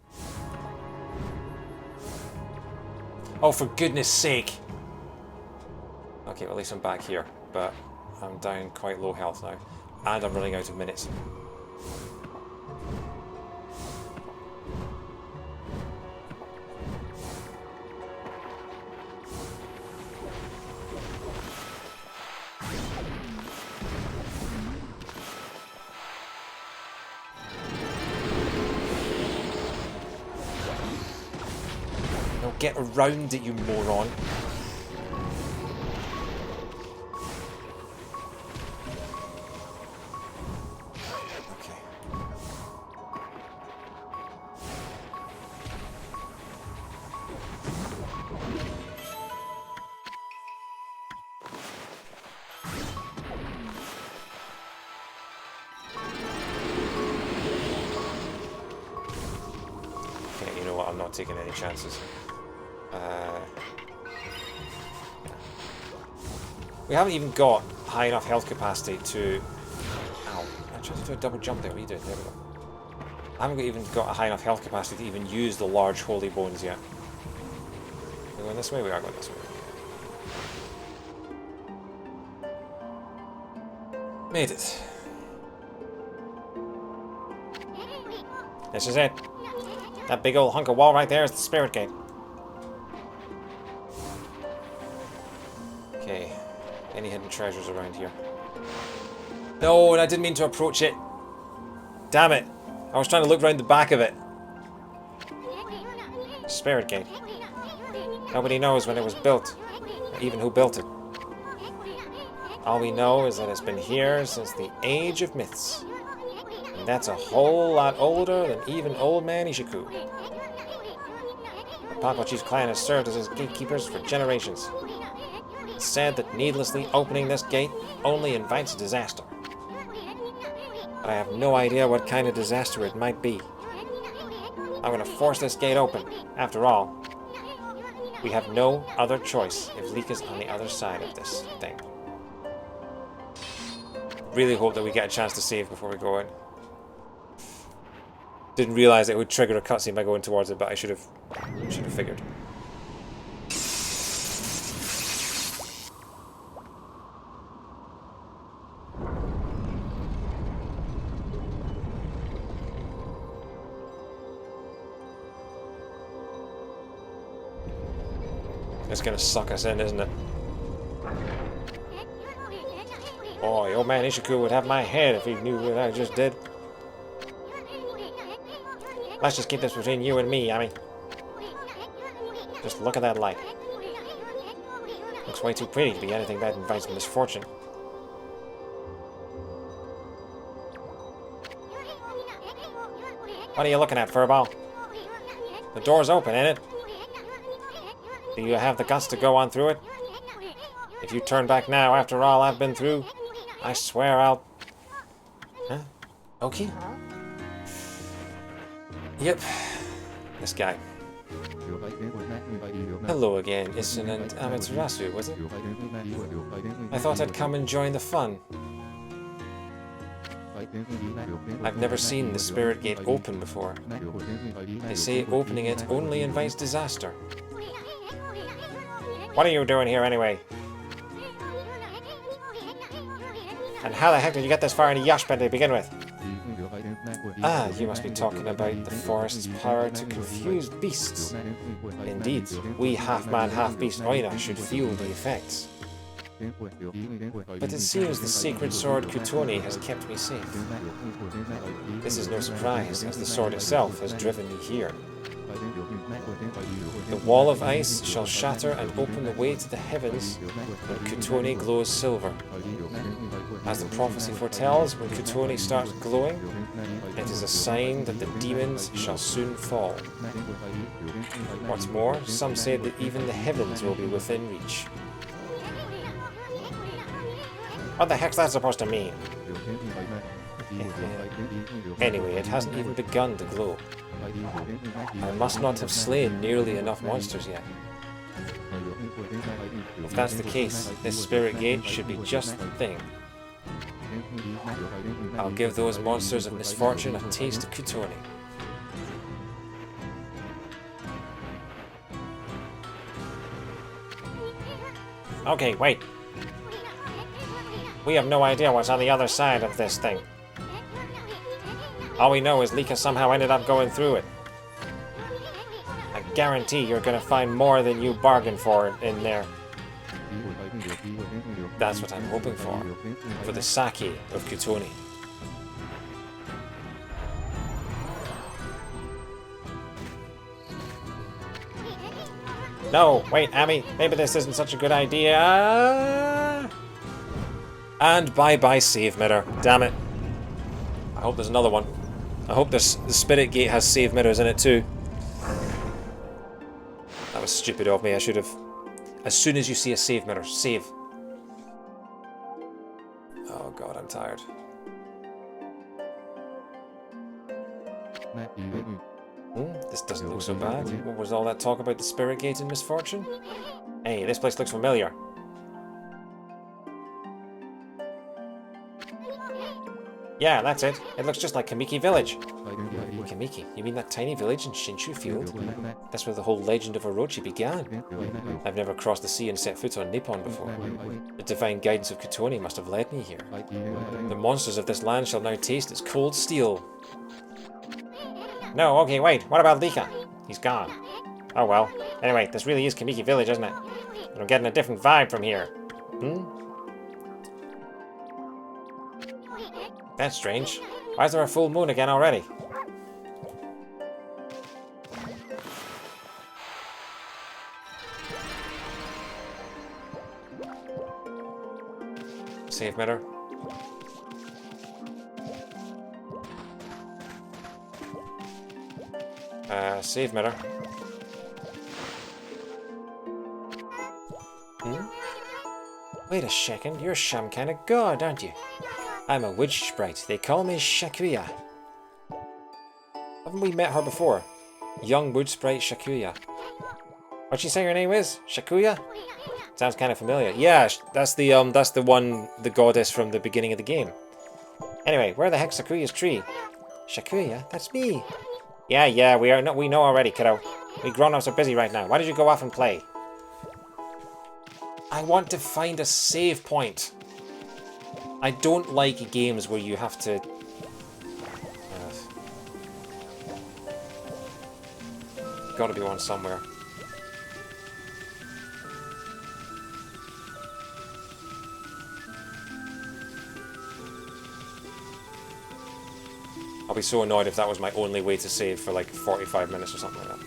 Oh, for goodness sake! Okay, well, at least I'm back here, but I'm down quite low health now. And I'm running out of minutes. No, get around it, you moron. I'm not taking any chances. We haven't even got high enough health capacity to... Ow. I tried to do a double jump there. What are you doing? There we go. I haven't even got a high enough health capacity to even use the large holy bones yet. We're going this way? We are going this way. Made it. This is it. That big old hunk of wall right there is the spirit gate. Okay. Any hidden treasures around here? No, and I didn't mean to approach it. Damn it. I was trying to look round the back of it. Spirit Gate. Nobody knows when it was built, or even who built it. All we know is that it's been here since the Age of Myths. And that's a whole lot older than even Old Man Ishiku. The Papachi's clan has served as his gatekeepers for generations. It's said that needlessly opening this gate only invites disaster. But I have no idea what kind of disaster it might be. I'm going to force this gate open. After all, we have no other choice if Lika's on the other side of this thing. Really hope that we get a chance to save before we go in. Didn't realize it would trigger a cutscene by going towards it, but I should have figured. It's gonna suck us in, isn't it? Boy, old man Ishiku would have my head if he knew what I just did. Let's just keep this between you and me, Ami. Just look at that light. Looks way too pretty to be anything that invites misfortune. What are you looking at, Furball? The door's open, ain't it? Do you have the guts to go on through it? If you turn back now after all I've been through, I swear I'll... Huh? Okay. Yep. This guy. Hello again, Issen and Amaterasu, was it? I thought I'd come and join the fun. I've never seen the Spirit Gate open before. They say opening it only invites disaster. What are you doing here anyway? And how the heck did you get this far into Yashpen to begin with? Ah, you must be talking about the forest's power to confuse beasts. Indeed, we half-man, half-beast Oina should feel the effects. But it seems the sacred sword Kutoni has kept me safe. This is no surprise, as the sword itself has driven me here. The wall of ice shall shatter and open the way to the heavens when Kutoni glows silver. As the prophecy foretells, when Kutoni starts glowing, it is a sign that the demons shall soon fall. What's more, some say that even the heavens will be within reach. What the heck's that supposed to mean? Anyway, it hasn't even begun to glow. I must not have slain nearly enough monsters yet. If that's the case, this Spirit Gate should be just the thing. I'll give those monsters of misfortune a taste of Kutoni. Okay, wait. We have no idea what's on the other side of this thing. All we know is Lika somehow ended up going through it. I guarantee you're gonna find more than you bargained for in there. That's what I'm hoping for the sake of Kutoni. No, wait, Ami, maybe this isn't such a good idea. And bye-bye save mirror, damn it. I hope there's another one. I hope the Spirit Gate has save mirrors in it too. That was stupid of me, I should have... As soon as you see a save mirror, save. Oh god, I'm tired. This doesn't look so bad. What was all that talk about the Spirit Gate and misfortune? Hey, this place looks familiar. Yeah, that's it. It looks just like Kamiki Village. Kamiki? You mean that tiny village in Shinshu Field? That's where the whole legend of Orochi began. I've never crossed the sea and set foot on Nippon before. The divine guidance of Kutoni must have led me here. The monsters of this land shall now taste its cold steel. No, okay, wait. What about Lika? He's gone. Oh well. Anyway, this really is Kamiki Village, isn't it? I'm getting a different vibe from here. That's strange. Why is there a full moon again already? Save mirror. Save mirror. Wait a second, you're some kind of god, aren't you? I'm a witch sprite. They call me Shakuya. Haven't we met her before? Young wood sprite Shakuya. What'd she say her name is? Shakuya? Sounds kind of familiar. Yeah, that's the one, the goddess from the beginning of the game. Anyway, where the heck's Shakuya's tree? Shakuya? That's me. Yeah, we know already, kiddo. We grown-ups are busy right now. Why did you go off and play? I want to find a save point. I don't like games where you have to... Gotta be one somewhere. I'll be so annoyed if that was my only way to save for like 45 minutes or something like that.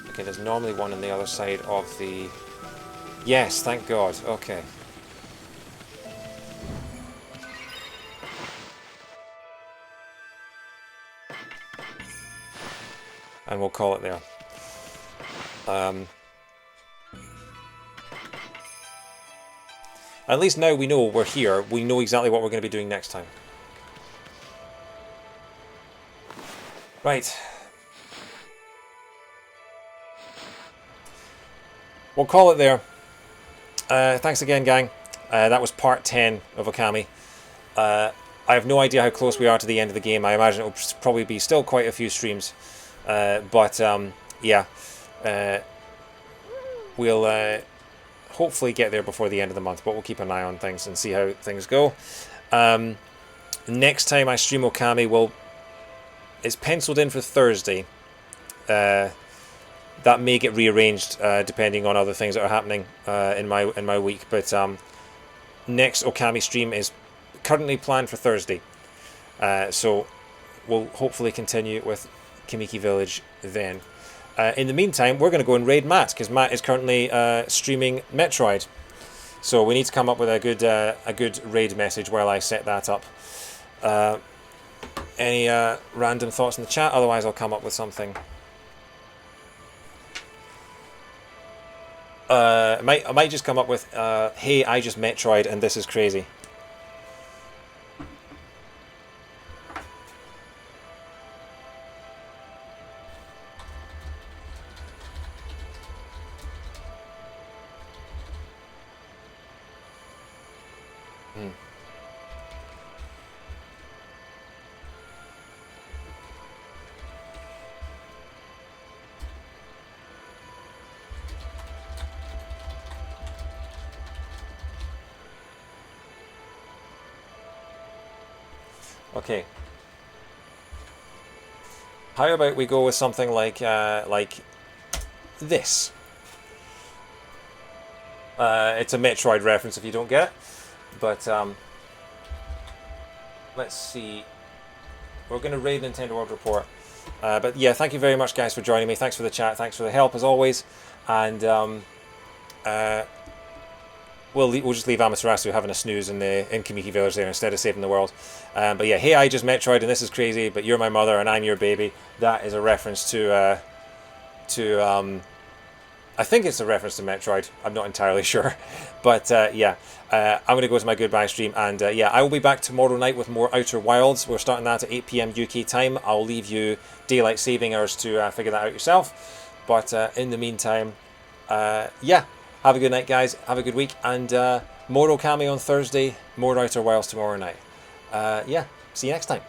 Okay, there's normally one on the other side of the... Yes, thank God. Okay. And we'll call it there. At least now we know we're here. We know exactly what we're going to be doing next time. Right. We'll call it there. Thanks again, gang. That was part 10 of Okami. I have no idea how close we are to the end of the game. I imagine it will probably be still quite a few streams. Yeah. We'll hopefully get there before the end of the month, but we'll keep an eye on things and see how things go. Next time I stream Okami, it's penciled in for Thursday. That may get rearranged depending on other things that are happening in my week. But next Okami stream is currently planned for Thursday. So we'll hopefully continue with Kamiki Village then. In the meantime, we're going to go and raid Matt, because Matt is currently streaming Metroid. So we need to come up with a good raid message while I set that up. Any random thoughts in the chat? Otherwise, I'll come up with something. I might just come up with, hey, I just Metroid and this is crazy. Okay. How about we go with something like this? It's a Metroid reference if you don't get it, but let's see. We're going to raid Nintendo World Report, but yeah, thank you very much, guys, for joining me. Thanks for the chat. Thanks for the help as always, and we'll just leave Amaterasu having a snooze in Kamiki Village there instead of saving the world. But yeah, hey, I just Metroid and this is crazy, but you're my mother and I'm your baby. That is a reference to I think it's a reference to Metroid. I'm not entirely sure. But yeah, I'm going to go to my goodbye stream. And yeah, I will be back tomorrow night with more Outer Wilds. We're starting that at 8 PM UK time. I'll leave you daylight saving hours to figure that out yourself. But in the meantime, yeah. Have a good night, guys. Have a good week. And more Okami on Thursday, more Outer Wilds tomorrow night. Yeah, see you next time.